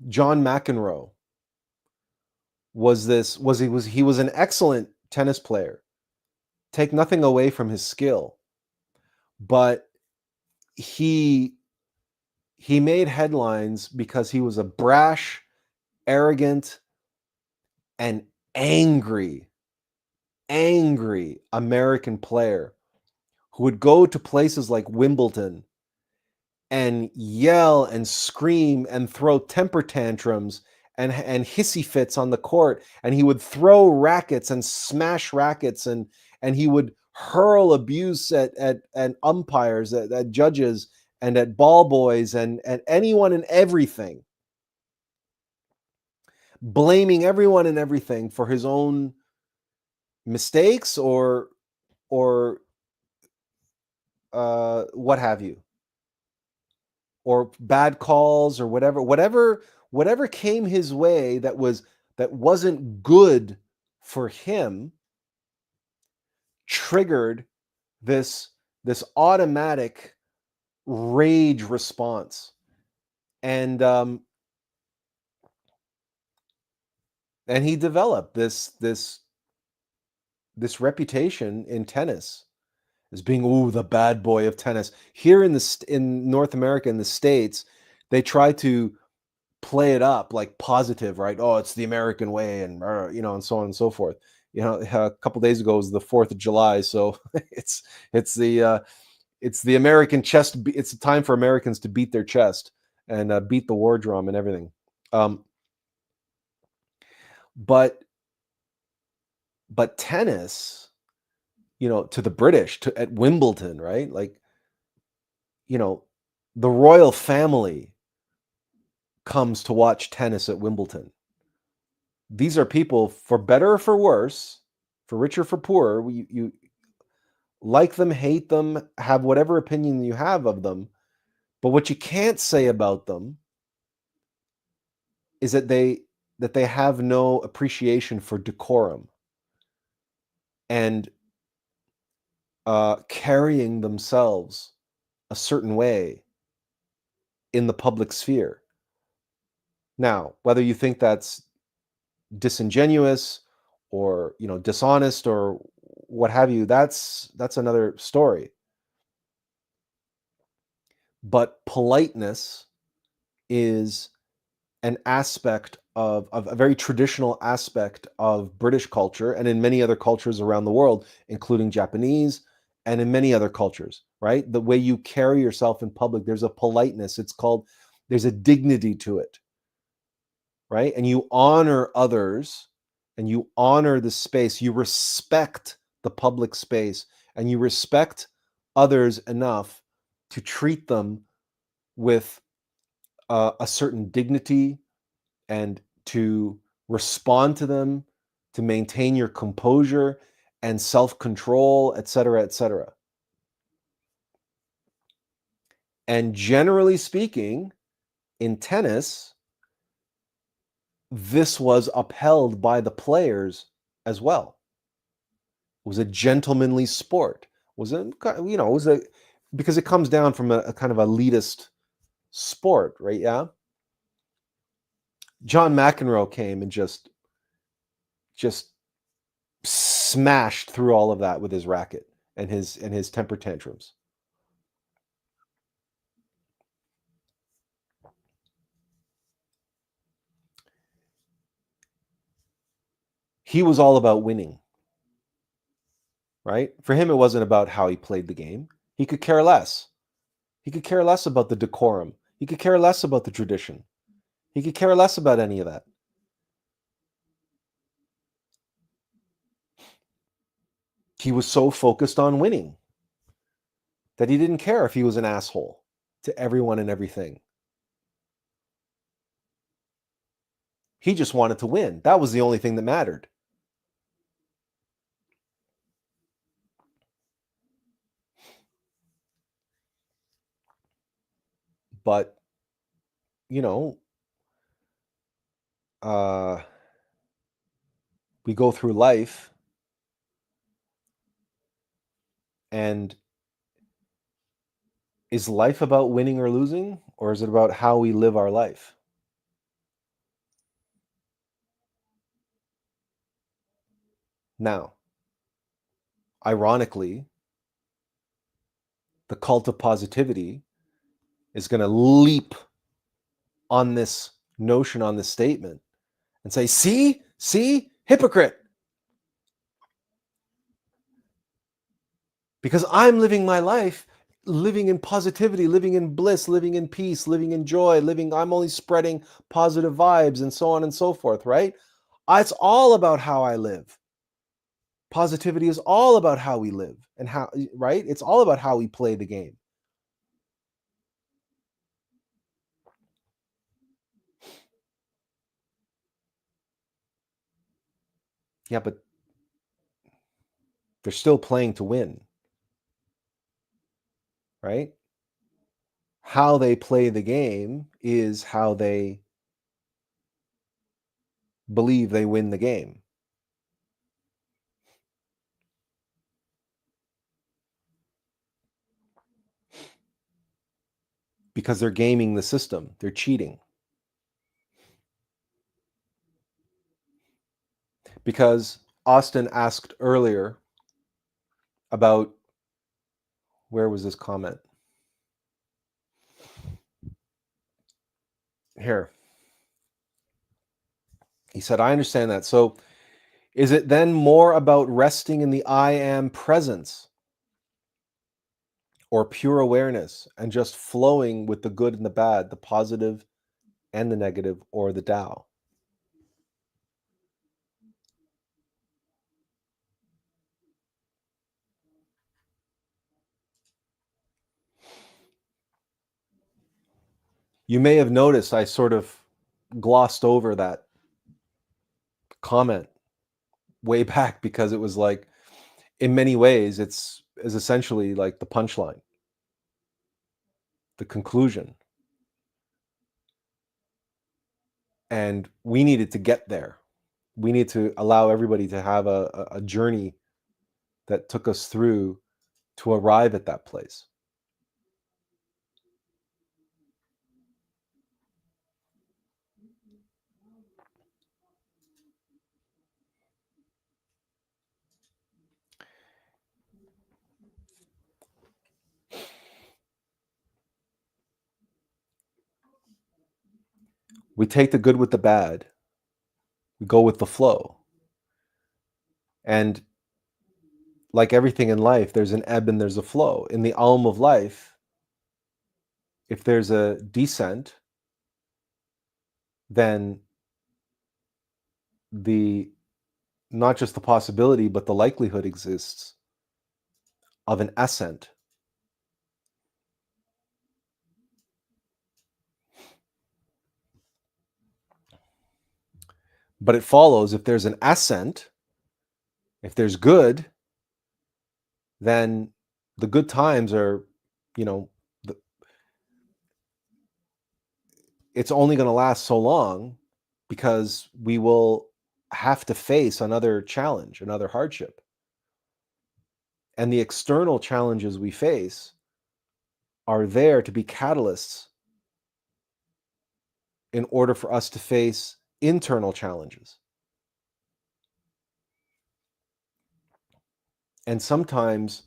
John McEnroe was an excellent tennis player. Take nothing away from his skill, but he made headlines because he was a brash, arrogant, and angry American player who would go to places like Wimbledon and yell and scream and throw temper tantrums and hissy fits on the court, and he would throw rackets and smash rackets, and he would hurl abuse at umpires, at judges, and at ball boys, and anyone and everything, blaming everyone and everything for his own mistakes or what have you, or bad calls, or whatever came his way that wasn't good for him, triggered this automatic rage response. And he developed this reputation in tennis as being, the bad boy of tennis. Here in North America, in the States, they try to play it up like positive, right? Oh, it's the American way, and and so on and so forth. A couple days ago was the 4th of July, so it's the It's the American chest. It's a time for Americans to beat their chest and beat the war drum and everything. Um, but tennis, to the British, at Wimbledon, right? Like, you know, the royal family comes to watch tennis at Wimbledon. These are people, for better or for worse, for richer, for poorer. You like them, hate them, have whatever opinion you have of them. But what you can't say about them is that they have no appreciation for decorum and carrying themselves a certain way in the public sphere. Now, whether you think that's disingenuous or dishonest or what have you, that's another story. But politeness is an aspect of a very traditional aspect of British culture and in many other cultures around the world, including Japanese and in many other cultures, right? The way you carry yourself in public, there's a politeness. There's a dignity to it, right? And you honor others and you honor the space. You respect the public space and you respect others enough to treat them with a certain dignity and to respond to them, to maintain your composure and self-control, etc., etc. And generally speaking, in tennis, this was upheld by the players as well. It was a gentlemanly sport. Because it comes down from a kind of elitist sport, right? Yeah. John McEnroe came and just smashed through all of that with his racket and his temper tantrums. He was all about winning, right? For him, it wasn't about how he played the game. He could care less. He could care less about the decorum. He could care less about the tradition. He could care less about any of that. He was so focused on winning that he didn't care if he was an asshole to everyone and everything. He just wanted to win. That was the only thing that mattered. But, we go through life and is life about winning or losing, or is it about how we live our life? Now, ironically, the cult of positivity is going to leap on this notion, on this statement, and say, see, hypocrite. Because I'm living my life, living in positivity, living in bliss, living in peace, living in joy, I'm only spreading positive vibes and so on and so forth, right? It's all about how I live. Positivity is all about how we live and how, right? It's all about how we play the game. Yeah, but they're still playing to win, right? How they play the game is how they believe they win the game. Because they're gaming the system, they're cheating. Because Austin asked earlier about, where was this comment? Here. He said, I understand that. So is it then more about resting in the I am presence or pure awareness, and just flowing with the good and the bad, the positive and the negative, or the Tao. You may have noticed I sort of glossed over that comment way back because it was like, in many ways, it's is essentially like the punchline, the conclusion. And we needed to get there. We need to allow everybody to have a journey that took us through to arrive at that place. We take the good with the bad. We go with the flow. And like everything in life, there's an ebb and there's a flow. In the alm of life, if there's a descent, then the not just the possibility, but the likelihood exists of an ascent. But it follows, if there's an ascent, if there's good, then the good times are, you know, it's only going to last so long because we will have to face another challenge, another hardship. And the external challenges we face are there to be catalysts in order for us to face internal challenges. And sometimes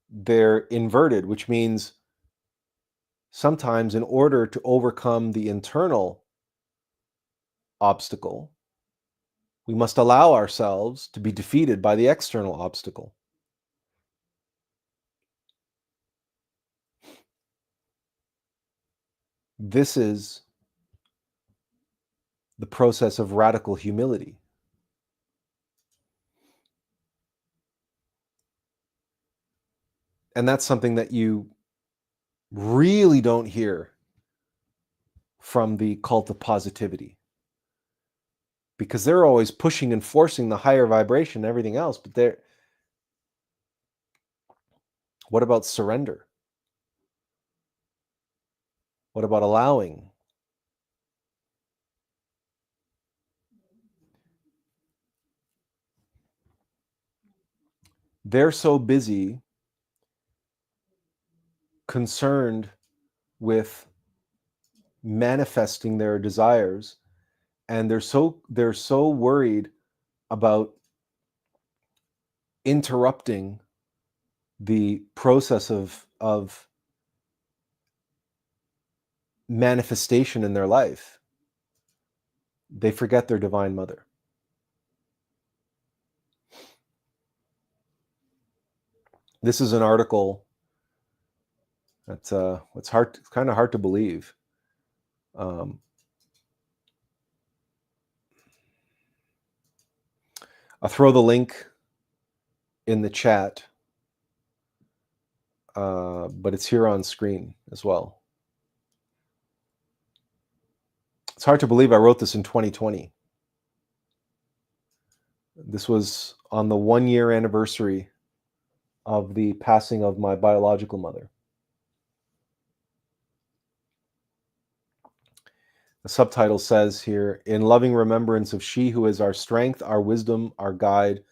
they're inverted, which means sometimes in order to overcome the internal obstacle, we must allow ourselves to be defeated by the external obstacle. This is the process of radical humility. And that's something that you really don't hear from the cult of positivity, because they're always pushing and forcing the higher vibration and everything else. But what about surrender? What about allowing? They're so busy concerned with manifesting their desires, and they're so worried about interrupting the process of manifestation in their life, they forget their divine mother. This is an article that's it's kind of hard to believe. I'll throw the link in the chat, but it's here on screen as well. It's hard to believe I wrote this in 2020. This was on the 1-year anniversary of the passing of my biological mother. The subtitle says here, "In loving remembrance of she who is our strength, our wisdom, our guide,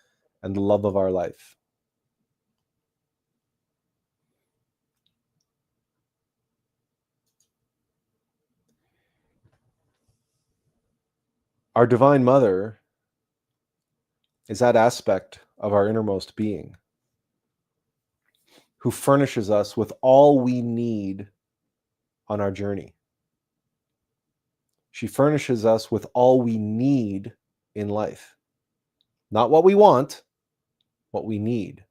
and the love of our life." Our divine mother is that aspect of our innermost being who furnishes us with all we need on our journey. She furnishes us with all we need in life. Not what we want, what we need.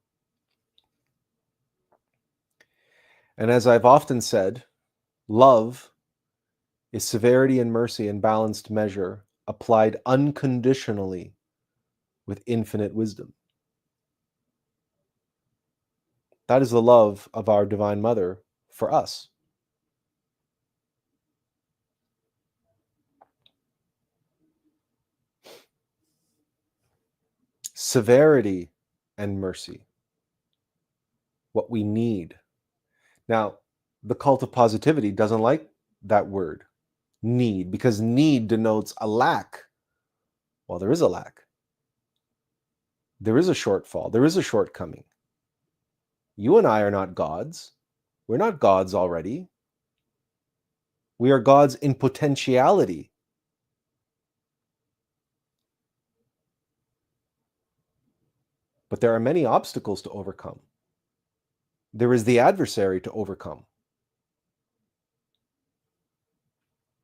And as I've often said, love is severity and mercy in balanced measure, applied unconditionally with infinite wisdom. That is the love of our Divine Mother for us. Severity and mercy, what we need. Now, the cult of positivity doesn't like that word, need, because need denotes a lack. Well, there is a lack. There is a shortfall. There is a shortcoming. You and I are not gods. We're not gods already. We are gods in potentiality. But there are many obstacles to overcome. There is the adversary to overcome.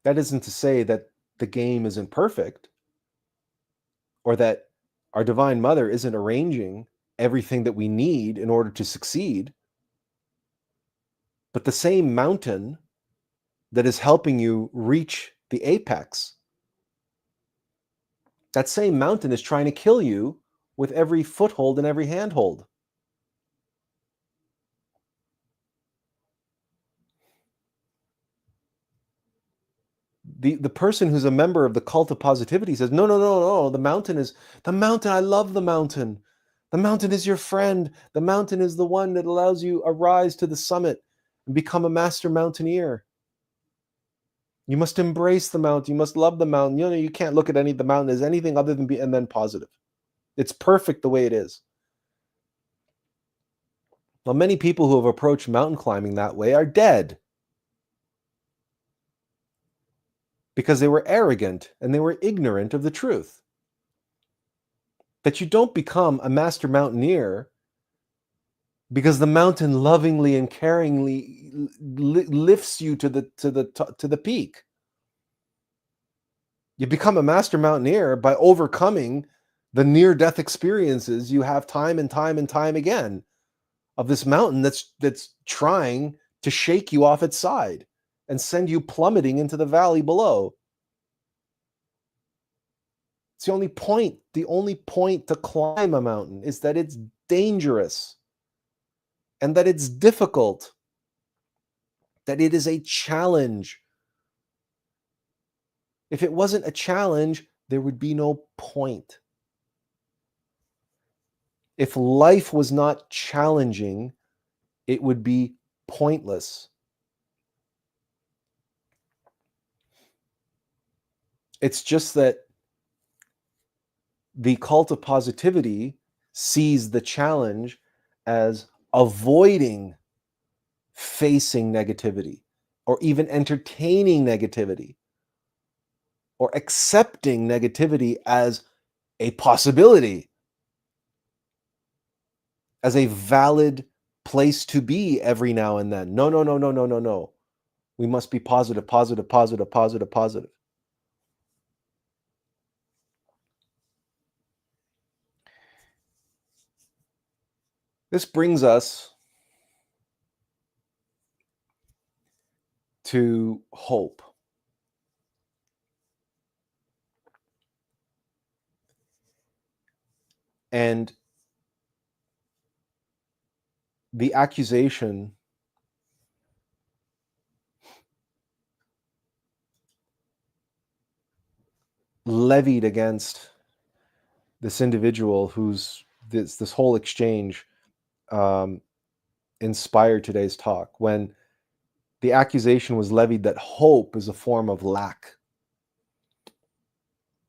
That isn't to say that the game isn't perfect, or that our Divine Mother isn't arranging everything that we need in order to succeed. But the same mountain that is helping you reach the apex, that same mountain is trying to kill you with every foothold and every handhold. The person who's a member of the cult of positivity says, no, no, no, no, the mountain, I love the mountain. The mountain is your friend. The mountain is the one that allows you to rise to the summit and become a master mountaineer. You must embrace the mountain. You must love the mountain. You can't look at the mountain as anything other than and then positive. It's perfect the way it is. Well, many people who have approached mountain climbing that way are dead because they were arrogant and they were ignorant of the truth. That you don't become a master mountaineer because the mountain lovingly and caringly lifts you to the peak. You become a master mountaineer by overcoming the near-death experiences you have time and time and time again of this mountain that's trying to shake you off its side and send you plummeting into the valley below. It's the only point to climb a mountain is that it's dangerous and that it's difficult, that it is a challenge. If it wasn't a challenge, there would be no point. If life was not challenging, it would be pointless. It's just that the cult of positivity sees the challenge as avoiding facing negativity or even entertaining negativity or accepting negativity as a possibility, as a valid place to be every now and then. No, no, no, no, no, no, no. We must be positive, positive, positive, positive, positive. This brings us to hope. And the accusation levied against this individual who's this whole exchange inspired today's talk, when the accusation was levied that hope is a form of lack,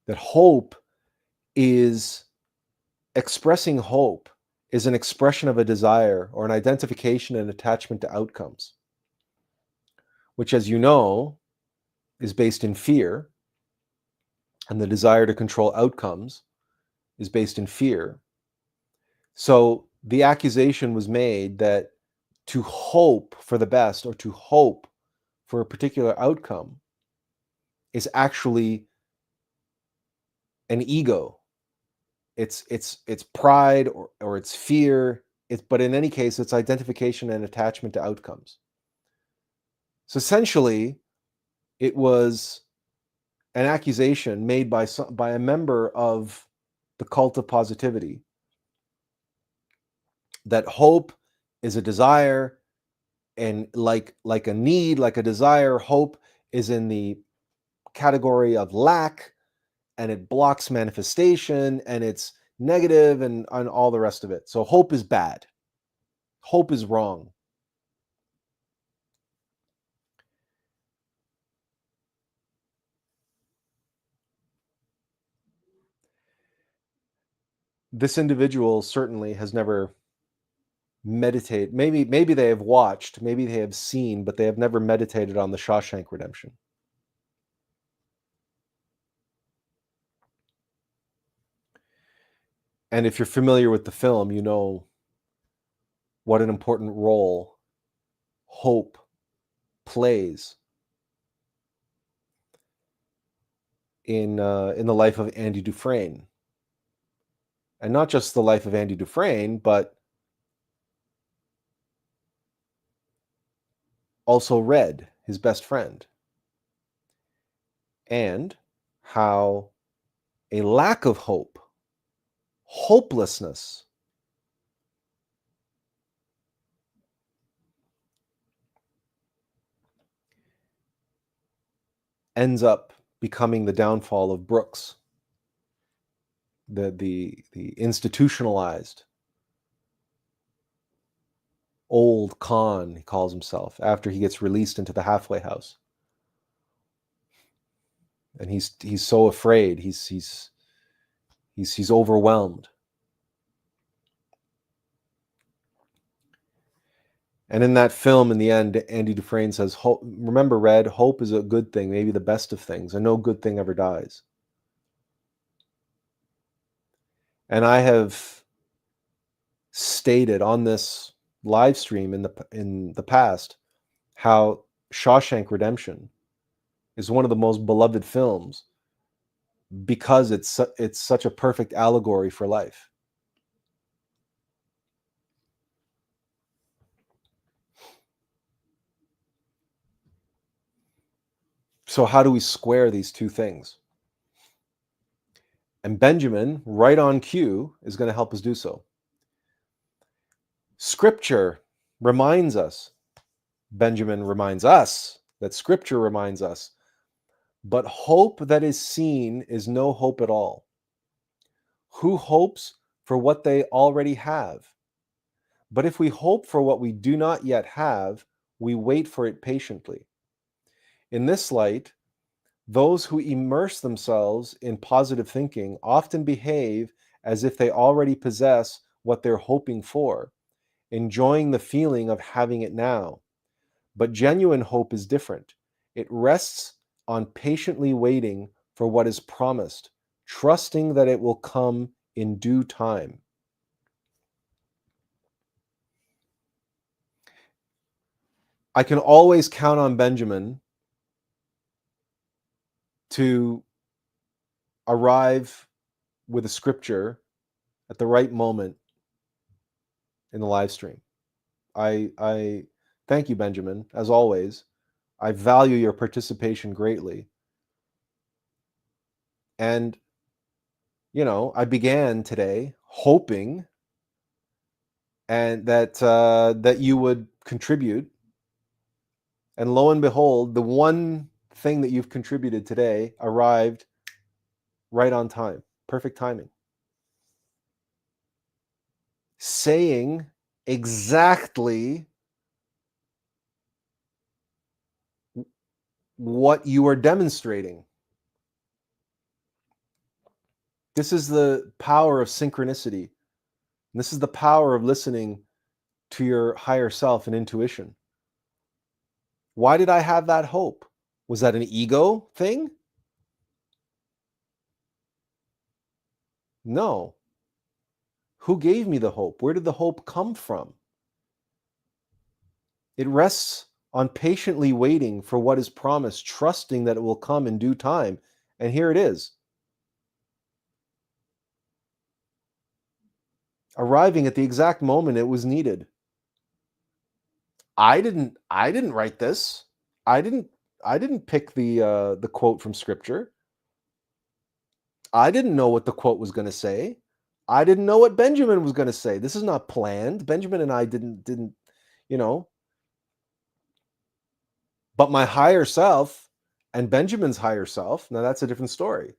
that hope is expressing hope is an expression of a desire or an identification and attachment to outcomes, which, as you know, is based in fear, and the desire to control outcomes is based in fear. So the accusation was made that to hope for the best or to hope for a particular outcome is actually an ego. It's pride or it's fear. But in any case, it's identification and attachment to outcomes. So essentially, it was an accusation made by a member of the cult of positivity that hope is a desire, and like a need, like a desire, hope is in the category of lack, and it blocks manifestation, and it's negative, and all the rest of it. So hope is bad. Hope is wrong. This individual certainly has never meditated. Maybe they have watched, maybe they have seen, but they have never meditated on the Shawshank Redemption. And if you're familiar with the film, you know what an important role hope plays in the life of Andy Dufresne, and not just the life of Andy Dufresne, but also Red, his best friend, and how a lack of hope, hopelessness, ends up becoming the downfall of Brooks, the institutionalized old con, he calls himself, after he gets released into the halfway house. And he's so afraid, he's overwhelmed. And in that film, in the end, Andy Dufresne says, remember, Red, hope is a good thing, maybe the best of things, and no good thing ever dies. And I have stated on this live stream in the past how Shawshank Redemption is one of the most beloved films because it's such a perfect allegory for life. So how do we square these two things? And Benjamin, right on cue, is going to help us do so. Scripture reminds us, Benjamin reminds us, that Scripture reminds us, but hope that is seen is no hope at all. Who hopes for what they already have? But if we hope for what we do not yet have, we wait for it patiently. In this light, those who immerse themselves in positive thinking often behave as if they already possess what they're hoping for, enjoying the feeling of having it now. But genuine hope is different. It rests on patiently waiting for what is promised, trusting that it will come in due time. I can always count on Benjamin to arrive with a scripture at the right moment in the live stream. I thank you, Benjamin, as always. I value your participation greatly. And, I began today hoping and that you would contribute. And lo and behold, the one thing that you've contributed today arrived right on time. Perfect timing. Saying exactly what you are demonstrating. This is the power of synchronicity. This is the power of listening to your higher self and intuition. Why did I have that hope? Was that an ego thing? No. Who gave me the hope? Where did the hope come from? It rests on patiently waiting for what is promised, trusting that it will come in due time. And here it is. Arriving at the exact moment it was needed. I didn't write this. I didn't pick the quote from scripture. I didn't know what the quote was going to say. I didn't know what Benjamin was going to say. This is not planned. Benjamin and I didn't, you know, but my higher self and Benjamin's higher self, now that's a different story.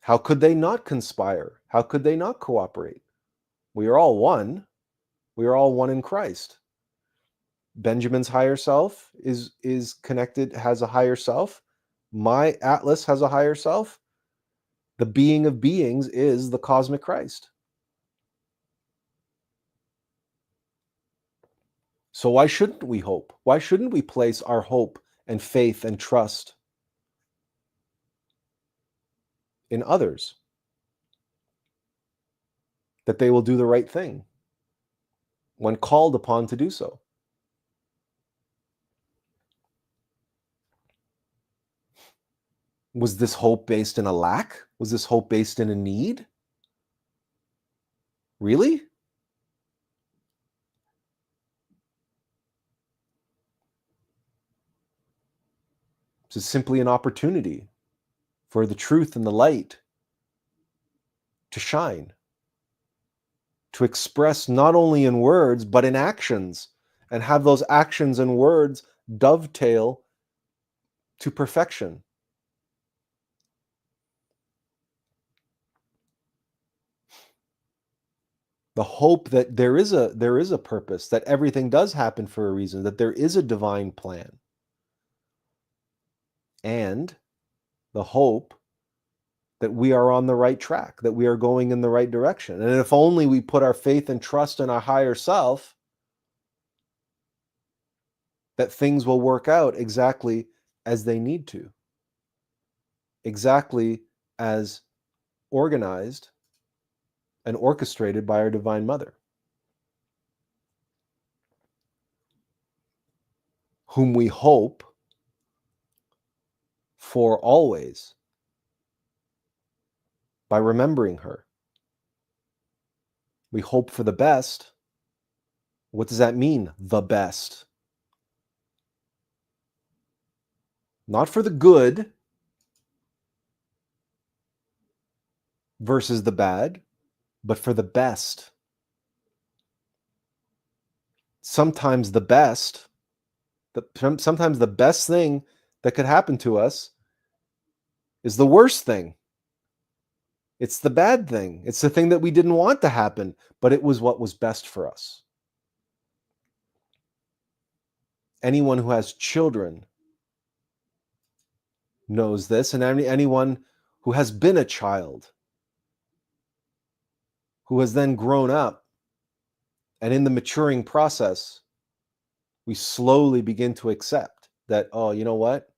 How could they not conspire? How could they not cooperate? We are all one. We are all one in Christ. Benjamin's higher self is connected, has a higher self. My Attlas has a higher self. The being of beings is the cosmic Christ. So why shouldn't we hope? Why shouldn't we place our hope and faith and trust in others? That they will do the right thing when called upon to do so. Was this hope based in a lack? Was this hope based in a need? Really? This is simply an opportunity for the truth and the light to shine, to express not only in words, but in actions, and have those actions and words dovetail to perfection. The hope that there is a purpose, that everything does happen for a reason, that there is a divine plan, and the hope that we are on the right track, that we are going in the right direction. And if only we put our faith and trust in our higher self, that things will work out exactly as they need to, exactly as organized and orchestrated by our Divine Mother, whom we hope for always by remembering her. We hope for the best. What does that mean, the best? Not for the good versus the bad, but for the best. Sometimes the best, sometimes the best thing that could happen to us is the worst thing. It's the bad thing. It's the thing that we didn't want to happen, but it was what was best for us. Anyone who has children knows this, and anyone who has been a child, who has then grown up, and in the maturing process, we slowly begin to accept that, oh, you know what?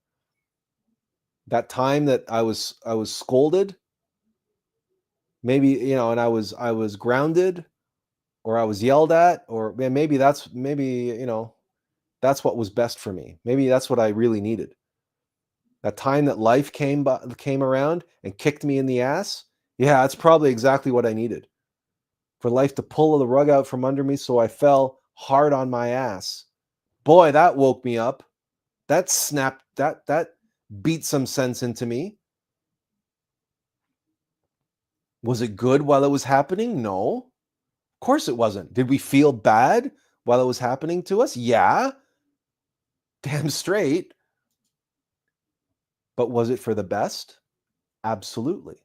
That time that I was scolded, maybe, and I was grounded, or I was yelled at, or maybe that's what was best for me. Maybe that's what I really needed. That time that life came around and kicked me in the ass. Yeah, that's probably exactly what I needed. For life to pull the rug out from under me, so I fell hard on my ass. Boy, that woke me up. That snapped, that beat some sense into me. Was it good while it was happening? No. Of course it wasn't. Did we feel bad while it was happening to us? Yeah. Damn straight. But was it for the best? Absolutely.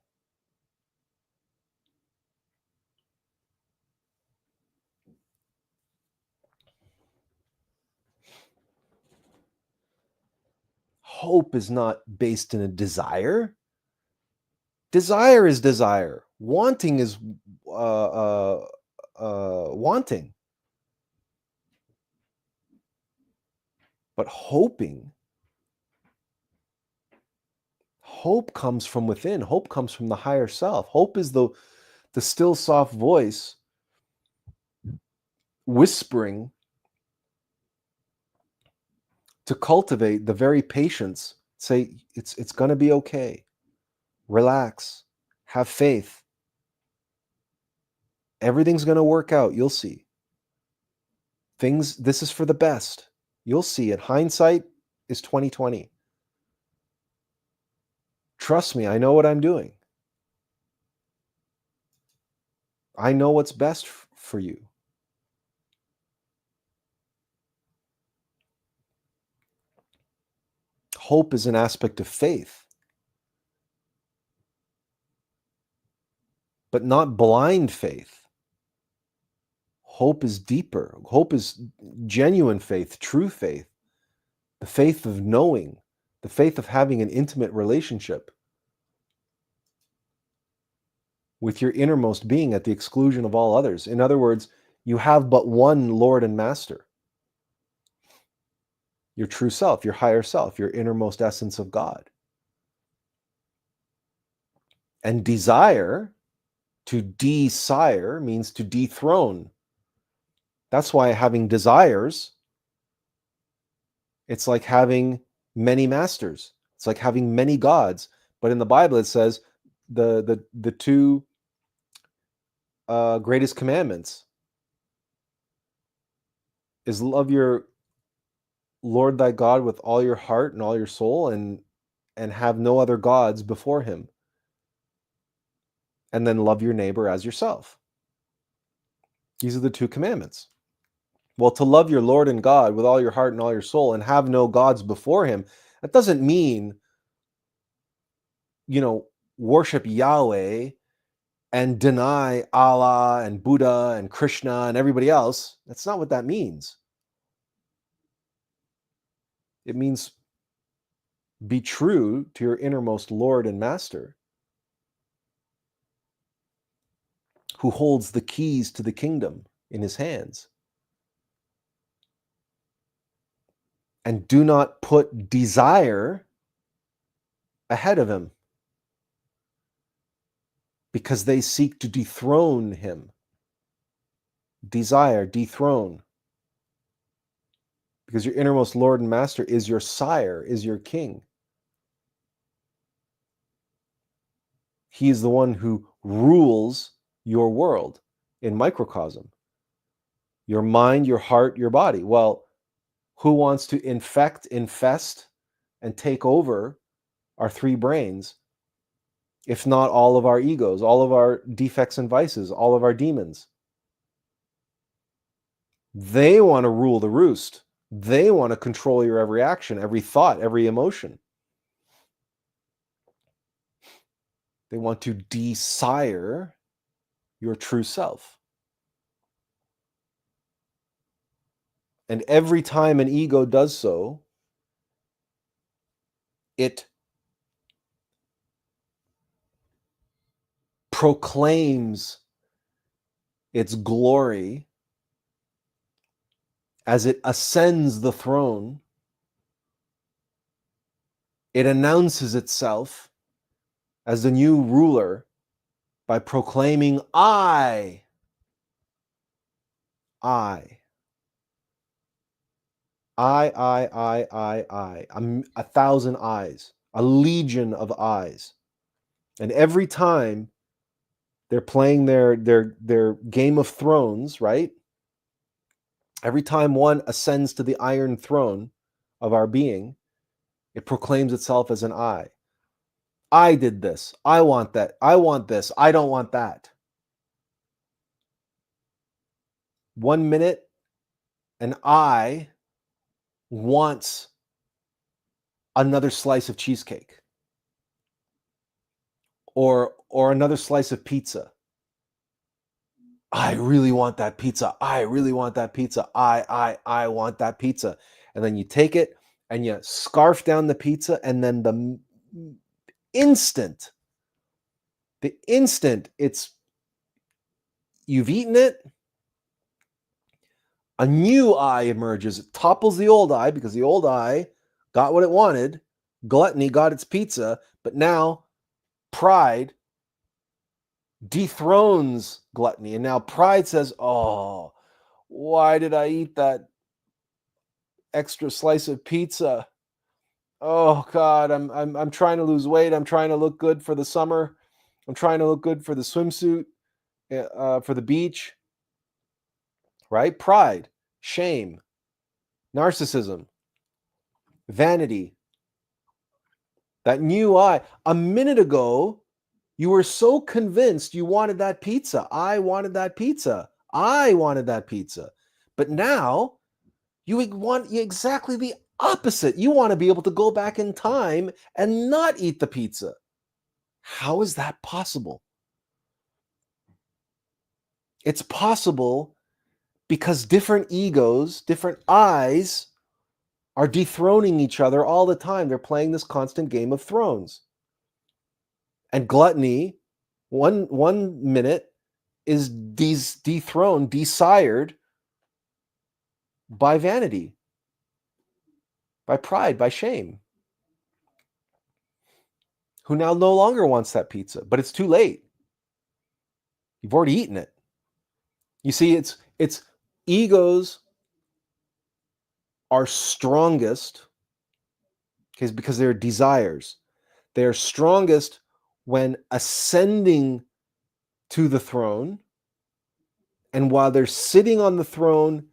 Hope is not based in a desire. Desire is desire. Wanting is wanting. But hope comes from within. Hope comes from the higher self. Hope is the still soft voice whispering to cultivate the very patience. Say, it's going to be okay. Relax. Have faith. Everything's going to work out. You'll see. This is for the best. You'll see it. Hindsight is 2020. Trust me, I know what I'm doing. I know what's best for you. Hope is an aspect of faith, but not blind faith. Hope is deeper. Hope is genuine faith, true faith, the faith of knowing, the faith of having an intimate relationship with your innermost being at the exclusion of all others. In other words, you have but one Lord and Master, your true self, your higher self, your innermost essence of God. And desire, to desire, means to dethrone. That's why having desires, it's like having many masters. It's like having many gods. But in the Bible, it says the two greatest commandments is love your Lord thy God with all your heart and all your soul, and have no other gods before him. And then love your neighbor as yourself. These are the two commandments. Well, to love your Lord and God with all your heart and all your soul and have no gods before him, that doesn't mean, worship Yahweh and deny Allah and Buddha and Krishna and everybody else. That's not what that means. It means be true to your innermost Lord and Master, who holds the keys to the kingdom in his hands. And do not put desire ahead of him, because they seek to dethrone him. Desire, dethrone. Because your innermost Lord and Master is your sire, is your king. He is the one who rules your world in microcosm. Your mind, your heart, your body. Well, who wants to infest, and take over our three brains, if not all of our egos, all of our defects and vices, all of our demons? They want to rule the roost. They want to control your every action, every thought, every emotion. They want to desire your true self. And every time an ego does so, it proclaims its glory as it ascends the throne. It announces itself as the new ruler by proclaiming, I. A thousand eyes, a legion of eyes. And every time they're playing their Game of Thrones, right? Every time one ascends to the iron throne of our being, it proclaims itself as an I. I did this. I want that. I want this. I don't want that. 1 minute, an I wants another slice of cheesecake, or another slice of pizza. I really want that pizza. I really want that pizza. I want that pizza. And then you take it and you scarf down the pizza, and then the instant you've eaten it, a new I emerges. It topples the old I, because the old I got what it wanted. Gluttony got its pizza, but now pride dethrones gluttony. And now pride says, oh, why did I eat that extra slice of pizza? Oh God, I'm trying to lose weight. I'm trying to look good for the summer. I'm trying to look good for the swimsuit, for the beach. Right? Pride. shame, narcissism, vanity, that new I. A minute ago, you were so convinced you wanted that pizza. I wanted that pizza. I wanted that pizza. But now you want exactly the opposite. You want to be able to go back in time and not eat the pizza. How is that possible? It's possible because different egos, different I's are dethroning each other all the time. They're playing this constant game of thrones. And gluttony, one minute, is dethroned, desired by vanity, by pride, by shame, who now no longer wants that pizza, but it's too late. You've already eaten it. You see, it's egos are strongest because they're desires. They are strongest when ascending to the throne, and while they're sitting on the throne,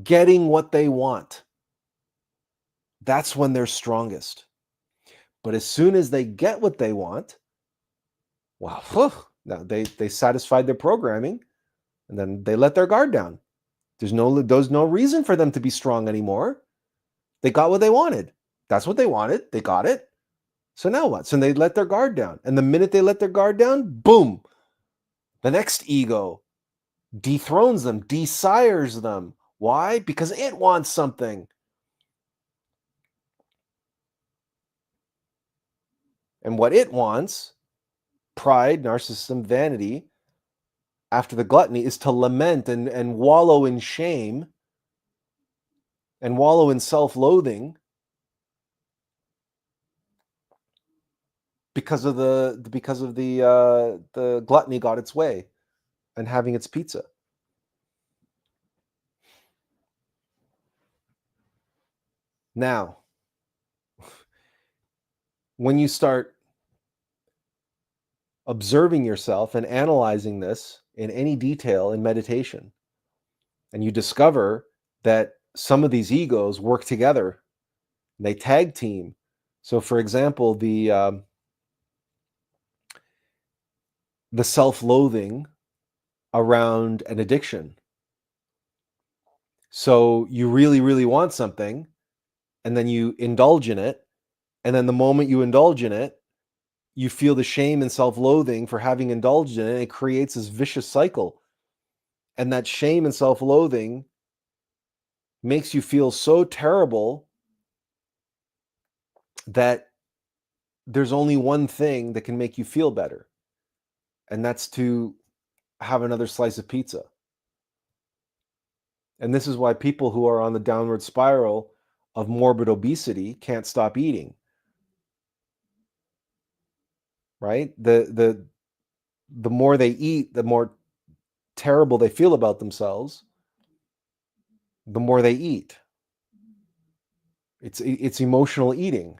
getting what they want. That's when they're strongest. But as soon as they get what they want, wow, now they satisfied their programming, and then they let their guard down. There's no reason for them to be strong anymore. They got what they wanted. That's what they wanted. They got it. So now what? So they let their guard down. And the minute they let their guard down, boom, the next ego dethrones them, desires them. Why? Because it wants something. And what it wants, pride, narcissism, vanity, after the gluttony, is to lament and wallow in shame and wallow in self-loathing because of the gluttony got its way and having its pizza. Now, when you start observing yourself and analyzing this in any detail in meditation, and you discover that some of these egos work together, and they tag team. So, for example, the self-loathing around an addiction. So you really, really want something, and then you indulge in it, and then the moment you indulge in it, you feel the shame and self-loathing for having indulged in it. It creates this vicious cycle. And that shame and self-loathing makes you feel so terrible that there's only one thing that can make you feel better, and that's to have another slice of pizza. And this is why people who are on the downward spiral of morbid obesity can't stop eating, right? The more they eat, the more terrible they feel about themselves, the more they eat. It's emotional eating.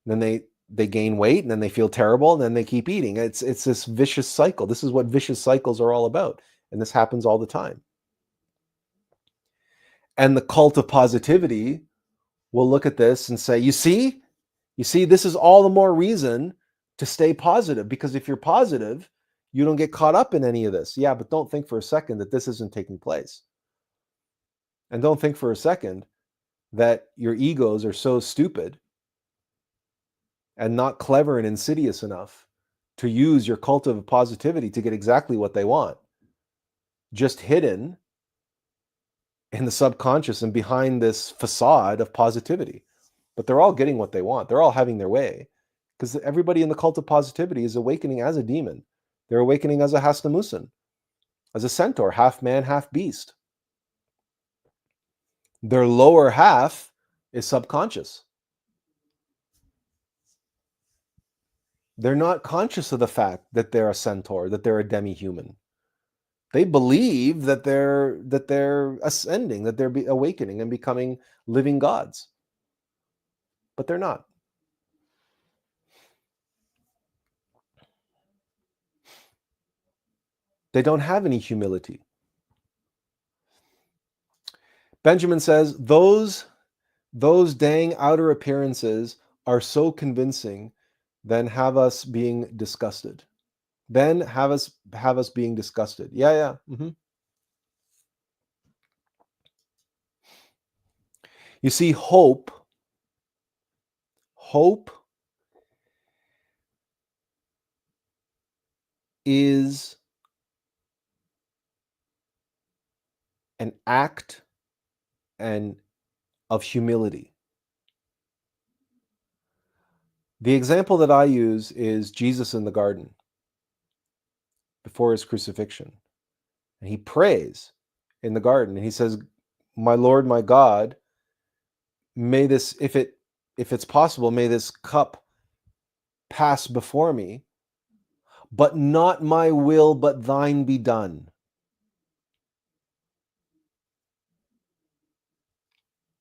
Then they gain weight, and then they feel terrible, and then they keep eating. It's this vicious cycle. This is what vicious cycles are all about, and this happens all the time. And the cult of positivity will look at this and say, you see, this is all the more reason to stay positive, because if you're positive, you don't get caught up in any of this. Yeah, but don't think for a second that this isn't taking place. And don't think for a second that your egos are so stupid and not clever and insidious enough to use your cult of positivity to get exactly what they want, just hidden in the subconscious and behind this facade of positivity. But they're all getting what they want. They're all having their way, because everybody in the cult of positivity is awakening as a demon. They're awakening as a Hastamusin, as a centaur, half man, half beast. Their lower half is subconscious. They're not conscious of the fact that they're a centaur, that they're a demi-human. They believe that they're ascending, that they're awakening and becoming living gods. But they're not. They don't have any humility. Benjamin says, those dang outer appearances are so convincing, then have us being disgusted. Then have us being disgusted. Yeah. You see, hope is an act and of humility. The example that I use is Jesus in the garden before his crucifixion. And he prays in the garden and he says, "My Lord, my God, may this, if it's possible, may this cup pass before me, but not my will, but thine be done."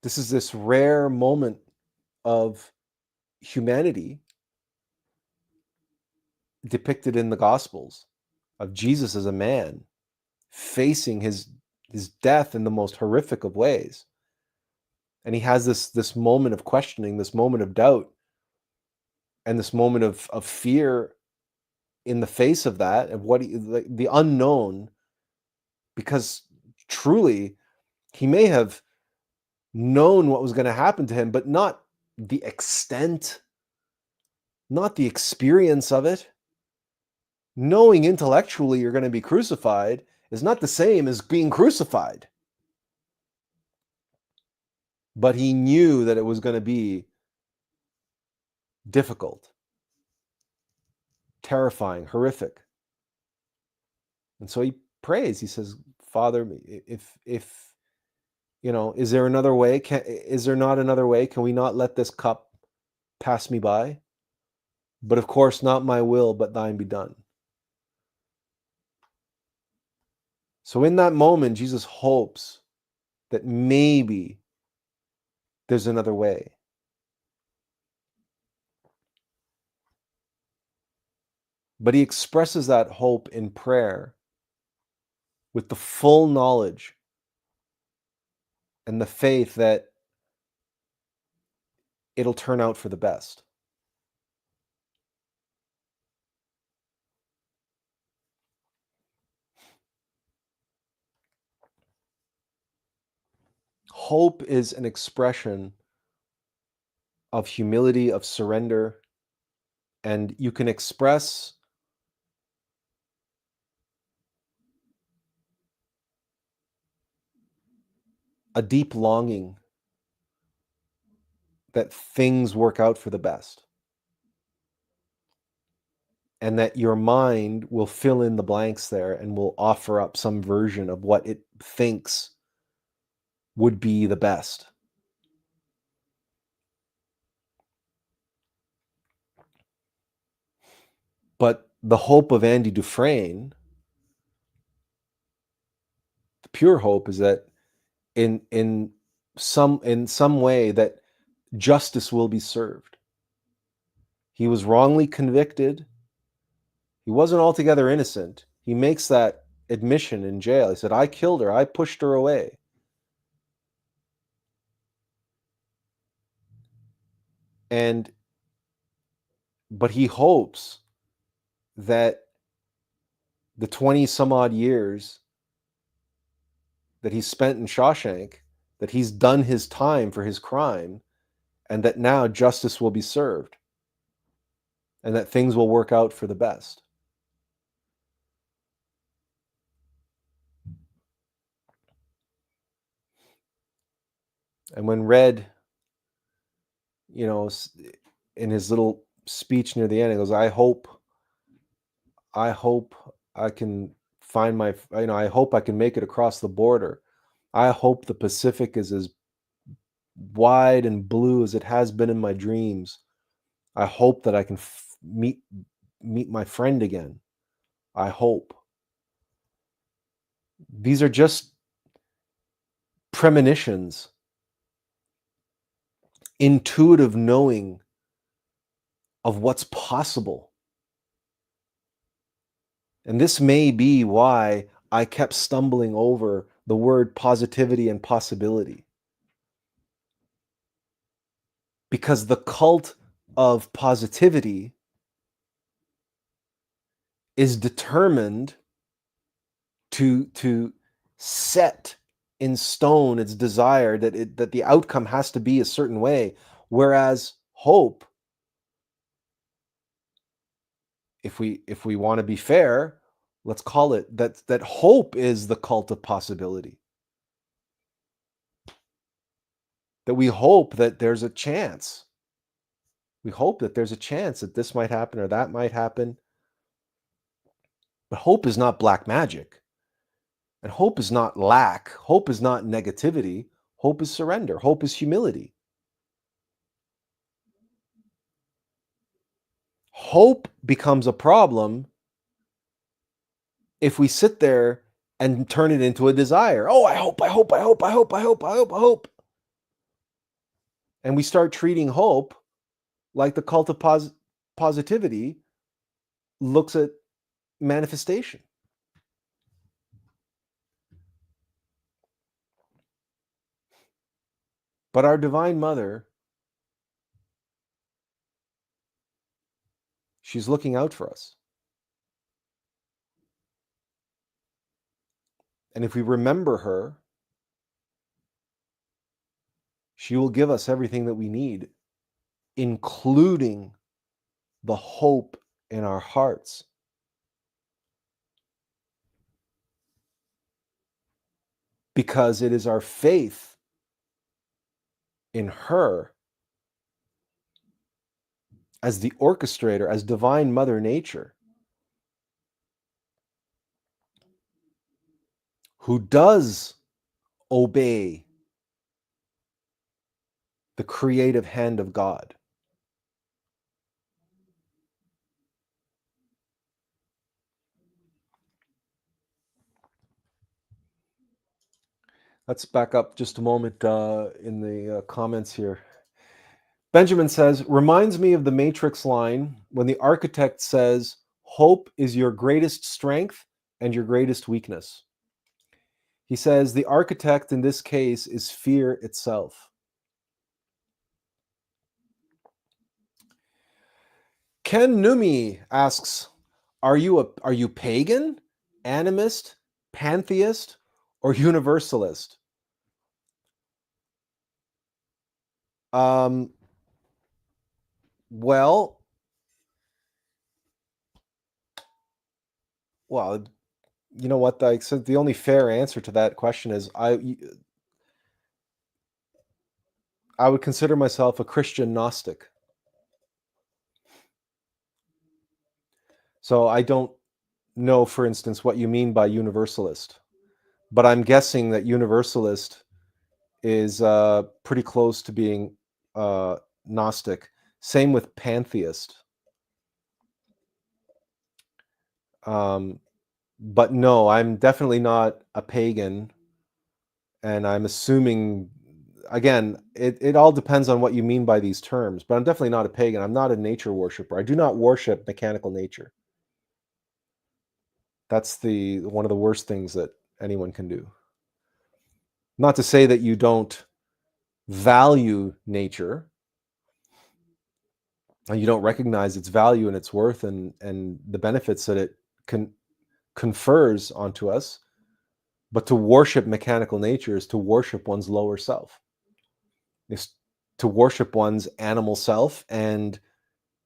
This is this rare moment of humanity depicted in the Gospels of Jesus as a man facing his death in the most horrific of ways. And he has this moment of questioning, this moment of doubt, and this moment of fear in the face of that, of what the unknown, because truly he may have known what was going to happen to him, but not the extent, not the experience of it. Knowing intellectually you're going to be crucified is not the same as being crucified. But he knew that it was going to be difficult, terrifying, horrific. And so he prays. He says, "Father, if is there another way? Is there not another way? Can we not let this cup pass me by? But of course, not my will, but thine be done." So in that moment, Jesus hopes that maybe there's another way. But he expresses that hope in prayer with the full knowledge and the faith that it'll turn out for the best. Hope is an expression of humility, of surrender, and you can express a deep longing that things work out for the best, and that your mind will fill in the blanks there and will offer up some version of what it thinks would be the best. But the hope of Andy Dufresne, the pure hope, is that in some way that justice will be served. He was wrongly convicted. He wasn't altogether innocent. He makes that admission in jail. He said, "I killed her. I pushed her away." But he hopes that the 20 some odd years that he's spent in Shawshank, that he's done his time for his crime, and that now justice will be served, and that things will work out for the best. And when Red, in his little speech near the end, he goes, I hope I can find I hope I can make it across the border. I hope the Pacific is as wide and blue as it has been in my dreams. I hope that I can meet my friend again. I hope. These are just premonitions, intuitive knowing of what's possible. And this may be why I kept stumbling over the word positivity and possibility, because the cult of positivity is determined to set in stone its desire that the outcome has to be a certain way, whereas hope, if we want to be fair, let's call it that hope is the cult of possibility. That we hope that there's a chance. We hope that there's a chance that this might happen or that might happen. But hope is not black magic. And hope is not lack. Hope is not negativity. Hope is surrender. Hope is humility. Hope becomes a problem if we sit there and turn it into a desire. Oh, I hope, I hope, I hope, I hope, I hope, I hope, I hope. And we start treating hope like the cult of positivity looks at manifestation. But our Divine Mother, she's looking out for us. And if we remember her, she will give us everything that we need, including the hope in our hearts. Because it is our faith in her as the orchestrator, as Divine Mother Nature, who does obey the creative hand of God. Let's back up just a moment in the comments here. Benjamin says, reminds me of the Matrix line when the architect says, hope is your greatest strength and your greatest weakness. He says, the architect in this case is fear itself. Ken Numi asks, are you pagan, animist, pantheist, or universalist? Well, you know what? I said the only fair answer to that question is I would consider myself a Christian Gnostic. So I don't know, for instance, what you mean by universalist, but I'm guessing that universalist is pretty close to being Gnostic. Same with pantheist. But no, I'm definitely not a pagan, and I'm assuming, again, it all depends on what you mean by these terms, but I'm definitely not a pagan. I'm not a nature worshiper. I do not worship mechanical nature. That's one of the worst things that anyone can do. Not to say that you don't value nature and you don't recognize its value and its worth and the benefits that it confers onto us, but to worship mechanical nature is to worship one's lower self. It's to worship one's animal self and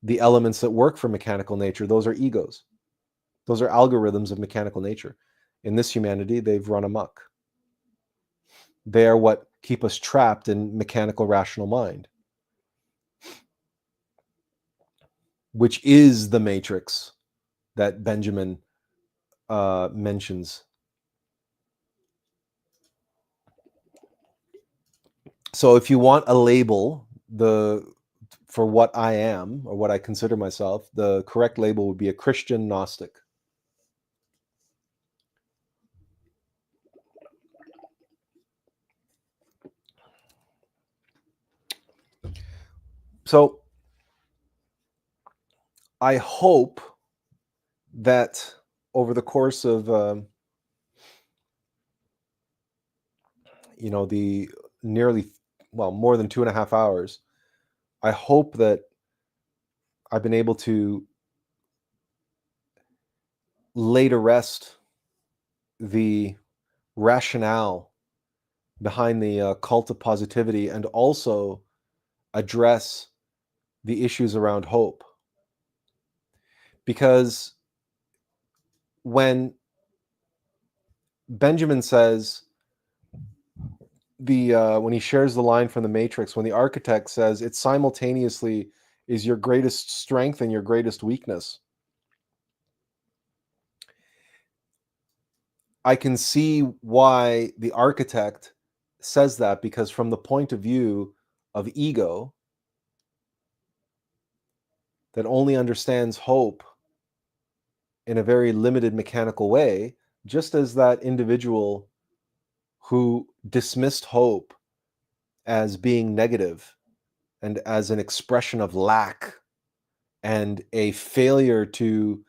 the elements that work for mechanical nature. Those are egos. Those are algorithms of mechanical nature. In this humanity, they've run amok. They are what keep us trapped in mechanical rational mind, which is the matrix that Benjamin mentions. So if you want a label for what I am or what I consider myself, the correct label would be a Christian Gnostic. So I hope that over the course of the nearly, well, more than 2.5 hours, I hope that I've been able to lay to rest the rationale behind the cult of positivity, and also address the issues around hope. Because when Benjamin says, when he shares the line from the Matrix, when the architect says it simultaneously is your greatest strength and your greatest weakness, I can see why the architect says that, because from the point of view of ego, that only understands hope in a very limited mechanical way, just as that individual who dismissed hope as being negative and as an expression of lack and a failure to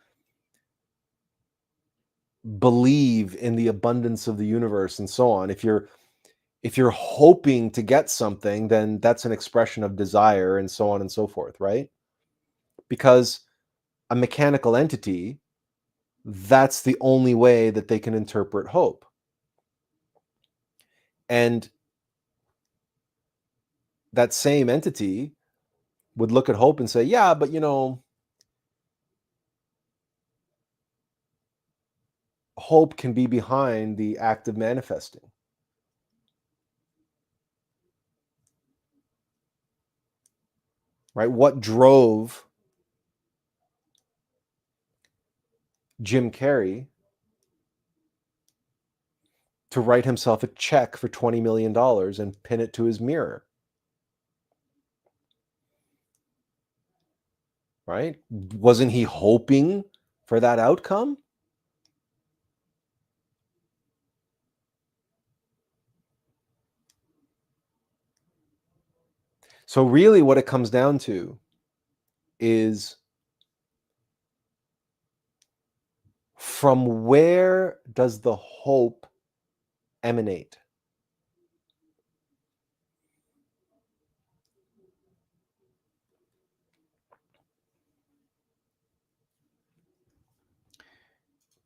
believe in the abundance of the universe and so on. If you're hoping to get something, then that's an expression of desire and so on and so forth, right? Because a mechanical entity, that's the only way that they can interpret hope. And that same entity would look at hope and say, yeah, but hope can be behind the act of manifesting. Right? What drove Jim Carrey to write himself a check for $20 million and pin it to his mirror? Right? Wasn't he hoping for that outcome? So really what it comes down to is, from where does the hope emanate?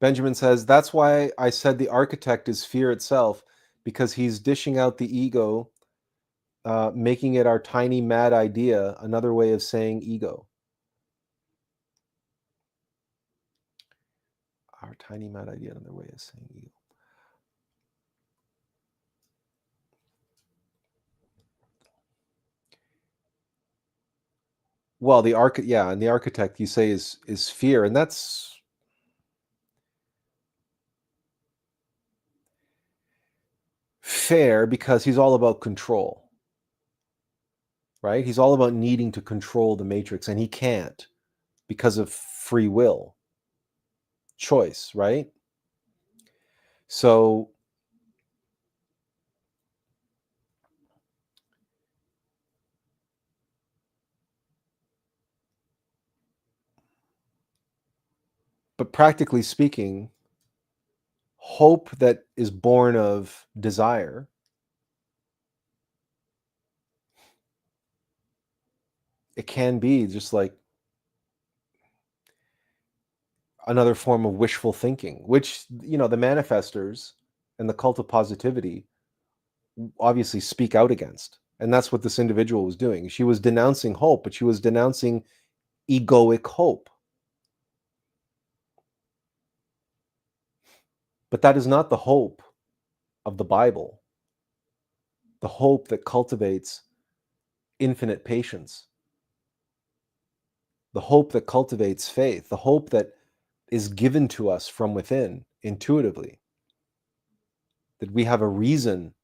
Benjamin says, that's why I said the architect is fear itself, because he's dishing out the ego, making it our tiny mad idea, another way of saying ego. Our tiny mad idea, another way of saying ego. Well, the architect you say is fear, and that's fair because he's all about control, right? He's all about needing to control the matrix, and he can't because of free will, choice, right? So but practically speaking, hope that is born of desire, it can be just like another form of wishful thinking, which the manifestors and the cult of positivity obviously speak out against. And that's what this individual was doing. She was denouncing hope, but she was denouncing egoic hope. But that is not the hope of the Bible, the hope that cultivates infinite patience, the hope that cultivates faith, the hope that is given to us from within intuitively, that we have a reason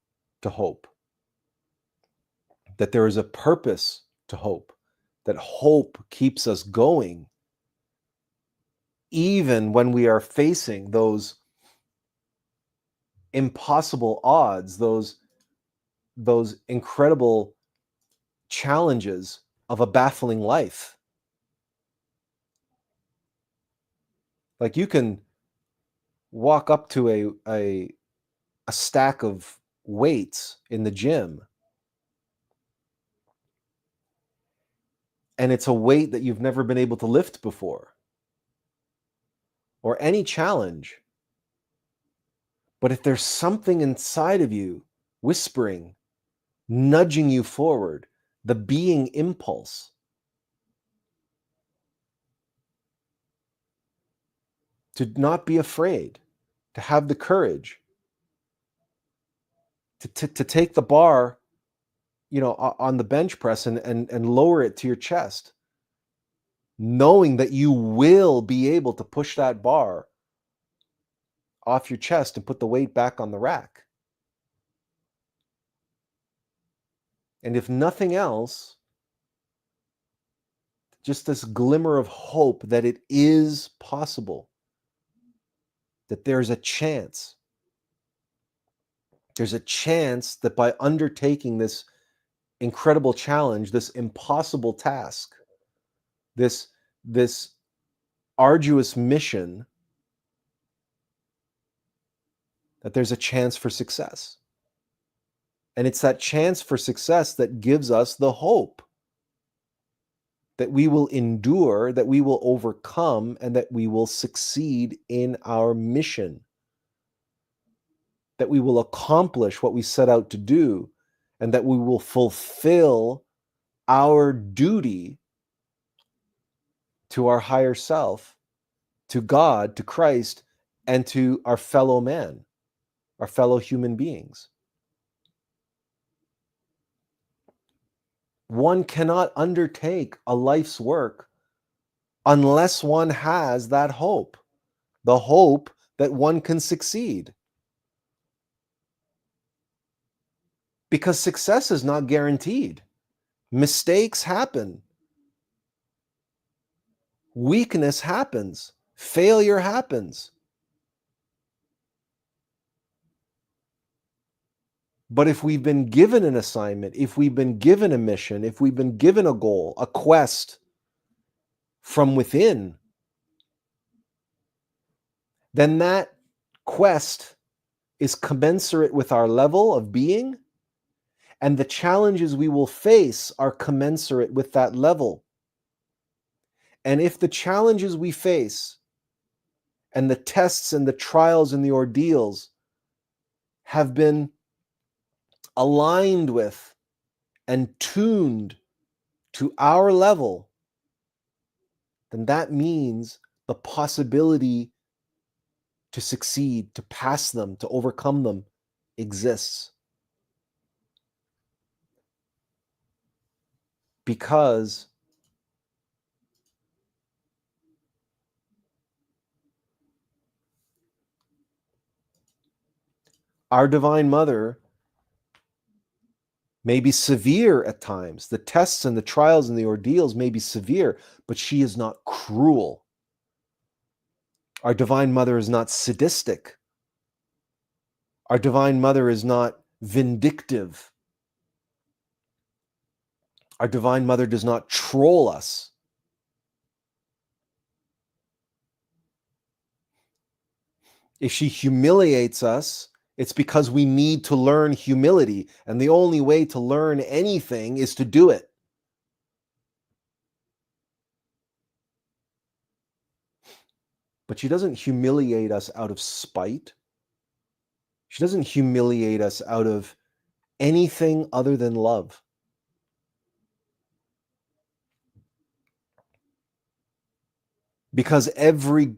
to hope, that there is a purpose to hope, that hope keeps us going even when we are facing those impossible odds, those incredible challenges of a baffling life. Like, you can walk up to a stack of weights in the gym, and it's a weight that you've never been able to lift before, or any challenge. But if there's something inside of you whispering, nudging you forward, the being impulse, to not be afraid, to have the courage, to take the bar, on the bench press and lower it to your chest, knowing that you will be able to push that bar off your chest and put the weight back on the rack. And if nothing else, just this glimmer of hope that it is possible, that there's a chance. There's a chance that by undertaking this incredible challenge, this impossible task, this arduous mission, that there's a chance for success. And it's that chance for success that gives us the hope that we will endure, that we will overcome, and that we will succeed in our mission, that we will accomplish what we set out to do, and that we will fulfill our duty to our higher self, to God, to Christ, and to our fellow man, our fellow human beings. One cannot undertake a life's work unless one has that hope, the hope that one can succeed. Because success is not guaranteed. Mistakes happen. Weakness happens. Failure happens. But if we've been given an assignment, if we've been given a mission, if we've been given a goal, a quest from within, then that quest is commensurate with our level of being, and the challenges we will face are commensurate with that level. And if the challenges we face and the tests and the trials and the ordeals have been aligned with and tuned to our level, then that means the possibility to succeed, to pass them, to overcome them exists. Because our Divine Mother may be severe at times. The tests and the trials and the ordeals may be severe, but she is not cruel. Our Divine Mother is not sadistic. Our Divine Mother is not vindictive. Our Divine Mother does not troll us. If she humiliates us, it's because we need to learn humility. And the only way to learn anything is to do it. But she doesn't humiliate us out of spite. She doesn't humiliate us out of anything other than love. Because every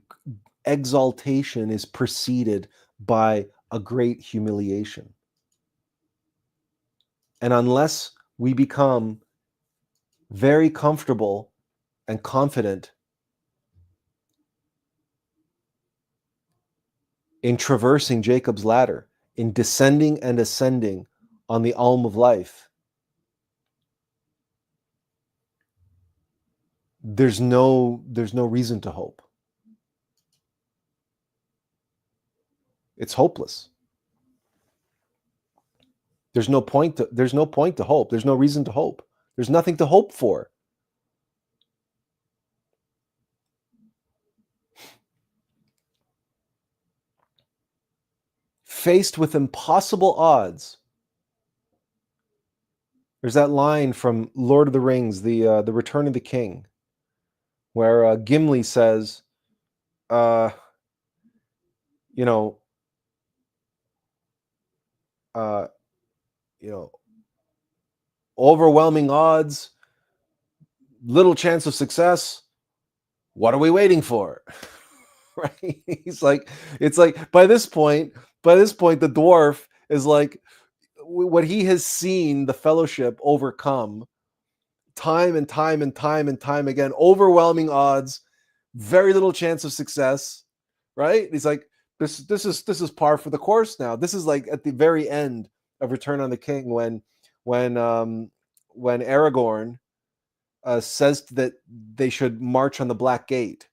exaltation is preceded by a great humiliation. And unless we become very comfortable and confident in traversing Jacob's ladder, in descending and ascending on the alm of life, there's no reason to hope. It's hopeless. There's no point to hope. There's no reason to hope. There's nothing to hope for. faced with impossible odds. There's that line from Lord of the Rings, the Return of the King, where Gimli says, uh, you know, uh, you know, overwhelming odds, little chance of success. What are we waiting for? Right? He's like, it's like by this point, the dwarf is like, what he has seen the Fellowship overcome time and time and time and time again, overwhelming odds, very little chance of success, right? He's like, this is par for the course now. This is like at the very end of Return on the King when when Aragorn says that they should march on the Black Gate,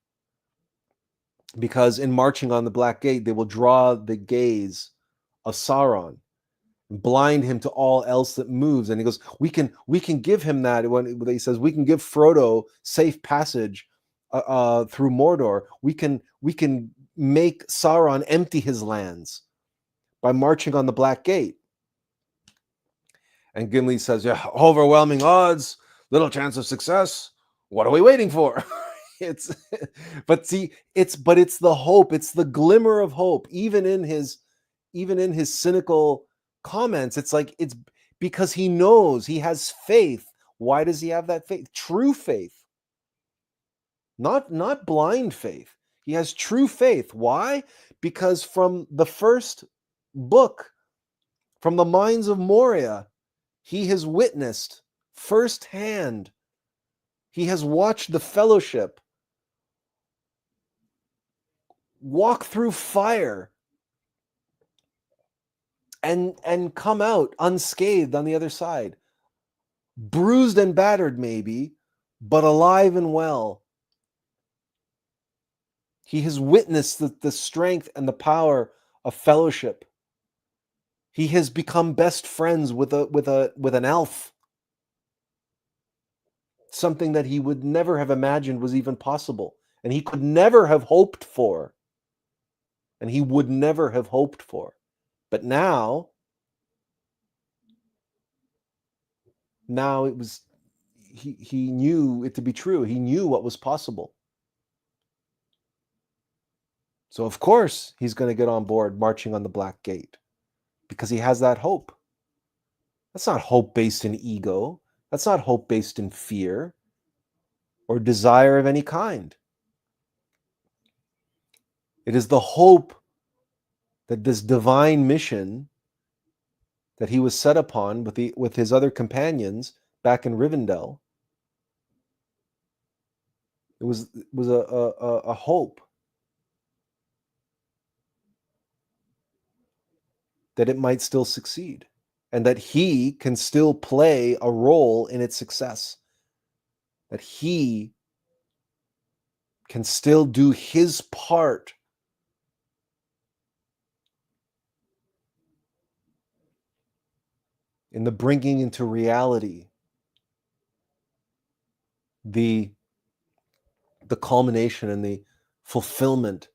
because in marching on the Black Gate they will draw the gaze of Sauron, blind him to all else that moves. And he goes, we can give him that. When he says we can give Frodo safe passage through Mordor, we can make Sauron empty his lands by marching on the Black Gate. And Gimli says, yeah, overwhelming odds, little chance of success. What are we waiting for? It's but see, it's the hope, it's the glimmer of hope, even in his cynical comments. It's like, it's because he knows, he has faith. Why does he have that faith? True faith, not blind faith. He has true faith. Why? Because from the first book, from the Mines of Moria, he has witnessed firsthand. He has watched the Fellowship walk through fire and come out unscathed on the other side, bruised and battered maybe, but alive and well. He has witnessed the strength and the power of Fellowship. He has become best friends with an elf, something that he would never have imagined was even possible, and he could never have hoped for, and he would never have hoped for. But now it was, he knew it to be true. He knew what was possible. So of course he's going to get on board marching on the Black Gate, because he has that hope. That's not hope based in ego. That's not hope based in fear or desire of any kind. It is the hope that this divine mission that he was set upon with his other companions back in Rivendell, it was a hope that it might still succeed, and that he can still play a role in its success, that he can still do his part in the bringing into reality the culmination and the fulfillment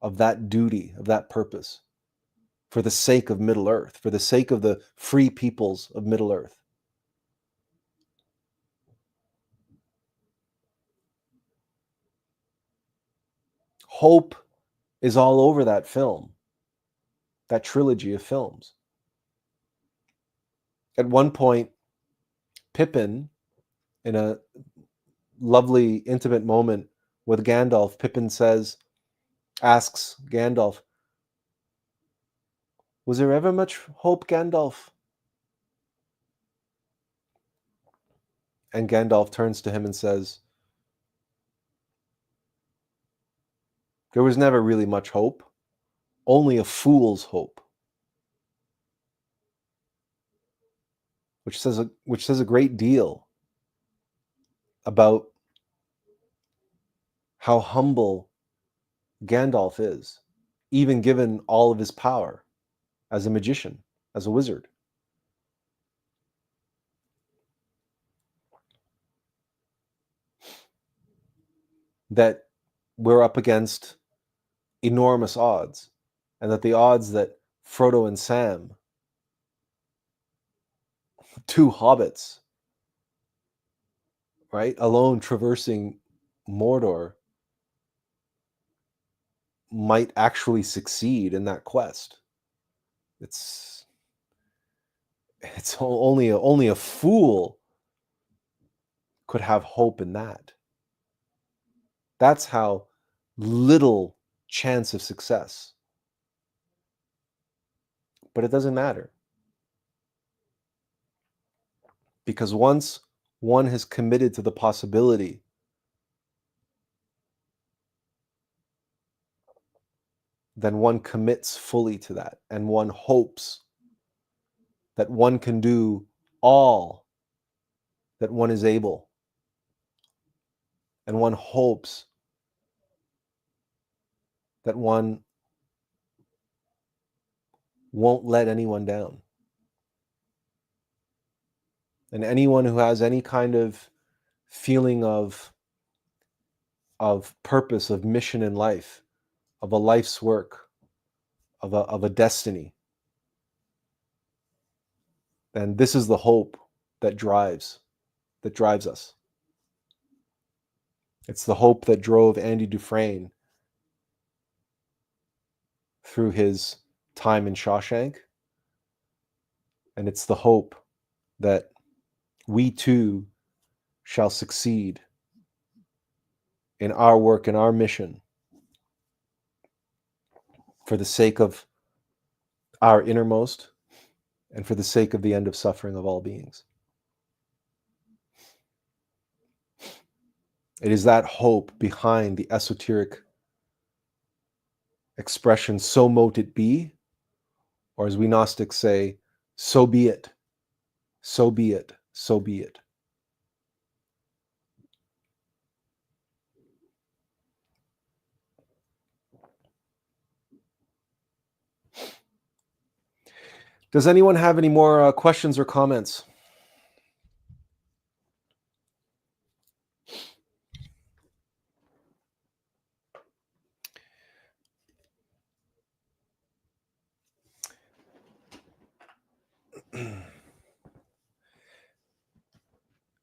of that duty, of that purpose, for the sake of Middle Earth, for the sake of the free peoples of Middle Earth. Hope is all over that film, that trilogy of films. At one point, Pippin, in a lovely, intimate moment with Gandalf, Pippin asks Gandalf, was there ever much hope, Gandalf? And Gandalf turns to him and says, there was never really much hope, only a fool's hope. Which says a great deal about how humble Gandalf is, even given all of his power as a magician, as a wizard. That we're up against enormous odds, and that the odds that Frodo and Sam, two hobbits, right, alone traversing Mordor, might actually succeed in that quest. It's only a fool could have hope in that. That's how little chance of success. But it doesn't matter, because once one has committed to the possibility, then one commits fully to that, and one hopes that one can do all that one is able, and one hopes that one won't let anyone down. And anyone who has any kind of feeling of purpose, of mission in life, of a life's work, of a destiny, then this is the hope that drives us. It's the hope that drove Andy Dufresne through his time in Shawshank. And it's the hope that we too shall succeed in our work and our mission for the sake of our innermost and for the sake of the end of suffering of all beings. It is that hope behind the esoteric expression, so mote it be, or as we Gnostics say, so be it, so be it, so be it. Does anyone have any more questions or comments?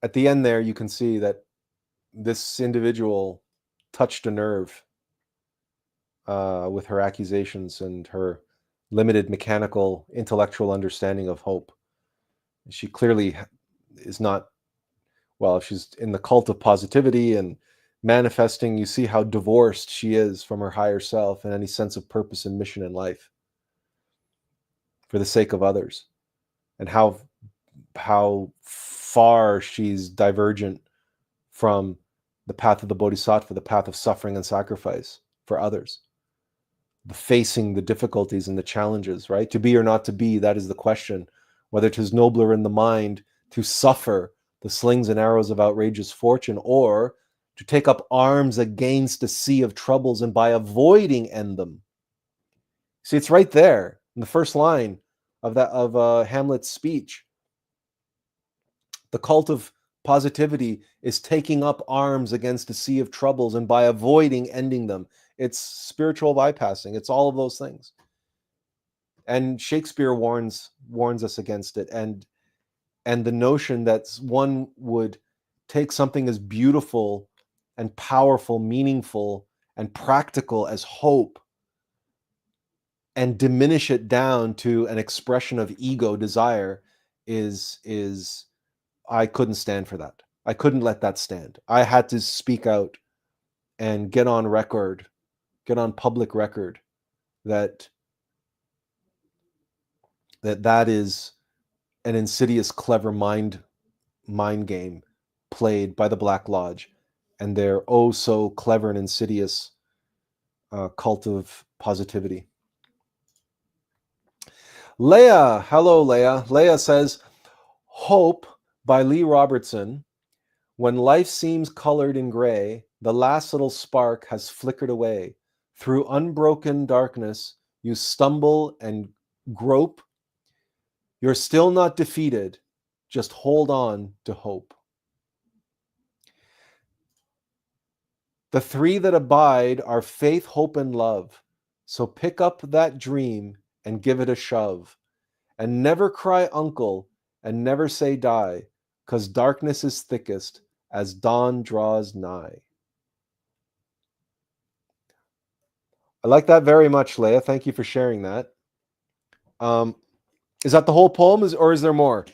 At the end there, you can see that this individual touched a nerve with her accusations and her limited mechanical intellectual understanding of hope. She clearly is not, well, if she's in the cult of positivity and manifesting, you see how divorced she is from her higher self and any sense of purpose and mission in life for the sake of others, and how far she's divergent from the path of the bodhisattva, the path of suffering and sacrifice for others, facing the difficulties and the challenges, right? To be or not to be, that is the question. Whether 'tis nobler in the mind to suffer the slings and arrows of outrageous fortune, or to take up arms against a sea of troubles and by avoiding end them. See, it's right there in the first line of Hamlet's speech. The cult of positivity is taking up arms against a sea of troubles and by avoiding ending them. It's spiritual bypassing. It's all of those things. And Shakespeare warns us against it. And the notion that one would take something as beautiful and powerful, meaningful and practical as hope and diminish it down to an expression of ego desire is I couldn't stand for that. I couldn't let that stand. I had to speak out and get on public record that is an insidious, clever mind game played by the Black Lodge and their oh so clever and insidious cult of positivity. Leah, hello Leah. Leah says, Hope by Lee Robertson. When life seems colored in gray, the last little spark has flickered away. Through unbroken darkness, you stumble and grope. You're still not defeated. Just hold on to hope. The three that abide are faith, hope, and love. So pick up that dream and give it a shove. And never cry uncle and never say die, 'cause darkness is thickest as dawn draws nigh. I like that very much, Leah. Thank you for sharing that. Um, is that the whole poem, or is there more?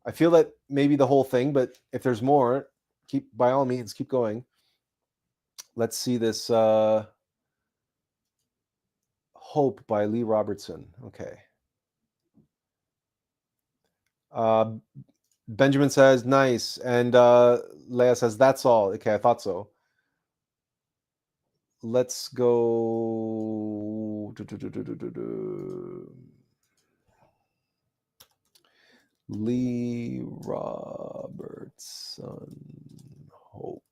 I feel that maybe the whole thing, but if there's more, keep by all means keep going. Let's see this. Hope by Lee Robertson. Okay. Uh, Benjamin says nice, and Leah says that's all. Okay, I thought so. Let's go. Lee Robertson. Hope.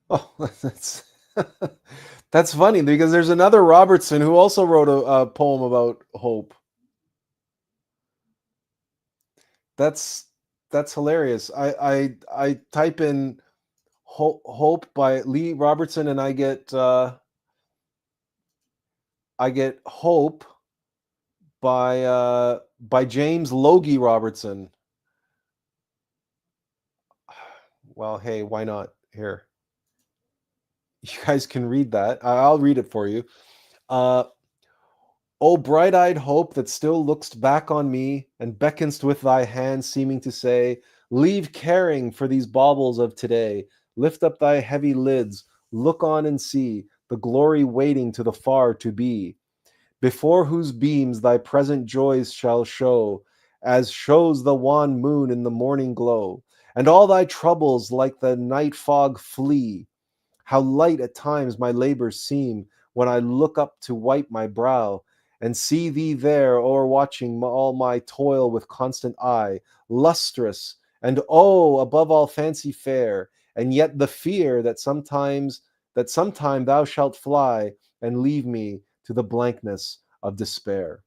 Oh, that's funny because there's another Robertson who also wrote a poem about hope. That's that's hilarious. I type in hope by Lee Robertson and I get hope by James Logie Robertson. Well, hey, why not? Here, you guys can read that. I'll read it for you. Uh, O bright-eyed hope that still lookst back on me and beckonst with thy hand, seeming to say, leave caring for these baubles of today. Lift up thy heavy lids, look on and see the glory waiting to the far to be, before whose beams thy present joys shall show, as shows the wan moon in the morning glow, and all thy troubles like the night fog flee. How light at times my labors seem when I look up to wipe my brow and see thee there o'erwatching all my toil with constant eye, lustrous and oh, above all fancy fair, and yet the fear that sometime thou shalt fly and leave me to the blankness of despair.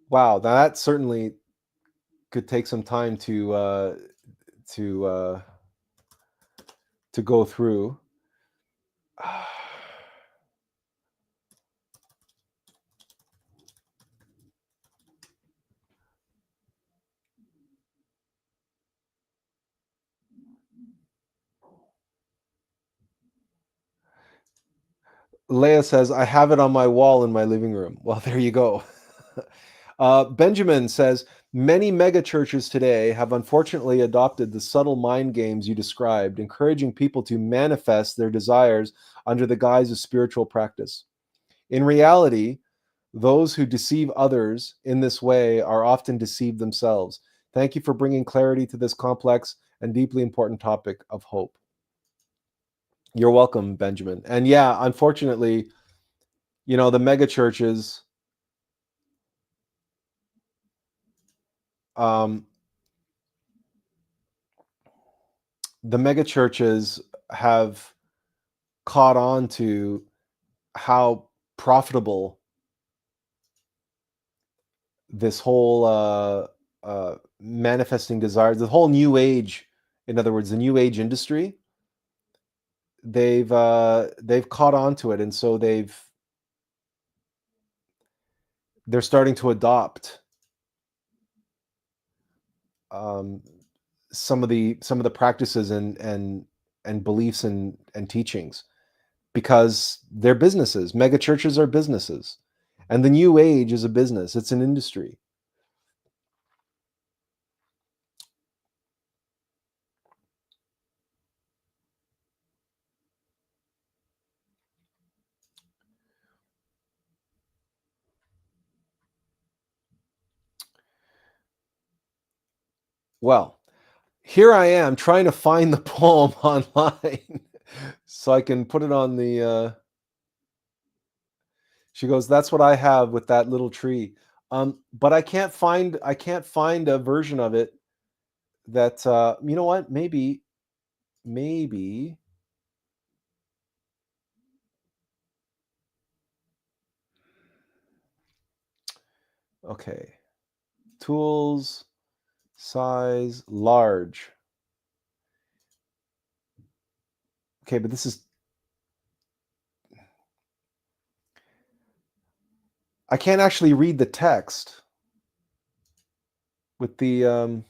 Wow, that certainly could take some time to uh, to go through. Leah says, I have it on my wall in my living room. Well, there you go. Benjamin says, many megachurches today have unfortunately adopted the subtle mind games you described, encouraging people to manifest their desires under the guise of spiritual practice. In reality, those who deceive others in this way are often deceived themselves. Thank you for bringing clarity to this complex and deeply important topic of hope. You're welcome, Benjamin. And yeah, unfortunately, the mega churches, um, have caught on to how profitable this whole manifesting desires, the whole new age, in other words, the new age industry, they've caught on to it, and so they're starting to adopt um, some of the practices and beliefs and teachings, because they're businesses. Mega churches are businesses, and the new age is a business. It's an industry. Well, here I am trying to find the poem online so I can put it on the She goes, "That's what I have with that little tree." But I can't find a version of it that you know what? Maybe okay. Tools, size, large. Okay, but this is I can't actually read the text with the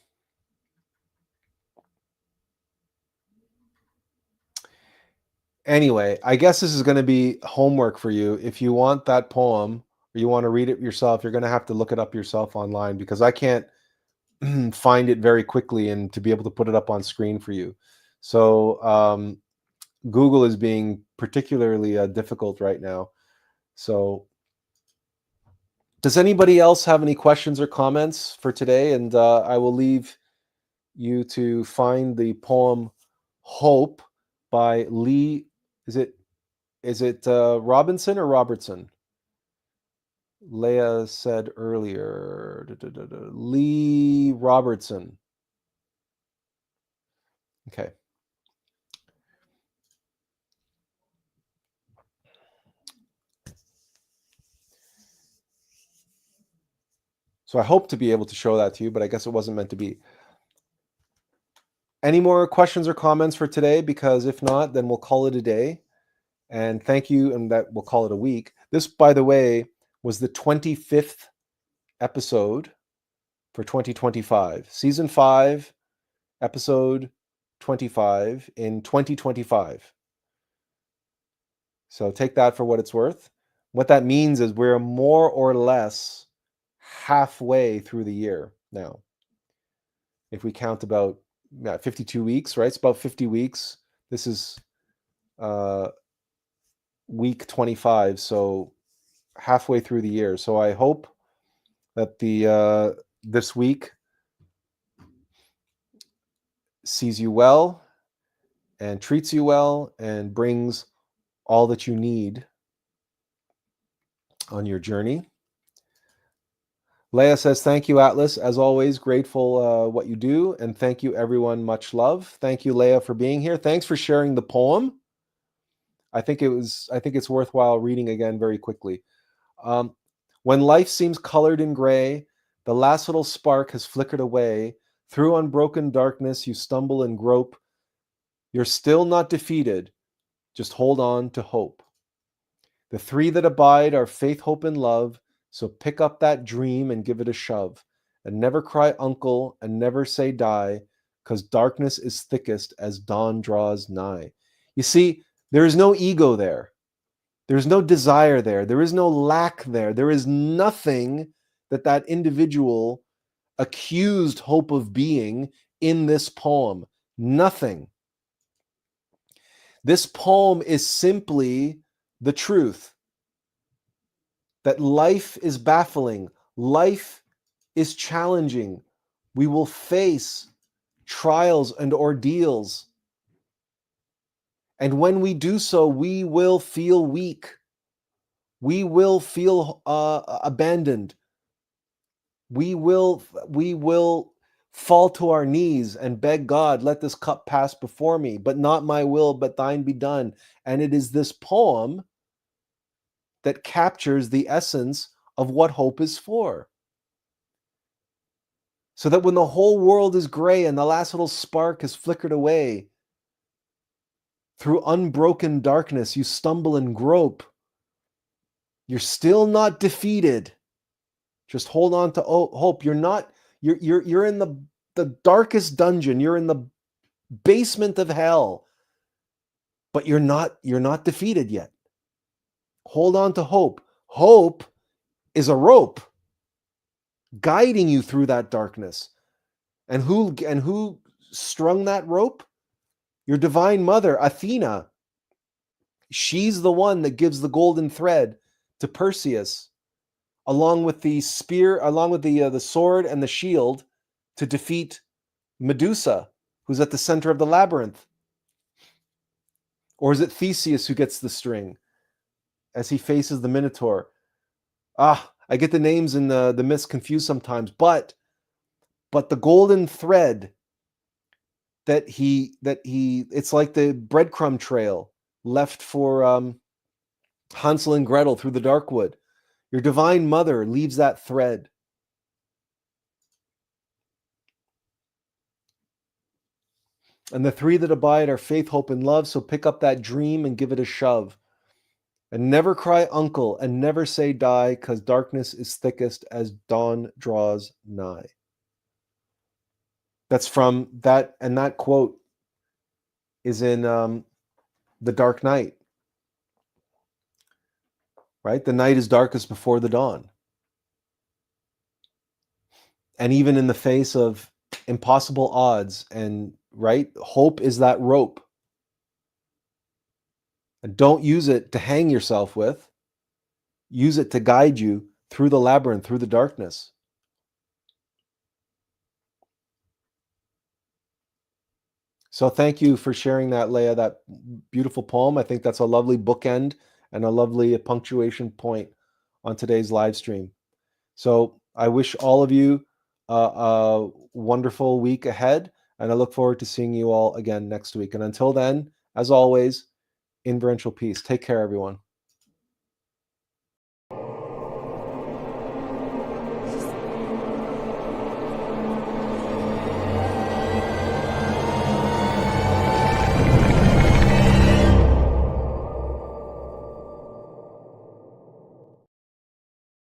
anyway, I guess this is going to be homework for you. If you want that poem or you want to read it yourself, you're going to have to look it up yourself online because I can't find it very quickly and to be able to put it up on screen for you. So Google is being particularly difficult right now. So does anybody else have any questions or comments for today? And I will leave you to find the poem "Hope" by Lee. Is it Robinson or Robertson? Leah said earlier. Lee Robertson. Okay. So I hope to be able to show that to you, but I guess it wasn't meant to be. Any more questions or comments for today? Because if not, then we'll call it a day. And thank you, and that we'll call it a week. This, by the way, was the 25th episode for 2025. Season 5, episode 25 in 2025. So take that for what it's worth. What that means is we're more or less halfway through the year now. If we count about 52 weeks, right? It's about 50 weeks. This is week 25, so halfway through the year. So I hope that the this week sees you well and treats you well and brings all that you need on your journey. Leah says, "Thank you, Atlas. As always, grateful what you do, and thank you, everyone. Much love." Thank you, Leah, for being here. Thanks for sharing the poem. I think it's worthwhile reading again very quickly. Um, when life seems colored in gray, the last little spark has flickered away. Through unbroken darkness, you stumble and grope. You're still not defeated. Just hold on to hope. The three that abide are faith, hope, and love. So pick up that dream and give it a shove. And never cry uncle and never say die, because darkness is thickest as dawn draws nigh. You see, there is no ego there. There's no desire there. There is no lack there. There is nothing that individual accused hope of being in this poem. Nothing. This poem is simply the truth that life is baffling, life is challenging. We will face trials and ordeals. And when we do so, we will feel weak. We will feel abandoned. We will fall to our knees and beg God, let this cup pass before me, but not my will, but thine be done. And it is this poem that captures the essence of what hope is for. So that when the whole world is gray and the last little spark has flickered away, through unbroken darkness, you stumble and grope. You're still not defeated. Just hold on to hope. You're in the darkest dungeon. You're in the basement of hell. But you're not defeated yet. Hold on to hope. Hope is a rope guiding you through that darkness. And who strung that rope? Your divine mother, Athena. She's the one that gives the golden thread to Perseus, along with the spear, along with the sword and the shield, to defeat Medusa, who's at the center of the labyrinth. Or is it Theseus who gets the string? as he faces the Minotaur. I get the names and the myths confused sometimes, but the golden thread that he it's like the breadcrumb trail left for Hansel and Gretel through the dark wood. Your divine mother leaves that thread. And the three that abide are faith, hope, and love. So pick up that dream and give it a shove. And never cry uncle and never say die, because darkness is thickest as dawn draws nigh. That's from that, and that quote is in The Dark Knight, right? The night is darkest before the dawn. And even in the face of impossible odds, and right, hope is that rope. And don't use it to hang yourself with. Use it to guide you through the labyrinth, through the darkness. So thank you for sharing that, Leah, that beautiful poem. I think that's a lovely bookend and a lovely punctuation point on today's live stream. So I wish all of you a wonderful week ahead, and I look forward to seeing you all again next week. And until then, as always, inferential peace. Take care, everyone.